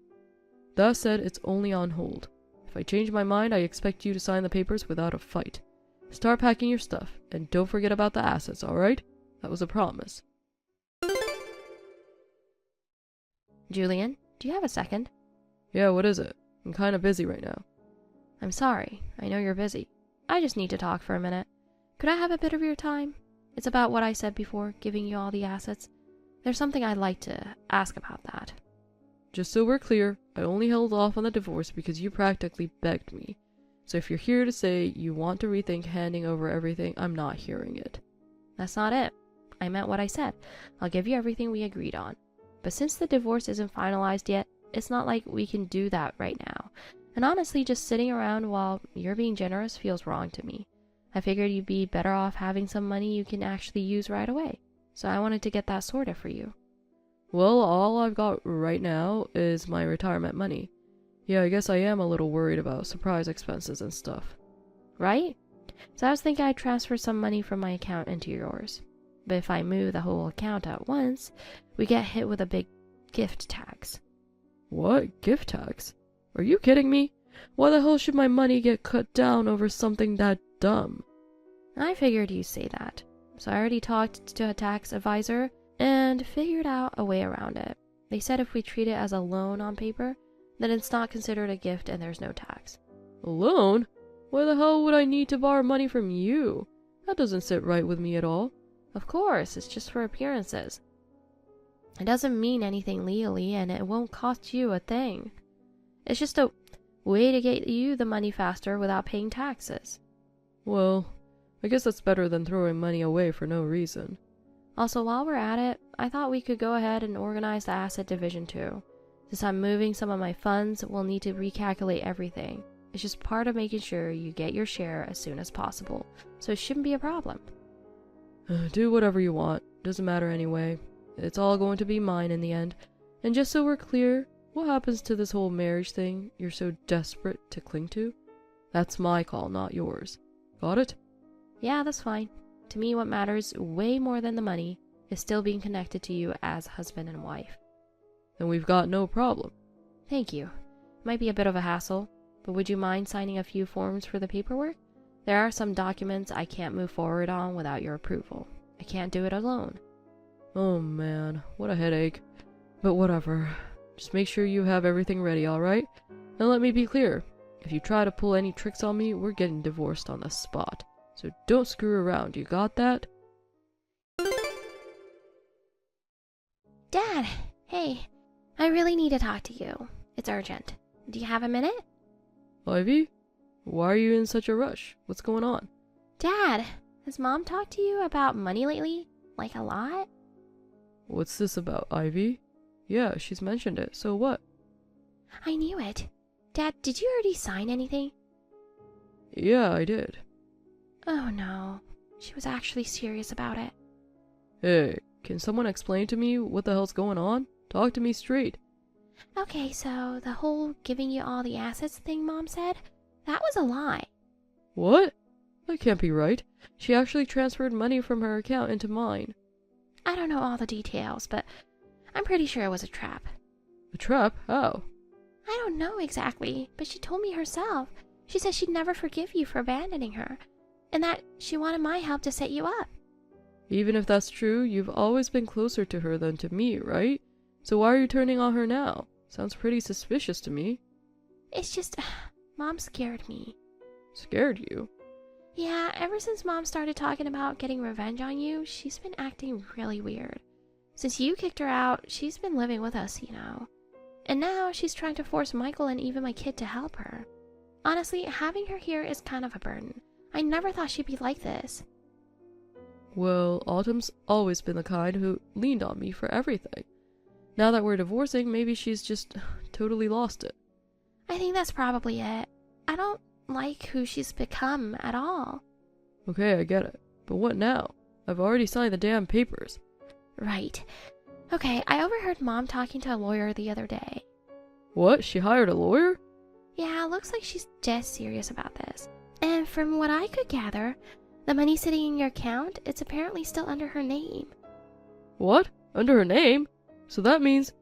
That said, it's only on hold. If I change my mind, I expect you to sign the papers without a fight. Start packing your stuff, and don't forget about the assets, alright? That was a promise. Julian, do you have a second? Yeah, what is it? I'm kinda busy right now. I'm sorry. I know you're busy. I just need to talk for a minute. Could I have a bit of your time? It's about what I said before, giving you all the assets. There's something I'd like to ask about that. Just so we're clear, I only held off on the divorce because you practically begged me. So if you're here to say you want to rethink handing over everything, I'm not hearing it. That's not it. I meant what I said. I'll give you everything we agreed on. But since the divorce isn't finalized yet, it's not like we can do that right now. And honestly, just sitting around while you're being generous feels wrong to me. I figured you'd be better off having some money you can actually use right away. So I wanted to get that sorted for you. Well, all I've got right now is my retirement money. Yeah, I guess I am a little worried about surprise expenses and stuff. Right? So I was thinking I'd transfer some money from my account into yours. But if I move the whole account at once, we get hit with a big gift tax. What? Gift tax? Are you kidding me? Why the hell should my money get cut down over something that dumb? I figured you'd say that. So I already talked to a tax advisor and figured out a way around it. They said if we treat it as a loan on paper, then it's not considered a gift and there's no tax. A loan? Why the hell would I need to borrow money from you? That doesn't sit right with me at all. Of course, it's just for appearances. It doesn't mean anything legally and it won't cost you a thing. It's just a way to get you the money faster without paying taxes. Well, I guess that's better than throwing money away for no reason. Also, while we're at it, I thought we could go ahead and organize the asset division too. Since I'm moving some of my funds, we'll need to recalculate everything. It's just part of making sure you get your share as soon as possible, so it shouldn't be a problem. Do whatever you want. Doesn't matter anyway. It's all going to be mine in the end. And just so we're clear, what happens to this whole marriage thing you're so desperate to cling to? That's my call, not yours. Got it? Yeah, that's fine. To me, what matters way more than the money is still being connected to you as husband and wife. Then we've got no problem. Thank you. Might be a bit of a hassle, but would you mind signing a few forms for the paperwork? There are some documents I can't move forward on without your approval. I can't do it alone. Oh man, what a headache. But whatever. Just make sure you have everything ready, alright? And let me be clear. If you try to pull any tricks on me, we're getting divorced on the spot. So don't screw around, you got that? Dad, hey, I really need to talk to you. It's urgent. Do you have a minute? Ivy? Why are you in such a rush? What's going on? Dad, has Mom talked to you about money lately? Like a lot? What's this about, Ivy? Yeah, she's mentioned it, so what? I knew it. Dad, did you already sign anything? Yeah, I did. Oh no, she was actually serious about it. Hey, can someone explain to me what the hell's going on? Talk to me straight. Okay, so the whole giving you all the assets thing Mom said, that was a lie. What? That can't be right. She actually transferred money from her account into mine. I don't know all the details, but I'm pretty sure it was a trap. A trap? How? I don't know exactly, but she told me herself. She said she'd never forgive you for abandoning her, and that she wanted my help to set you up. Even if that's true, you've always been closer to her than to me, right? So why are you turning on her now? Sounds pretty suspicious to me. It's just, Mom scared me. Scared you? Yeah, ever since Mom started talking about getting revenge on you, she's been acting really weird. Since you kicked her out, she's been living with us, you know. And now she's trying to force Michael and even my kid to help her. Honestly, having her here is kind of a burden. I never thought she'd be like this. Well, Autumn's always been the kind who leaned on me for everything. Now that we're divorcing, maybe she's just totally lost it. I think that's probably it. I don't like who she's become at all. Okay, I get it. But what now? I've already signed the damn papers. Right. Okay, I overheard Mom talking to a lawyer the other day. What? She hired a lawyer? Yeah, looks like she's dead serious about this. And from what I could gather, the money sitting in your account, it's apparently still under her name. What? Under her name? So that means...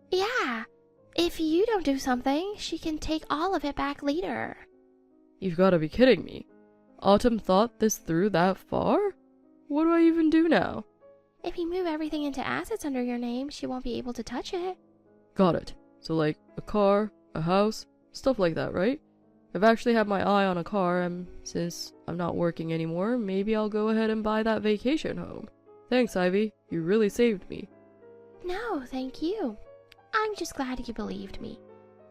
Yeah. If you don't do something, she can take all of it back later. You've got to be kidding me. Autumn thought this through that far? What do I even do now? If you move everything into assets under your name, she won't be able to touch it. Got it. So like a car, a house, stuff like that, right? I've actually had my eye on a car, and since I'm not working anymore, maybe I'll go ahead and buy that vacation home. Thanks, Ivy. You really saved me. No, thank you. I'm just glad you believed me.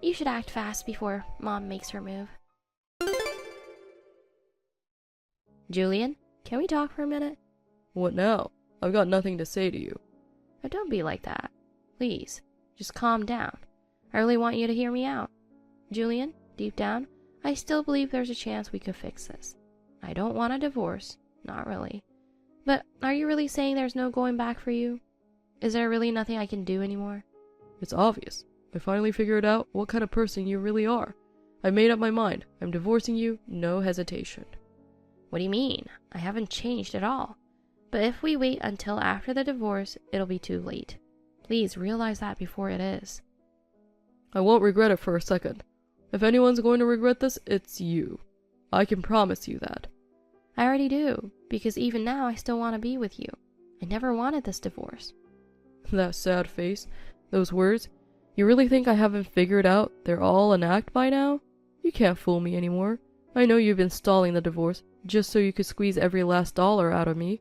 You should act fast before Mom makes her move. Julian, can we talk for a minute? What now? I've got nothing to say to you. Oh, don't be like that. Please, just calm down. I really want you to hear me out. Julian, deep down, I still believe there's a chance we could fix this. I don't want a divorce, not really. But are you really saying there's no going back for you? Is there really nothing I can do anymore? It's obvious. I finally figured out what kind of person you really are. I made up my mind. I'm divorcing you, no hesitation. What do you mean? I haven't changed at all. But if we wait until after the divorce, it'll be too late. Please realize that before it is. I won't regret it for a second. If anyone's going to regret this, it's you. I can promise you that. I already do, because even now I still want to be with you. I never wanted this divorce. That sad face, those words. You really think I haven't figured out they're all an act by now? You can't fool me anymore. I know you've been stalling the divorce just so you could squeeze every last dollar out of me.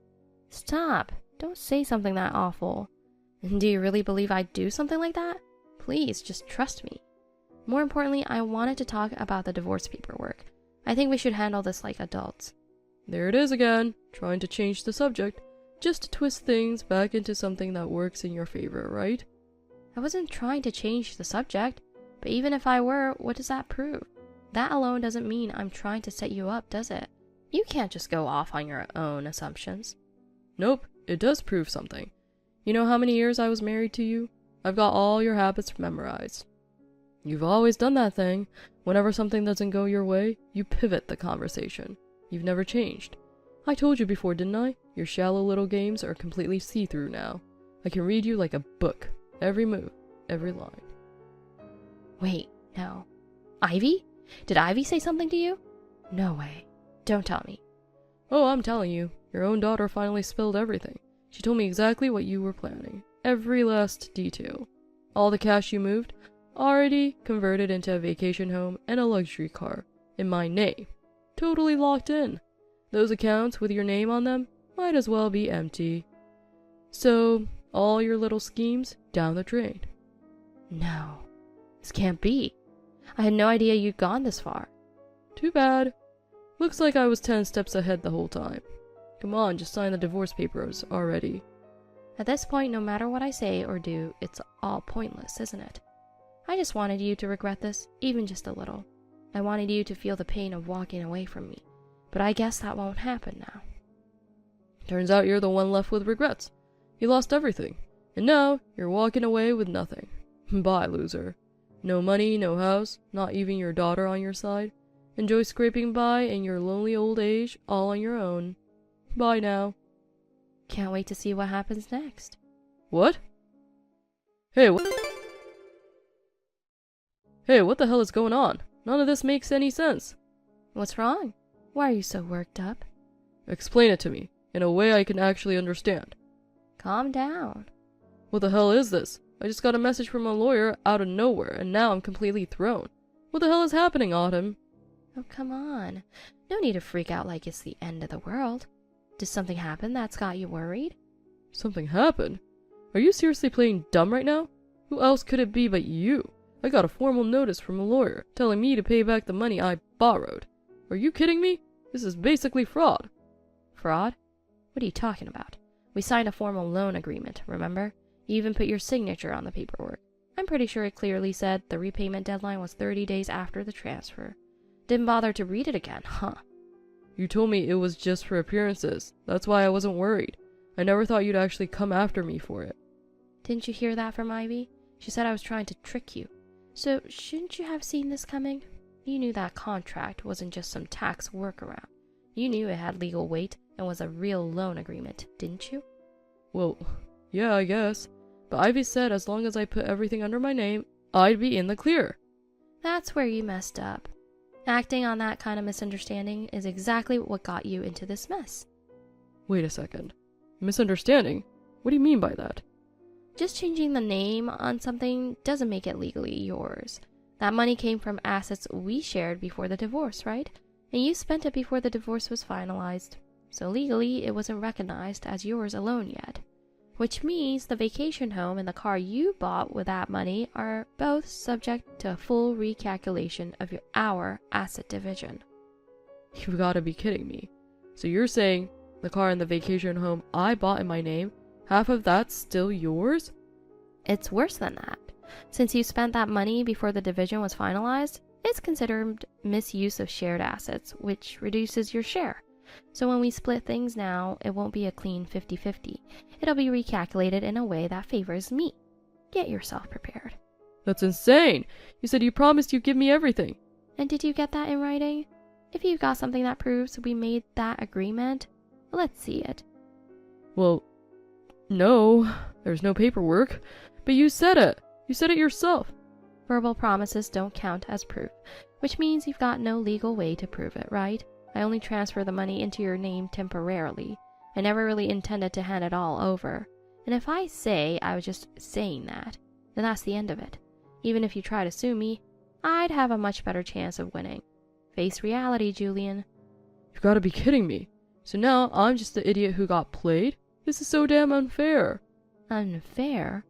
Stop. Don't say something that awful. And do you really believe I'd do something like that? Please, just trust me. More importantly, I wanted to talk about the divorce paperwork. I think we should handle this like adults. There it is again, trying to change the subject, just to twist things back into something that works in your favor, right? I wasn't trying to change the subject, but even if I were, what does that prove? That alone doesn't mean I'm trying to set you up, does it? You can't just go off on your own assumptions. Nope, it does prove something. You know how many years I was married to you? I've got all your habits memorized. You've always done that thing. Whenever something doesn't go your way, you pivot the conversation. You've never changed. I told you before, didn't I? Your shallow little games are completely see-through now. I can read you like a book. Every move, every line. Wait, no. Ivy? Did Ivy say something to you? No way. Don't tell me. Oh, I'm telling you. Your own daughter finally spilled everything. She told me exactly what you were planning. Every last detail. All the cash you moved, already converted into a vacation home and a luxury car. In my name. Totally locked in. Those accounts with your name on them might as well be empty. So, all your little schemes down the drain. No. This can't be. I had no idea you'd gone this far. Too bad. Looks like I was 10 steps ahead the whole time. Come on, just sign the divorce papers already. At this point, no matter what I say or do, it's all pointless, isn't it? I just wanted you to regret this, even just a little. I wanted you to feel the pain of walking away from me, but I guess that won't happen now. Turns out you're the one left with regrets. You lost everything, and now you're walking away with nothing. Bye, loser. No money, no house, not even your daughter on your side. Enjoy scraping by in your lonely old age, all on your own. Bye now. Can't wait to see what happens next. What? Hey, what the hell is going on? None of this makes any sense. What's wrong? Why are you so worked up? Explain it to me, in a way I can actually understand. Calm down. What the hell is this? I just got a message from a lawyer out of nowhere, and now I'm completely thrown. What the hell is happening, Autumn? Oh, come on. No need to freak out like it's the end of the world. Did something happen that's got you worried? Something happened? Are you seriously playing dumb right now? Who else could it be but you? I got a formal notice from a lawyer telling me to pay back the money I borrowed. Are you kidding me? This is basically fraud. Fraud? What are you talking about? We signed a formal loan agreement, remember? You even put your signature on the paperwork. I'm pretty sure it clearly said the repayment deadline was 30 days after the transfer. Didn't bother to read it again, huh? You told me it was just for appearances. That's why I wasn't worried. I never thought you'd actually come after me for it. Didn't you hear that from Ivy? She said I was trying to trick you. So shouldn't you have seen this coming? You knew that contract wasn't just some tax workaround. You knew it had legal weight and was a real loan agreement, didn't you? Well, yeah, I guess. But Ivy said as long as I put everything under my name, I'd be in the clear. That's where you messed up. Acting on that kind of misunderstanding is exactly what got you into this mess. Wait a second. Misunderstanding? What do you mean by that? Just changing the name on something doesn't make it legally yours. That money came from assets we shared before the divorce, right? And you spent it before the divorce was finalized. So legally, it wasn't recognized as yours alone yet. Which means the vacation home and the car you bought with that money are both subject to a full recalculation of our asset division. You've got to be kidding me. So you're saying the car and the vacation home I bought in my name, half of that's still yours? It's worse than that. Since you spent that money before the division was finalized, it's considered misuse of shared assets, which reduces your share. So when we split things now, it won't be a clean 50-50. It'll be recalculated in a way that favors me. Get yourself prepared. That's insane! You said you promised you'd give me everything. And did you get that in writing? If you've got something that proves we made that agreement, let's see it. Well, no, there's no paperwork. But you said it. You said it yourself. Verbal promises don't count as proof, which means you've got no legal way to prove it, right? I only transfer the money into your name temporarily. I never really intended to hand it all over. And if I say I was just saying that, then that's the end of it. Even if you try to sue me, I'd have a much better chance of winning. Face reality, Julian. You've got to be kidding me. So now I'm just the idiot who got played? This is so damn unfair. Unfair?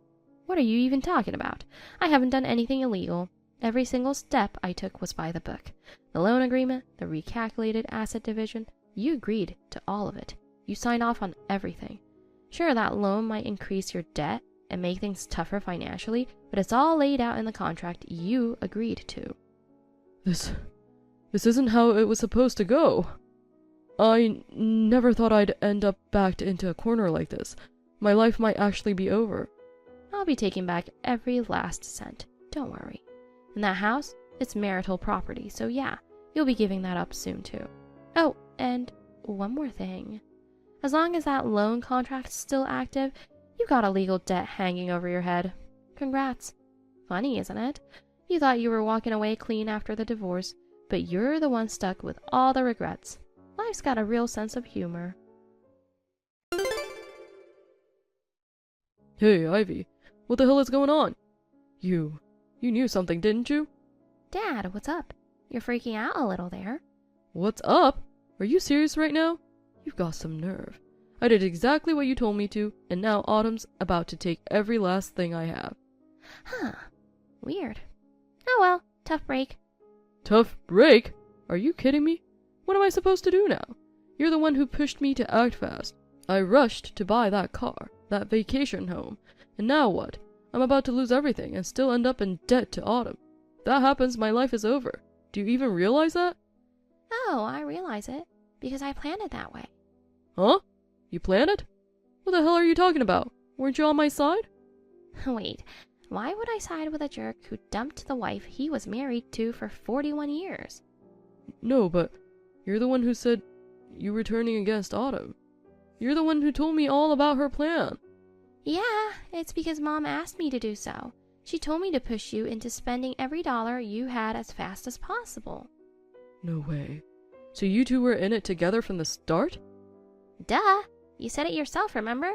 What are you even talking about? I haven't done anything illegal. Every single step I took was by the book. The loan agreement, the recalculated asset division, you agreed to all of it. You signed off on everything. Sure, that loan might increase your debt and make things tougher financially, but it's all laid out in the contract you agreed to. This isn't how it was supposed to go. I never thought I'd end up backed into a corner like this. My life might actually be over. I'll be taking back every last cent. Don't worry. And that house, it's marital property, so yeah, you'll be giving that up soon too. Oh, and one more thing. As long as that loan contract's still active, you got a legal debt hanging over your head. Congrats. Funny, isn't it? You thought you were walking away clean after the divorce, but you're the one stuck with all the regrets. Life's got a real sense of humor. Hey, Ivy, what the hell is going on? You knew something, didn't you? Dad, what's up? You're freaking out a little there. What's up? Are you serious right now? You've got some nerve. I did exactly what you told me to, and now Autumn's about to take every last thing I have. Huh. Weird. Oh well, tough break. Tough break? Are you kidding me? What am I supposed to do now? You're the one who pushed me to act fast. I rushed to buy that car, that vacation home, and now what? I'm about to lose everything and still end up in debt to Autumn. If that happens, my life is over. Do you even realize that? Oh, I realize it. Because I planned it that way. Huh? You planned it? What the hell are you talking about? Weren't you on my side? Wait, why would I side with a jerk who dumped the wife he was married to for 41 years? No, but you're the one who said you were turning against Autumn. You're the one who told me all about her plan. Yeah, it's because Mom asked me to do so. She told me to push you into spending every dollar you had as fast as possible. No way. So you two were in it together from the start? Duh! You said it yourself, remember?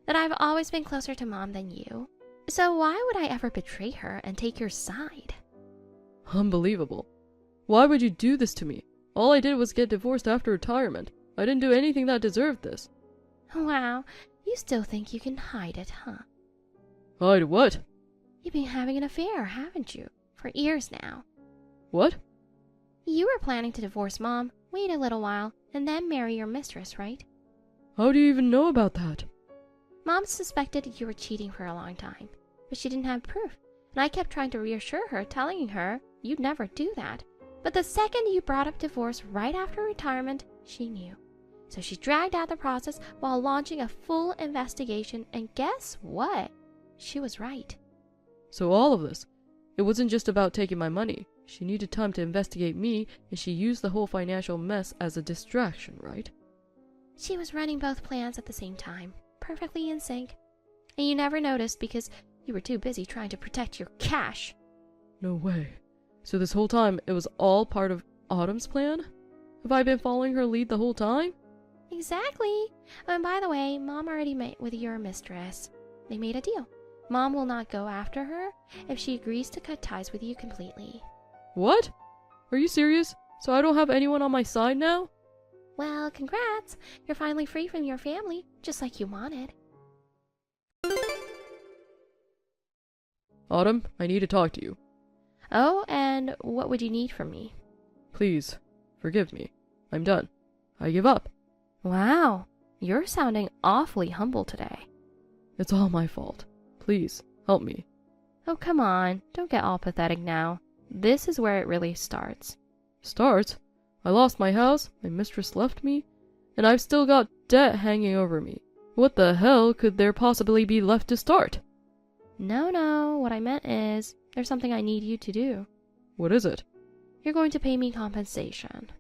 That I've always been closer to Mom than you. So why would I ever betray her and take your side? Unbelievable. Why would you do this to me? All I did was get divorced after retirement. I didn't do anything that deserved this. Wow, you still think you can hide it, huh? Hide what? You've been having an affair, haven't you? For years now. What? You were planning to divorce Mom, wait a little while, and then marry your mistress, right? How do you even know about that? Mom suspected you were cheating for a long time, but she didn't have proof. And I kept trying to reassure her, telling her you'd never do that. But the second you brought up divorce right after retirement, she knew. So she dragged out the process while launching a full investigation, and guess what? She was right. So all of this, it wasn't just about taking my money. She needed time to investigate me, and she used the whole financial mess as a distraction, right? She was running both plans at the same time, perfectly in sync. And you never noticed because you were too busy trying to protect your cash. No way. So this whole time, it was all part of Autumn's plan? Have I been following her lead the whole time? Exactly. And by the way, Mom already met with your mistress. They made a deal. Mom will not go after her if she agrees to cut ties with you completely. What? Are you serious? So I don't have anyone on my side now? Well, congrats. You're finally free from your family, just like you wanted. Autumn, I need to talk to you. Oh, and what would you need from me? Please, forgive me. I'm done. I give up. Wow, you're sounding awfully humble today. It's all my fault. Please, help me. Oh, come on. Don't get all pathetic now. This is where it really starts. Starts? I lost my house, my mistress left me, and I've still got debt hanging over me. What the hell could there possibly be left to start? No, what I meant is, there's something I need you to do. What is it? You're going to pay me compensation.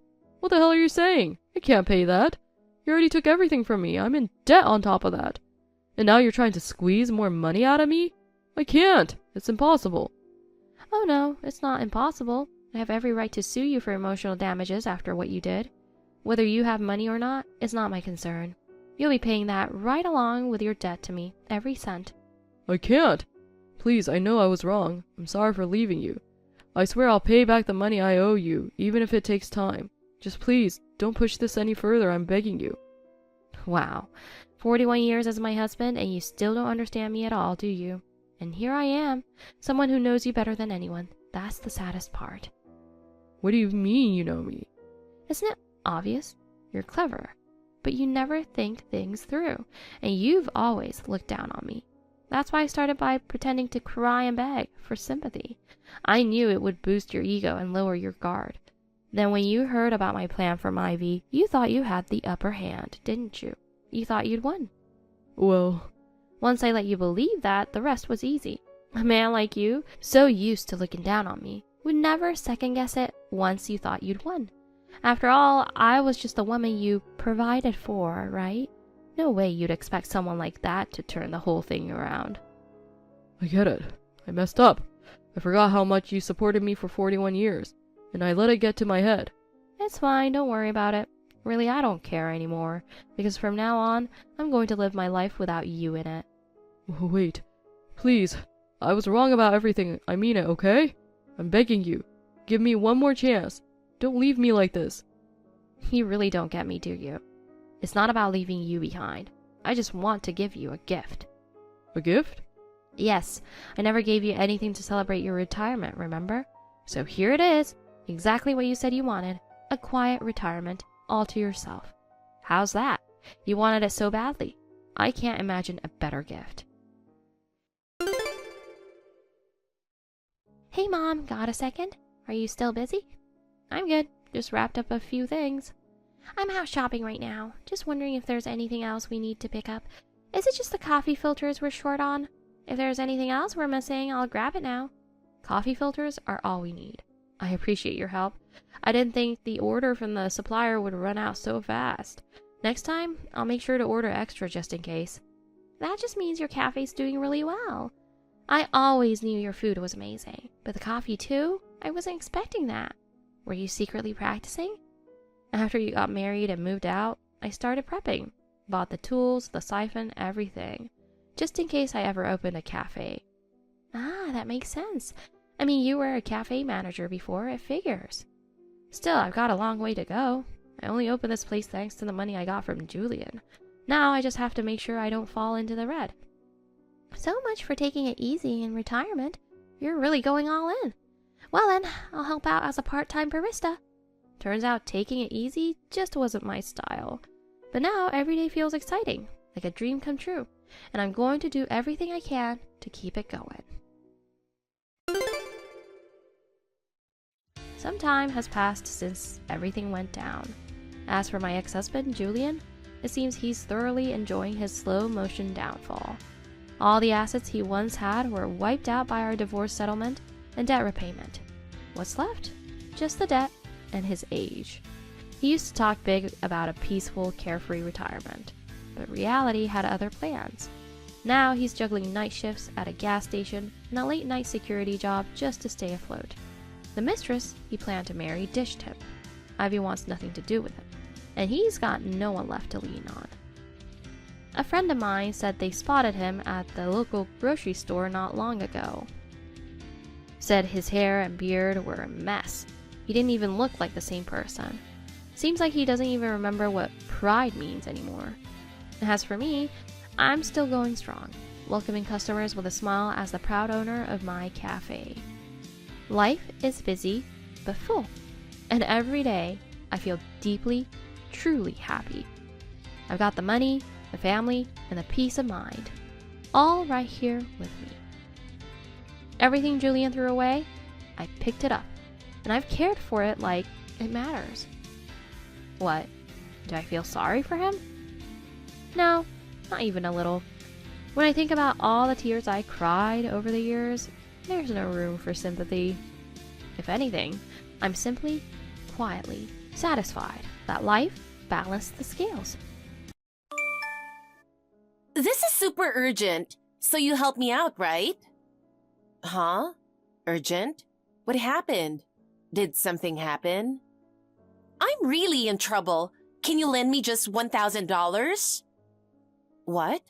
What the hell are you saying? I can't pay that. You already took everything from me. I'm in debt on top of that. And now you're trying to squeeze more money out of me? I can't. It's impossible. Oh no, it's not impossible. I have every right to sue you for emotional damages after what you did. Whether you have money or not is not my concern. You'll be paying that right along with your debt to me, every cent. I can't. Please, I know I was wrong. I'm sorry for leaving you. I swear I'll pay back the money I owe you, even if it takes time. Just please, don't push this any further, I'm begging you. Wow, 41 years as my husband and you still don't understand me at all, do you? And here I am, someone who knows you better than anyone. That's the saddest part. What do you mean you know me? Isn't it obvious? You're clever, but you never think things through, and you've always looked down on me. That's why I started by pretending to cry and beg for sympathy. I knew it would boost your ego and lower your guard. Then when you heard about my plan for Ivy, you thought you had the upper hand, didn't you? You thought you'd won. Well, once I let you believe that, the rest was easy. A man like you, so used to looking down on me, would never second-guess it once you thought you'd won. After all, I was just the woman you provided for, right? No way you'd expect someone like that to turn the whole thing around. I get it. I messed up. I forgot how much you supported me for 41 years, and I let it get to my head. It's fine, don't worry about it. Really, I don't care anymore, because from now on, I'm going to live my life without you in it. Wait. Please. I was wrong about everything. I mean it, okay? I'm begging you. Give me one more chance. Don't leave me like this. You really don't get me, do you? It's not about leaving you behind. I just want to give you a gift. A gift? Yes, I never gave you anything to celebrate your retirement, remember? So here it is, exactly what you said you wanted. A quiet retirement, all to yourself. How's that? You wanted it so badly. I can't imagine a better gift. Hey Mom, got a second? Are you still busy? I'm good. Just wrapped up a few things. I'm house shopping right now. Just wondering if there's anything else we need to pick up. Is it just the coffee filters we're short on? If there's anything else we're missing, I'll grab it now. Coffee filters are all we need. I appreciate your help. I didn't think the order from the supplier would run out so fast. Next time, I'll make sure to order extra just in case. That just means your cafe's doing really well. I always knew your food was amazing, but the coffee too? I wasn't expecting that. Were you secretly practicing? After you got married and moved out, I started prepping. Bought the tools, the siphon, everything. Just in case I ever opened a cafe. Ah, that makes sense. I mean, you were a cafe manager before, it figures. Still, I've got a long way to go. I only opened this place thanks to the money I got from Julian. Now I just have to make sure I don't fall into the red. So much for taking it easy in retirement. You're really going all in. Well then, I'll help out as a part-time barista. Turns out taking it easy just wasn't my style. But now every day feels exciting. like a dream come true, and I'm going to do everything I can to keep it going. Some time has passed since everything went down. As for my ex-husband, Julian, it seems he's thoroughly enjoying his slow-motion downfall. All the assets he once had were wiped out by our divorce settlement and debt repayment. What's left? Just the debt and his age. He used to talk big about a peaceful, carefree retirement, but reality had other plans. Now he's juggling night shifts at a gas station and a late-night security job just to stay afloat. The mistress he planned to marry dished him. Ivy wants nothing to do with him, and he's got no one left to lean on. A friend of mine said they spotted him at the local grocery store not long ago. Said his hair and beard were a mess. He didn't even look like the same person. Seems like he doesn't even remember what pride means anymore. As for me, I'm still going strong, welcoming customers with a smile as the proud owner of my cafe. Life is busy, but full, and every day I feel deeply, truly happy. I've got the money, the family, and the peace of mind, all right here with me. Everything Julian threw away, I picked it up, and I've cared for it like it matters. What? Do I feel sorry for him? No, not even a little. When I think about all the tears I cried over the years, there's no room for sympathy. If anything, I'm simply, quietly satisfied that life balanced the scales. This is super urgent, so you help me out, right? Huh? Urgent? What happened? Did something happen? I'm really in trouble. Can you lend me just $1,000? What?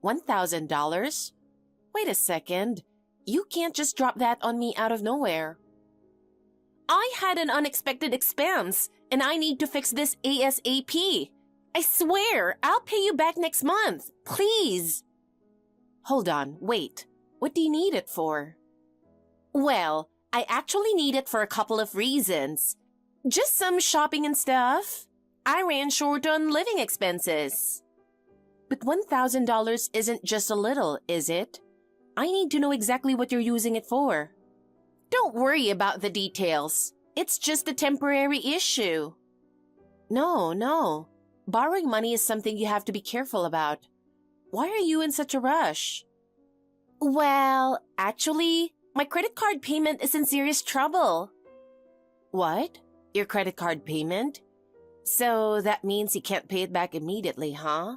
$1,000? Wait a second. You can't just drop that on me out of nowhere. I had an unexpected expense, and I need to fix this ASAP. I swear, I'll pay you back next month. Please. Hold on, wait. What do you need it for? Well, I actually need it for a couple of reasons. Just some shopping and stuff. I ran short on living expenses. But $1,000 isn't just a little, is it? I need to know exactly what you're using it for. Don't worry about the details. It's just a temporary issue. No. Borrowing money is something you have to be careful about. Why are you in such a rush? Well, actually, my credit card payment is in serious trouble. What? Your credit card payment? So that means you can't pay it back immediately, huh?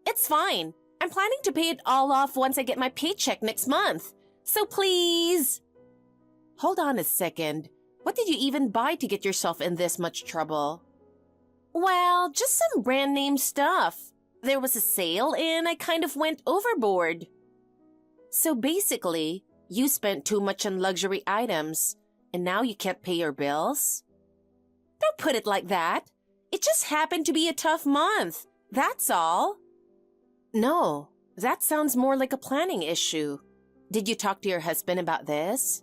It's fine. I'm planning to pay it all off once I get my paycheck next month. So please. Hold on a second. What did you even buy to get yourself in this much trouble? Well, just some brand name stuff. There was a sale and I kind of went overboard. So basically, you spent too much on luxury items and now you can't pay your bills? Don't put it like that. It just happened to be a tough month. That's all. No, that sounds more like a planning issue. Did you talk to your husband about this?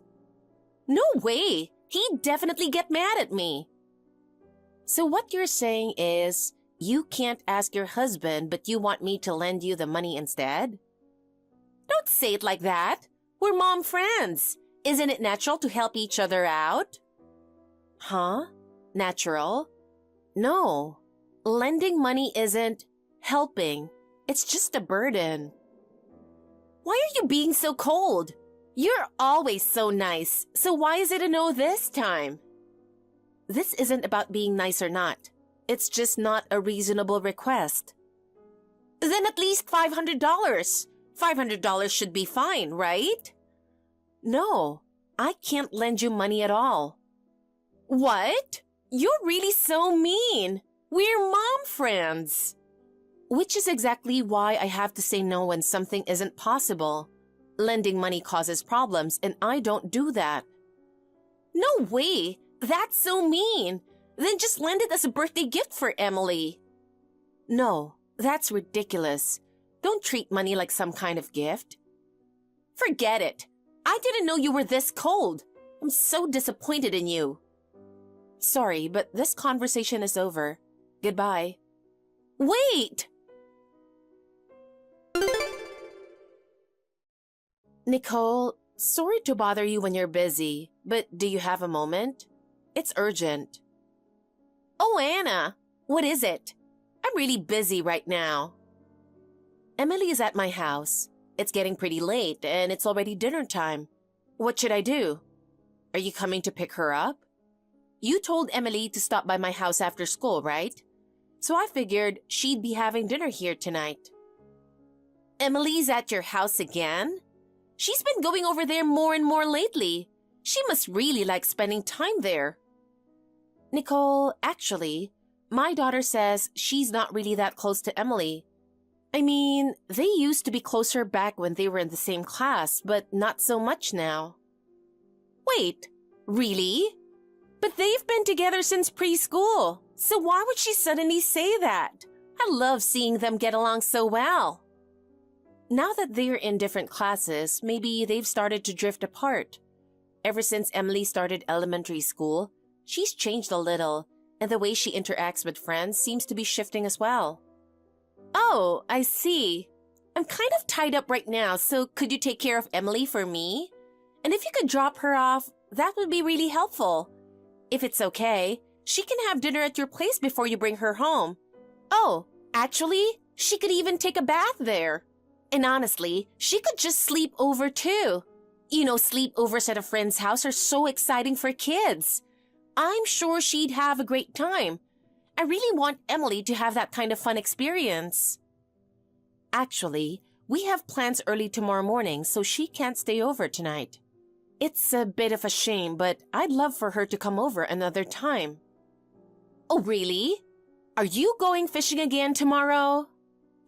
No way. He'd definitely get mad at me. So what you're saying is, you can't ask your husband, but you want me to lend you the money instead? Don't say it like that. We're mom friends. Isn't it natural to help each other out? Huh? Natural? No. Lending money isn't helping. It's just a burden. Why are you being so cold? You're always so nice, so why is it a no this time? This isn't about being nice or not. It's just not a reasonable request. Then at least $500. $500 should be fine, right? No, I can't lend you money at all. What? You're really so mean. We're mom friends. Which is exactly why I have to say no when something isn't possible. Lending money causes problems, and I don't do that. No way! That's so mean! Then just lend it as a birthday gift for Emily. No, that's ridiculous. Don't treat money like some kind of gift. Forget it. I didn't know you were this cold. I'm so disappointed in you. Sorry, but this conversation is over. Goodbye. Wait! Nicole, sorry to bother you when you're busy, but do you have a moment? It's urgent. Oh, Anna, what is it? I'm really busy right now. Emily is at my house. It's getting pretty late and it's already dinner time. What should I do? Are you coming to pick her up? You told Emily to stop by my house after school, right? So I figured she'd be having dinner here tonight. Emily's at your house again? She's been going over there more and more lately. She must really like spending time there. Nicole, actually, my daughter says she's not really that close to Emily. I mean, they used to be closer back when they were in the same class, but not so much now. Wait, really? But they've been together since preschool, so why would she suddenly say that? I love seeing them get along so well. Now that they're in different classes, maybe they've started to drift apart. Ever since Emily started elementary school, she's changed a little, and the way she interacts with friends seems to be shifting as well. Oh, I see. I'm kind of tied up right now, so could you take care of Emily for me? And if you could drop her off, that would be really helpful. If it's okay, she can have dinner at your place before you bring her home. Oh, actually, she could even take a bath there. And honestly, she could just sleep over too. You know, sleepovers at a friend's house are so exciting for kids. I'm sure she'd have a great time. I really want Emily to have that kind of fun experience. Actually, we have plans early tomorrow morning, so she can't stay over tonight. It's a bit of a shame, but I'd love for her to come over another time. Oh, really? Are you going fishing again tomorrow?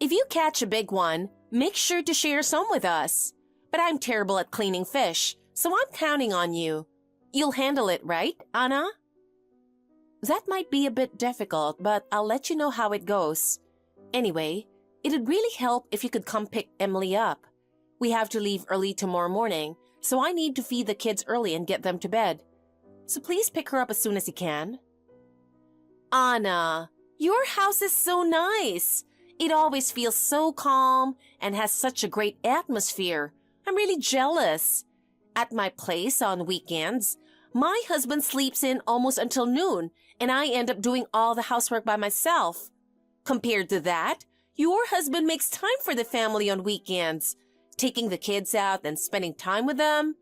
If you catch a big one, make sure to share some with us. But I'm terrible at cleaning fish, so I'm counting on you. You'll handle it, right, Anna? That might be a bit difficult, but I'll let you know how it goes. Anyway, it'd really help if you could come pick Emily up. We have to leave early tomorrow morning, so I need to feed the kids early and get them to bed. So please pick her up as soon as you can. Anna, your house is so nice. It always feels so calm and has such a great atmosphere. I'm really jealous. At my place on weekends, my husband sleeps in almost until noon, and I end up doing all the housework by myself. Compared to that, your husband makes time for the family on weekends, taking the kids out and spending time with them.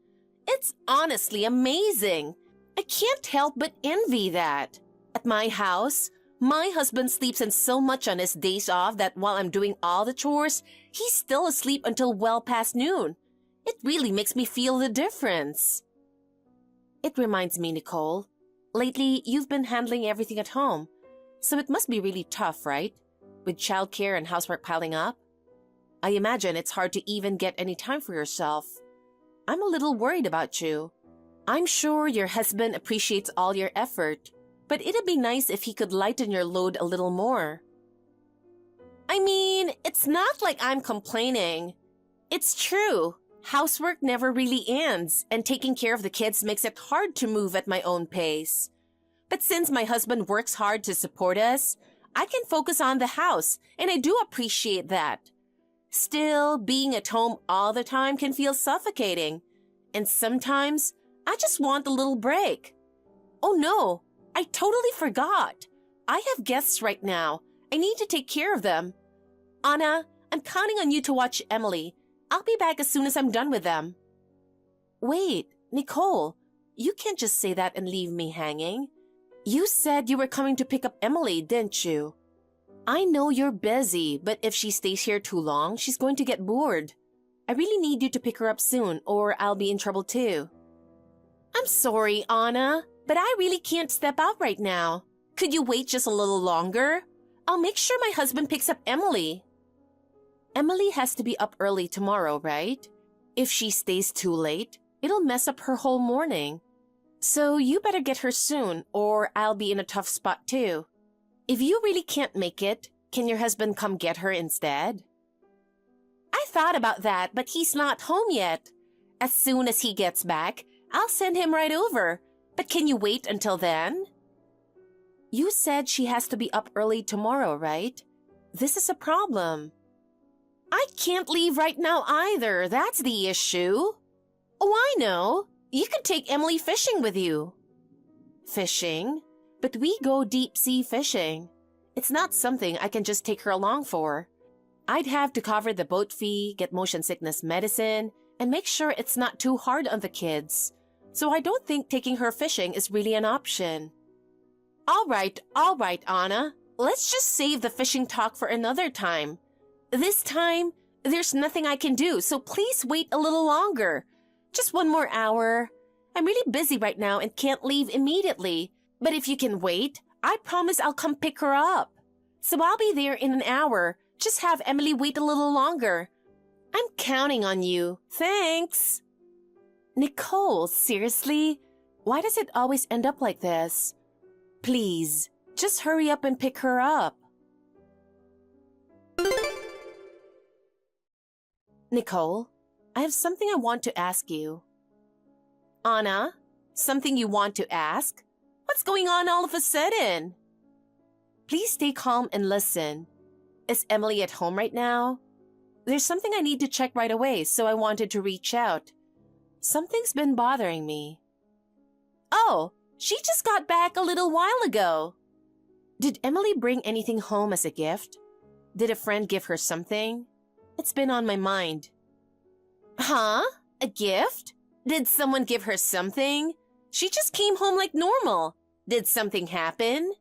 It's honestly amazing. I can't help but envy that. At my house, my husband sleeps in so much on his days off that while I'm doing all the chores, he's still asleep until well past noon. It really makes me feel the difference. It reminds me, Nicole, lately you've been handling everything at home, so it must be really tough, right? With childcare and housework piling up? I imagine it's hard to even get any time for yourself. I'm a little worried about you. I'm sure your husband appreciates all your effort, but it'd be nice if he could lighten your load a little more. I mean, it's not like I'm complaining. It's true. Housework never really ends, and taking care of the kids makes it hard to move at my own pace. But since my husband works hard to support us, I can focus on the house, and I do appreciate that. Still, being at home all the time can feel suffocating, and sometimes I just want a little break. Oh no, I totally forgot. I have guests right now. I need to take care of them. Anna, I'm counting on you to watch Emily. I'll be back as soon as I'm done with them. Wait, Nicole, you can't just say that and leave me hanging. You said you were coming to pick up Emily, didn't you? I know you're busy, but if she stays here too long, she's going to get bored. I really need you to pick her up soon, or I'll be in trouble too. I'm sorry, Anna, but I really can't step out right now. Could you wait just a little longer? I'll make sure my husband picks up Emily. Emily has to be up early tomorrow, right? If she stays too late, it'll mess up her whole morning. So you better get her soon, or I'll be in a tough spot too. If you really can't make it, can your husband come get her instead? I thought about that, but he's not home yet. As soon as he gets back, I'll send him right over. But can you wait until then? You said she has to be up early tomorrow, right? This is a problem. I can't leave right now either. That's the issue. Oh, I know. You could take Emily fishing with you. Fishing? But we go deep sea fishing. It's not something I can just take her along for. I'd have to cover the boat fee, get motion sickness medicine, and make sure it's not too hard on the kids. So I don't think taking her fishing is really an option. All right, Anna. Let's just save the fishing talk for another time. This time, there's nothing I can do, so please wait a little longer. Just 1 more hour. I'm really busy right now and can't leave immediately. But if you can wait, I promise I'll come pick her up. So I'll be there in an hour. Just have Emily wait a little longer. I'm counting on you. Thanks. Nicole, seriously? Why does it always end up like this? Please, just hurry up and pick her up. Nicole, I have something I want to ask you. Anna, something you want to ask? What's going on all of a sudden? Please stay calm and listen. Is Emily at home right now? There's something I need to check right away, so I wanted to reach out. Something's been bothering me. Oh, she just got back a little while ago. Did Emily bring anything home as a gift? Did a friend give her something? It's been on my mind. Huh? A gift? Did someone give her something? She just came home like normal. Did something happen?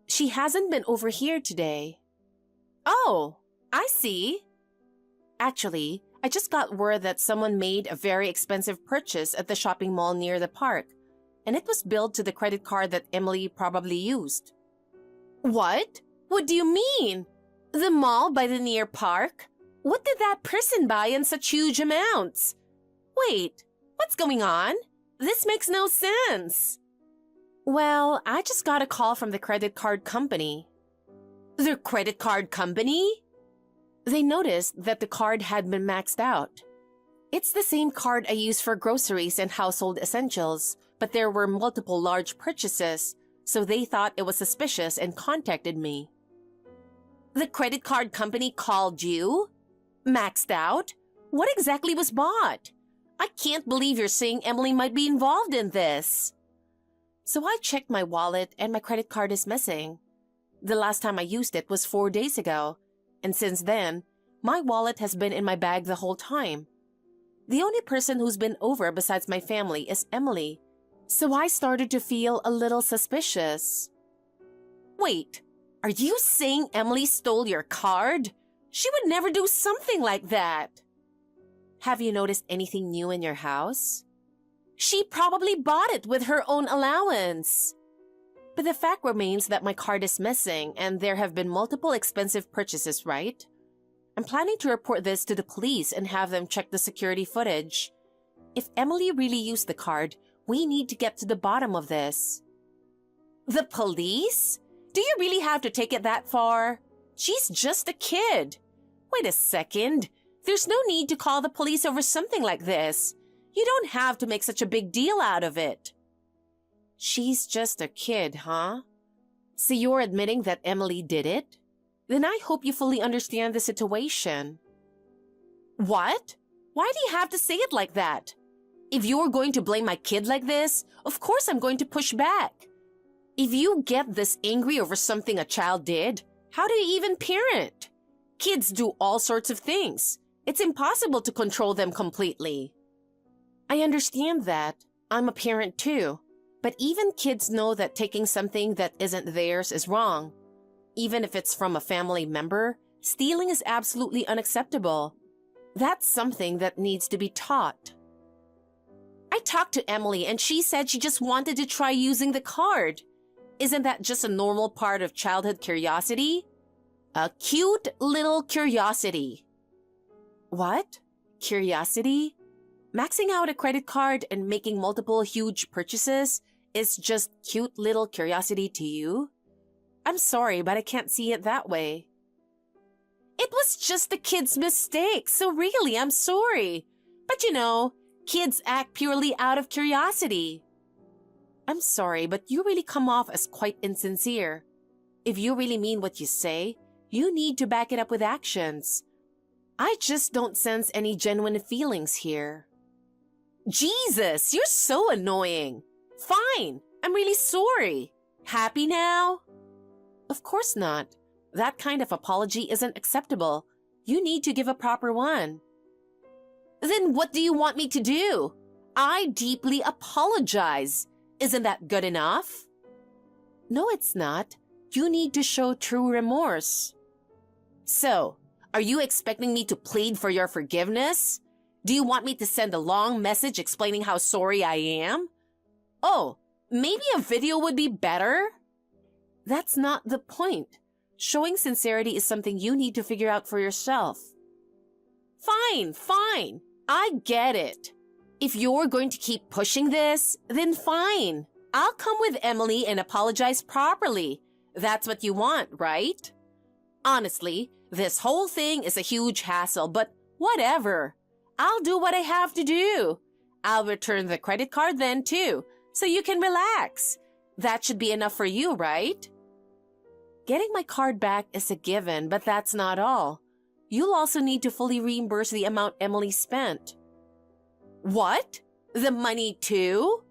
She hasn't been over here today. Oh, I see. Actually, I just got word that someone made a very expensive purchase at the shopping mall near the park, and it was billed to the credit card that Emily probably used. What? What do you mean? The mall by the near park? What did that person buy in such huge amounts? Wait, what's going on? This makes no sense. Well, I just got a call from the credit card company. The credit card company? They noticed that the card had been maxed out. It's the same card I use for groceries and household essentials, but there were multiple large purchases, so they thought it was suspicious and contacted me. The credit card company called you? Maxed out? What exactly was bought? I can't believe you're saying Emily might be involved in this. So I checked my wallet and my credit card is missing. The last time I used it was 4 days ago, and since then, my wallet has been in my bag the whole time. The only person who's been over besides my family is Emily, so I started to feel a little suspicious. Wait, are you saying Emily stole your card? She would never do something like that. Have you noticed anything new in your house? She probably bought it with her own allowance. But the fact remains that my card is missing and there have been multiple expensive purchases, right? I'm planning to report this to the police and have them check the security footage. If Emily really used the card, we need to get to the bottom of this. The police? Do you really have to take it that far? She's just a kid. Wait a second. There's no need to call the police over something like this. You don't have to make such a big deal out of it. She's just a kid, huh? So you're admitting that Emily did it? Then I hope you fully understand the situation. What? Why do you have to say it like that? If you're going to blame my kid like this, of course I'm going to push back. If you get this angry over something a child did, how do you even parent? Kids do all sorts of things. It's impossible to control them completely. I understand that. I'm a parent too. But even kids know that taking something that isn't theirs is wrong. Even if it's from a family member, stealing is absolutely unacceptable. That's something that needs to be taught. I talked to Emily and she said she just wanted to try using the card. Isn't that just a normal part of childhood curiosity? A cute little curiosity. What? Curiosity? Maxing out a credit card and making multiple huge purchases is just cute little curiosity to you? I'm sorry, but I can't see it that way. It was just the kid's mistake, so really, I'm sorry. But you know, kids act purely out of curiosity. I'm sorry, but you really come off as quite insincere. If you really mean what you say, you need to back it up with actions. I just don't sense any genuine feelings here. Jesus, you're so annoying. Fine, I'm really sorry. Happy now? Of course not. That kind of apology isn't acceptable. You need to give a proper one. Then what do you want me to do? I deeply apologize. Isn't that good enough? No, it's not. You need to show true remorse. So, are you expecting me to plead for your forgiveness? Do you want me to send a long message explaining how sorry I am? Oh, maybe a video would be better? That's not the point. Showing sincerity is something you need to figure out for yourself. Fine. I get it. If you're going to keep pushing this, then fine. I'll come with Emily and apologize properly. That's what you want, right? Honestly, this whole thing is a huge hassle, but whatever. I'll do what I have to do. I'll return the credit card then too, so you can relax. That should be enough for you, right? Getting my card back is a given, but that's not all. You'll also need to fully reimburse the amount Emily spent. What? The money too?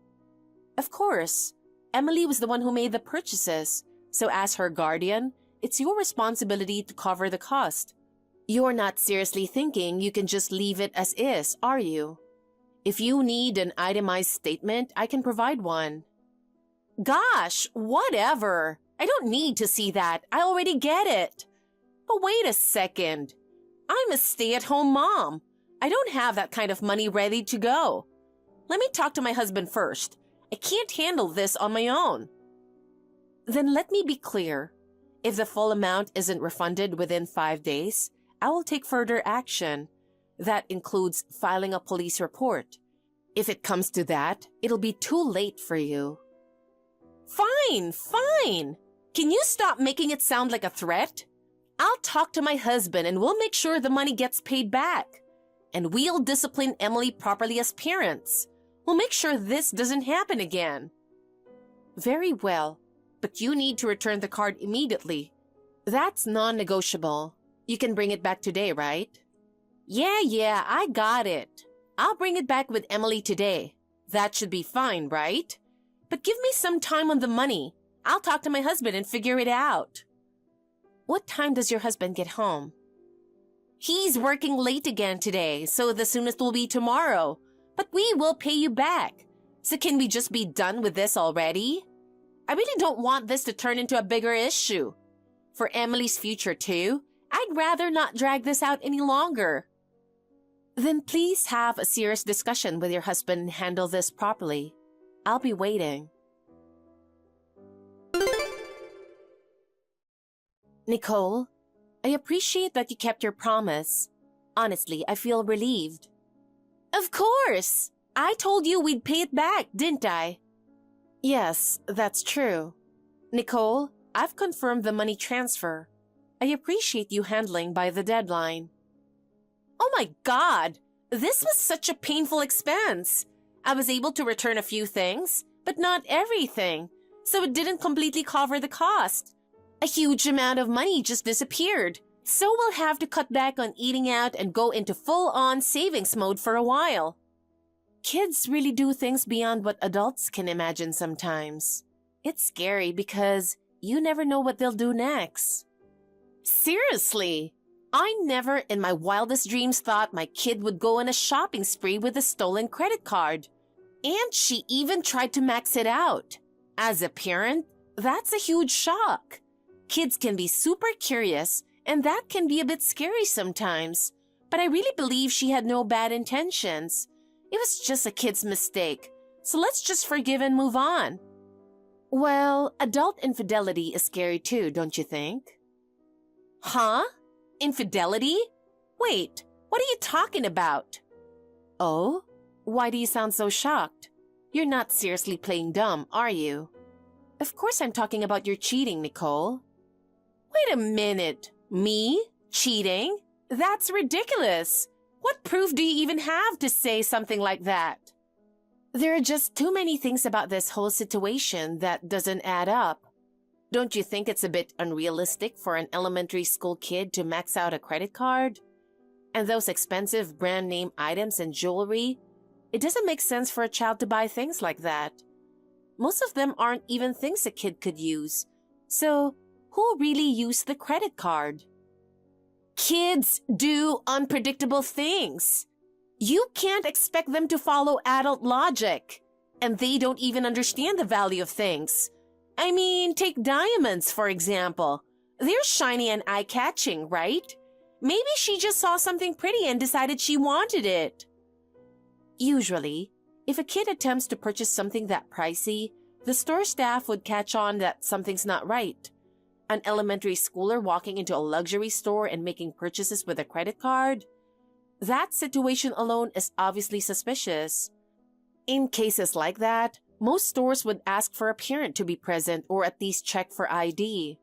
Of course. Emily was the one who made the purchases, so as her guardian, it's your responsibility to cover the cost. You're not seriously thinking you can just leave it as is, are you? If you need an itemized statement, I can provide one. Gosh, whatever. I don't need to see that. I already get it. But wait a second. I'm a stay-at-home mom. I don't have that kind of money ready to go. Let me talk to my husband first. I can't handle this on my own. Then let me be clear. If the full amount isn't refunded within 5 days, I will take further action. That includes filing a police report. If it comes to that, it'll be too late for you. Fine. Can you stop making it sound like a threat? I'll talk to my husband and we'll make sure the money gets paid back. And we'll discipline Emily properly as parents. We'll make sure this doesn't happen again. Very well, but you need to return the card immediately. That's non-negotiable. You can bring it back today, right? Yeah, I got it. I'll bring it back with Emily today. That should be fine, right? But give me some time on the money. I'll talk to my husband and figure it out. What time does your husband get home? He's working late again today, so the soonest will be tomorrow. But we will pay you back. So can we just be done with this already? I really don't want this to turn into a bigger issue. For Emily's future too, I'd rather not drag this out any longer. Then please have a serious discussion with your husband and handle this properly. I'll be waiting. Nicole, I appreciate that you kept your promise. Honestly, I feel relieved. Of course! I told you we'd pay it back, didn't I? Yes, that's true. Nicole, I've confirmed the money transfer. I appreciate you handling by the deadline. Oh my God! This was such a painful expense. I was able to return a few things, but not everything, so it didn't completely cover the cost. A huge amount of money just disappeared, so we'll have to cut back on eating out and go into full-on savings mode for a while. Kids really do things beyond what adults can imagine sometimes. It's scary because you never know what they'll do next. Seriously, I never in my wildest dreams thought my kid would go on a shopping spree with a stolen credit card. And she even tried to max it out. As a parent, that's a huge shock. Kids can be super curious, and that can be a bit scary sometimes. But I really believe she had no bad intentions. It was just a kid's mistake, so let's just forgive and move on. Well, adult infidelity is scary too, don't you think? Huh? Infidelity? Wait, what are you talking about? Oh? Why do you sound so shocked? You're not seriously playing dumb, are you? Of course I'm talking about your cheating, Nicole. Wait a minute. Me? Cheating? That's ridiculous. What proof do you even have to say something like that? There are just too many things about this whole situation that doesn't add up. Don't you think it's a bit unrealistic for an elementary school kid to max out a credit card? And those expensive brand name items and jewelry, it doesn't make sense for a child to buy things like that. Most of them aren't even things a kid could use. So, who really used the credit card? Kids do unpredictable things. You can't expect them to follow adult logic. And they don't even understand the value of things. I mean, take diamonds, for example. They're shiny and eye-catching, right? Maybe she just saw something pretty and decided she wanted it. Usually, if a kid attempts to purchase something that pricey, the store staff would catch on that something's not right. An elementary schooler walking into a luxury store and making purchases with a credit card? That situation alone is obviously suspicious. In cases like that, most stores would ask for a parent to be present or at least check for ID.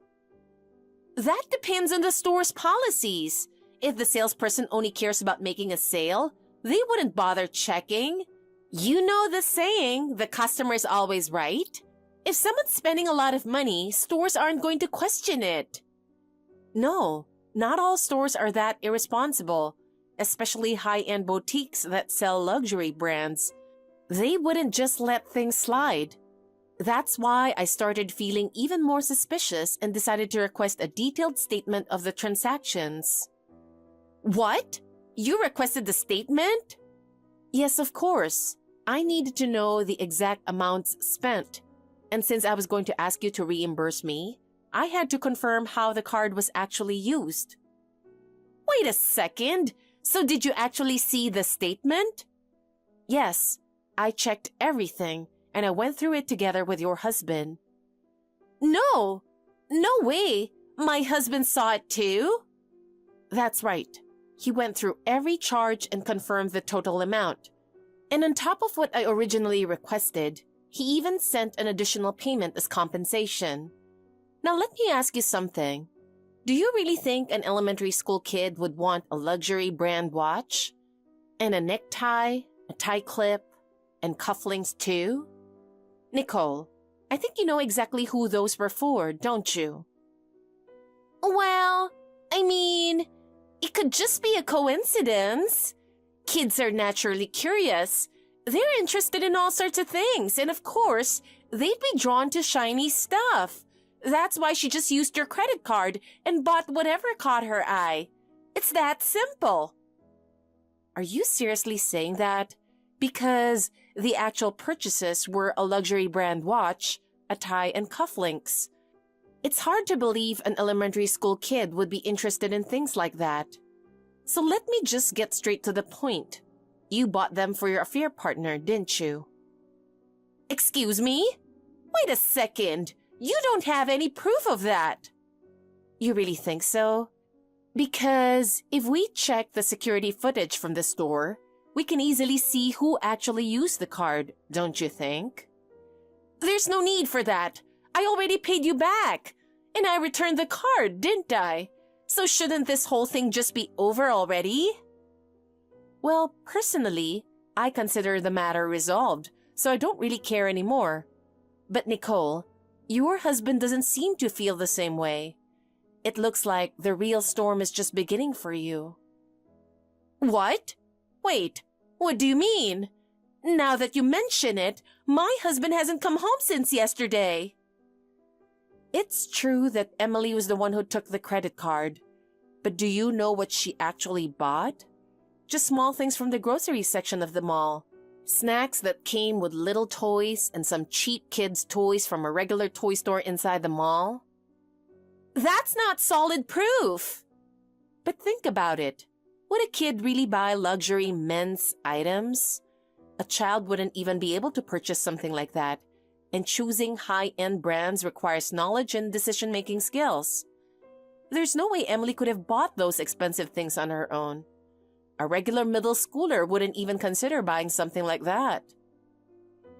That depends on the store's policies. If the salesperson only cares about making a sale, they wouldn't bother checking. You know the saying, the customer is always right. If someone's spending a lot of money, stores aren't going to question it. No, not all stores are that irresponsible, especially high-end boutiques that sell luxury brands. They wouldn't just let things slide. That's why I started feeling even more suspicious and decided to request a detailed statement of the transactions. What? You requested the statement? Yes, of course. I needed to know the exact amounts spent. And since I was going to ask you to reimburse me, I had to confirm how the card was actually used. Wait a second. So did you actually see the statement? Yes, I checked everything and I went through it together with your husband. No way. My husband saw it too? That's right. He went through every charge and confirmed the total amount. And on top of what I originally requested, he even sent an additional payment as compensation. Now let me ask you something. Do you really think an elementary school kid would want a luxury brand watch? And a necktie, a tie clip, and cufflinks too? Nicole, I think you know exactly who those were for, don't you? Well, I mean, it could just be a coincidence. Kids are naturally curious. They're interested in all sorts of things, and of course, they'd be drawn to shiny stuff. That's why she just used your credit card and bought whatever caught her eye. It's that simple. Are you seriously saying that? Because the actual purchases were a luxury brand watch, a tie, and cufflinks. It's hard to believe an elementary school kid would be interested in things like that. So let me just get straight to the point. You bought them for your affair partner, didn't you? Excuse me? Wait a second. You don't have any proof of that. You really think so? Because if we check the security footage from the store, we can easily see who actually used the card, don't you think? There's no need for that. I already paid you back. And I returned the card, didn't I? So shouldn't this whole thing just be over already? Well, personally, I consider the matter resolved, so I don't really care anymore. But Nicole, your husband doesn't seem to feel the same way. It looks like the real storm is just beginning for you. What? Wait, what do you mean? Now that you mention it, my husband hasn't come home since yesterday. It's true that Emily was the one who took the credit card, but do you know what she actually bought? Just small things from the grocery section of the mall. Snacks that came with little toys and some cheap kids' toys from a regular toy store inside the mall. That's not solid proof. But think about it. Would a kid really buy luxury men's items? A child wouldn't even be able to purchase something like that. And choosing high-end brands requires knowledge and decision-making skills. There's no way Emily could have bought those expensive things on her own. A regular middle schooler wouldn't even consider buying something like that.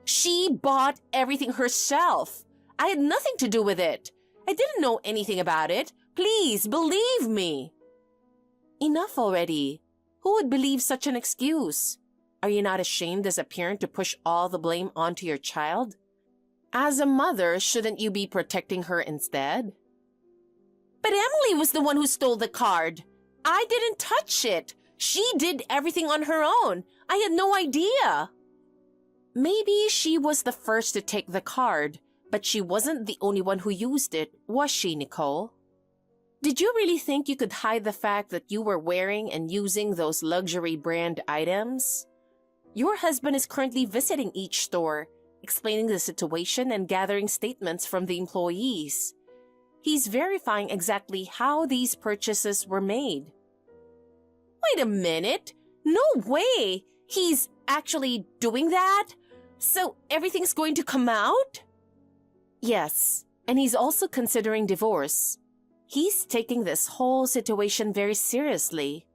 She bought everything herself. I had nothing to do with it. I didn't know anything about it. Please, believe me. Enough already. Who would believe such an excuse? Are you not ashamed as a parent to push all the blame onto your child? As a mother, shouldn't you be protecting her instead? But Emily was the one who stole the card. I didn't touch it. She did everything on her own. I had no idea. Maybe she was the first to take the card, but she wasn't the only one who used it, was she, Nicole? Did you really think you could hide the fact that you were wearing and using those luxury brand items? Your husband is currently visiting each store, explaining the situation and gathering statements from the employees. He's verifying exactly how these purchases were made. Wait a minute! No way! He's actually doing that? So everything's going to come out? Yes, and he's also considering divorce. He's taking this whole situation very seriously.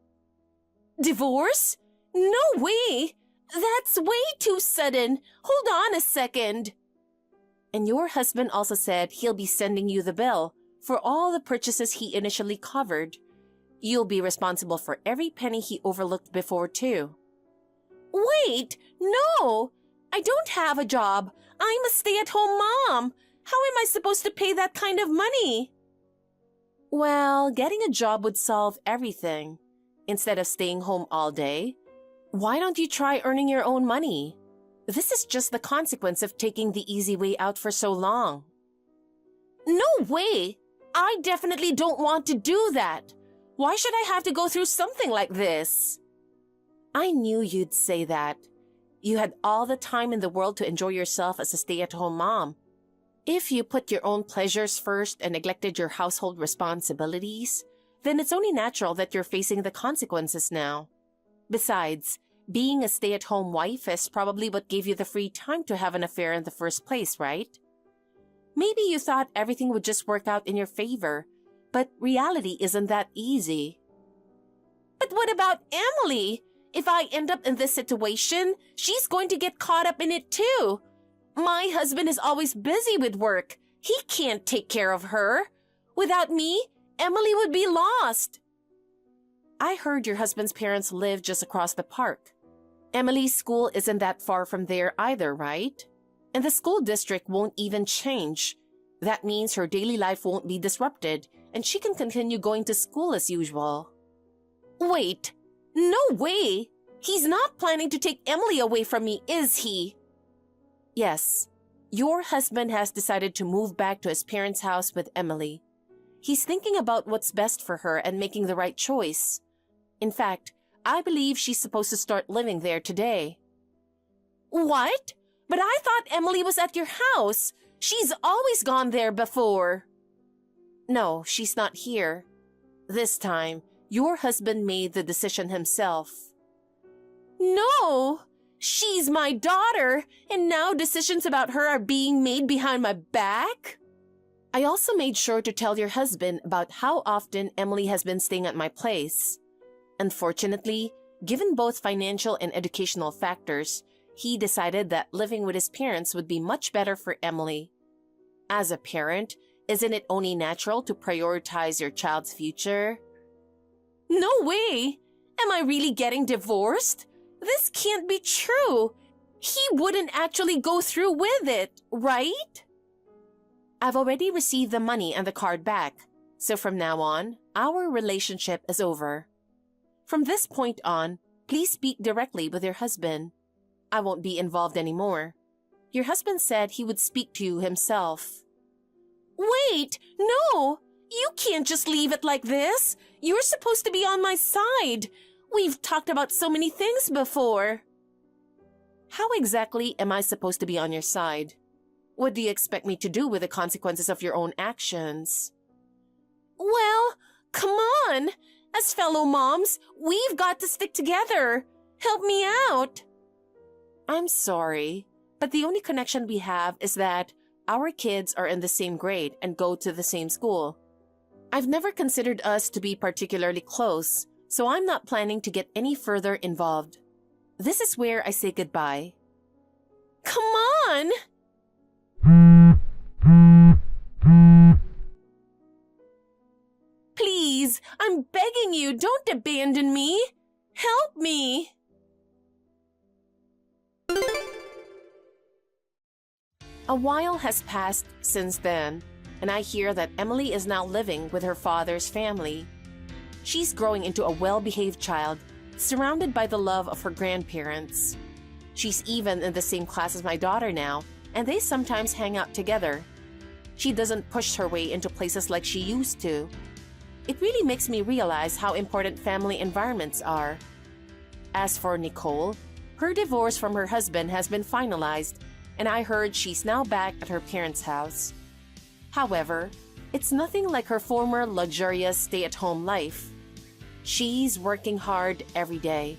Divorce? No way! That's way too sudden. Hold on a second. And your husband also said he'll be sending you the bill for all the purchases he initially covered. You'll be responsible for every penny he overlooked before, too. Wait, no! I don't have a job. I'm a stay-at-home mom. How am I supposed to pay that kind of money? Well, getting a job would solve everything. Instead of staying home all day, why don't you try earning your own money? This is just the consequence of taking the easy way out for so long. No way! I definitely don't want to do that. Why should I have to go through something like this? I knew you'd say that. You had all the time in the world to enjoy yourself as a stay-at-home mom. If you put your own pleasures first and neglected your household responsibilities, then it's only natural that you're facing the consequences now. Besides, being a stay-at-home wife is probably what gave you the free time to have an affair in the first place, right? Maybe you thought everything would just work out in your favor, but reality isn't that easy. But what about Emily? If I end up in this situation, she's going to get caught up in it too. My husband is always busy with work. He can't take care of her. Without me, Emily would be lost. I heard your husband's parents live just across the park. Emily's school isn't that far from there either, right? And the school district won't even change. That means her daily life won't be disrupted, and she can continue going to school as usual. Wait, no way! He's not planning to take Emily away from me, is he? Yes, your husband has decided to move back to his parents' house with Emily. He's thinking about what's best for her and making the right choice. In fact, I believe she's supposed to start living there today. What? But I thought Emily was at your house. She's always gone there before. No, she's not here. This time, your husband made the decision himself. No! She's my daughter, and now decisions about her are being made behind my back? I also made sure to tell your husband about how often Emily has been staying at my place. Unfortunately, given both financial and educational factors, he decided that living with his parents would be much better for Emily. As a parent, isn't it only natural to prioritize your child's future? No way! Am I really getting divorced? This can't be true. He wouldn't actually go through with it, right? I've already received the money and the card back, so from now on, our relationship is over. From this point on, please speak directly with your husband. I won't be involved anymore. Your husband said he would speak to you himself. Wait, no! You can't just leave it like this. You're supposed to be on my side. We've talked about so many things before. How exactly am I supposed to be on your side? What do you expect me to do with the consequences of your own actions? Well, come on! As fellow moms, we've got to stick together. Help me out. I'm sorry, but the only connection we have is that our kids are in the same grade and go to the same school. I've never considered us to be particularly close, so I'm not planning to get any further involved. This is where I say goodbye. Come on! Please, I'm begging you, don't abandon me. Help me. A while has passed since then, and I hear that Emily is now living with her father's family. She's growing into a well-behaved child, surrounded by the love of her grandparents. She's even in the same class as my daughter now, and they sometimes hang out together. She doesn't push her way into places like she used to. It really makes me realize how important family environments are. As for Nicole, her divorce from her husband has been finalized, and I heard she's now back at her parents' house. However, it's nothing like her former luxurious stay-at-home life. She's working hard every day.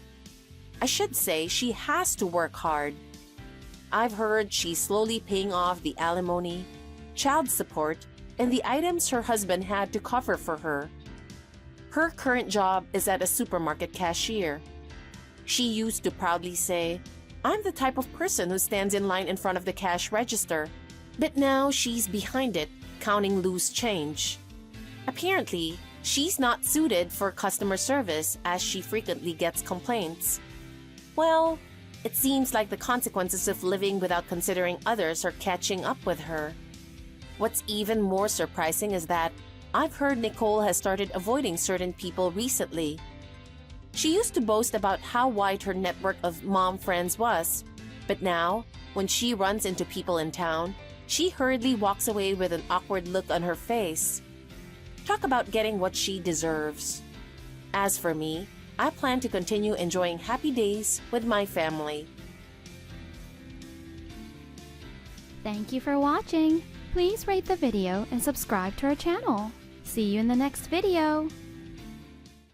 I should say she has to work hard. I've heard she's slowly paying off the alimony, child support, and the items her husband had to cover for her. Her current job is at a supermarket cashier. She used to proudly say, "I'm the type of person who stands in line in front of the cash register," but now she's behind it, counting loose change. Apparently, she's not suited for customer service as she frequently gets complaints. Well, it seems like the consequences of living without considering others are catching up with her. What's even more surprising is that I've heard Nicole has started avoiding certain people recently. She used to boast about how wide her network of mom friends was, but now, when she runs into people in town, she hurriedly walks away with an awkward look on her face. Talk about getting what she deserves. As for me, I plan to continue enjoying happy days with my family. Thank you for watching. Please rate the video and subscribe to our channel. See you in the next video.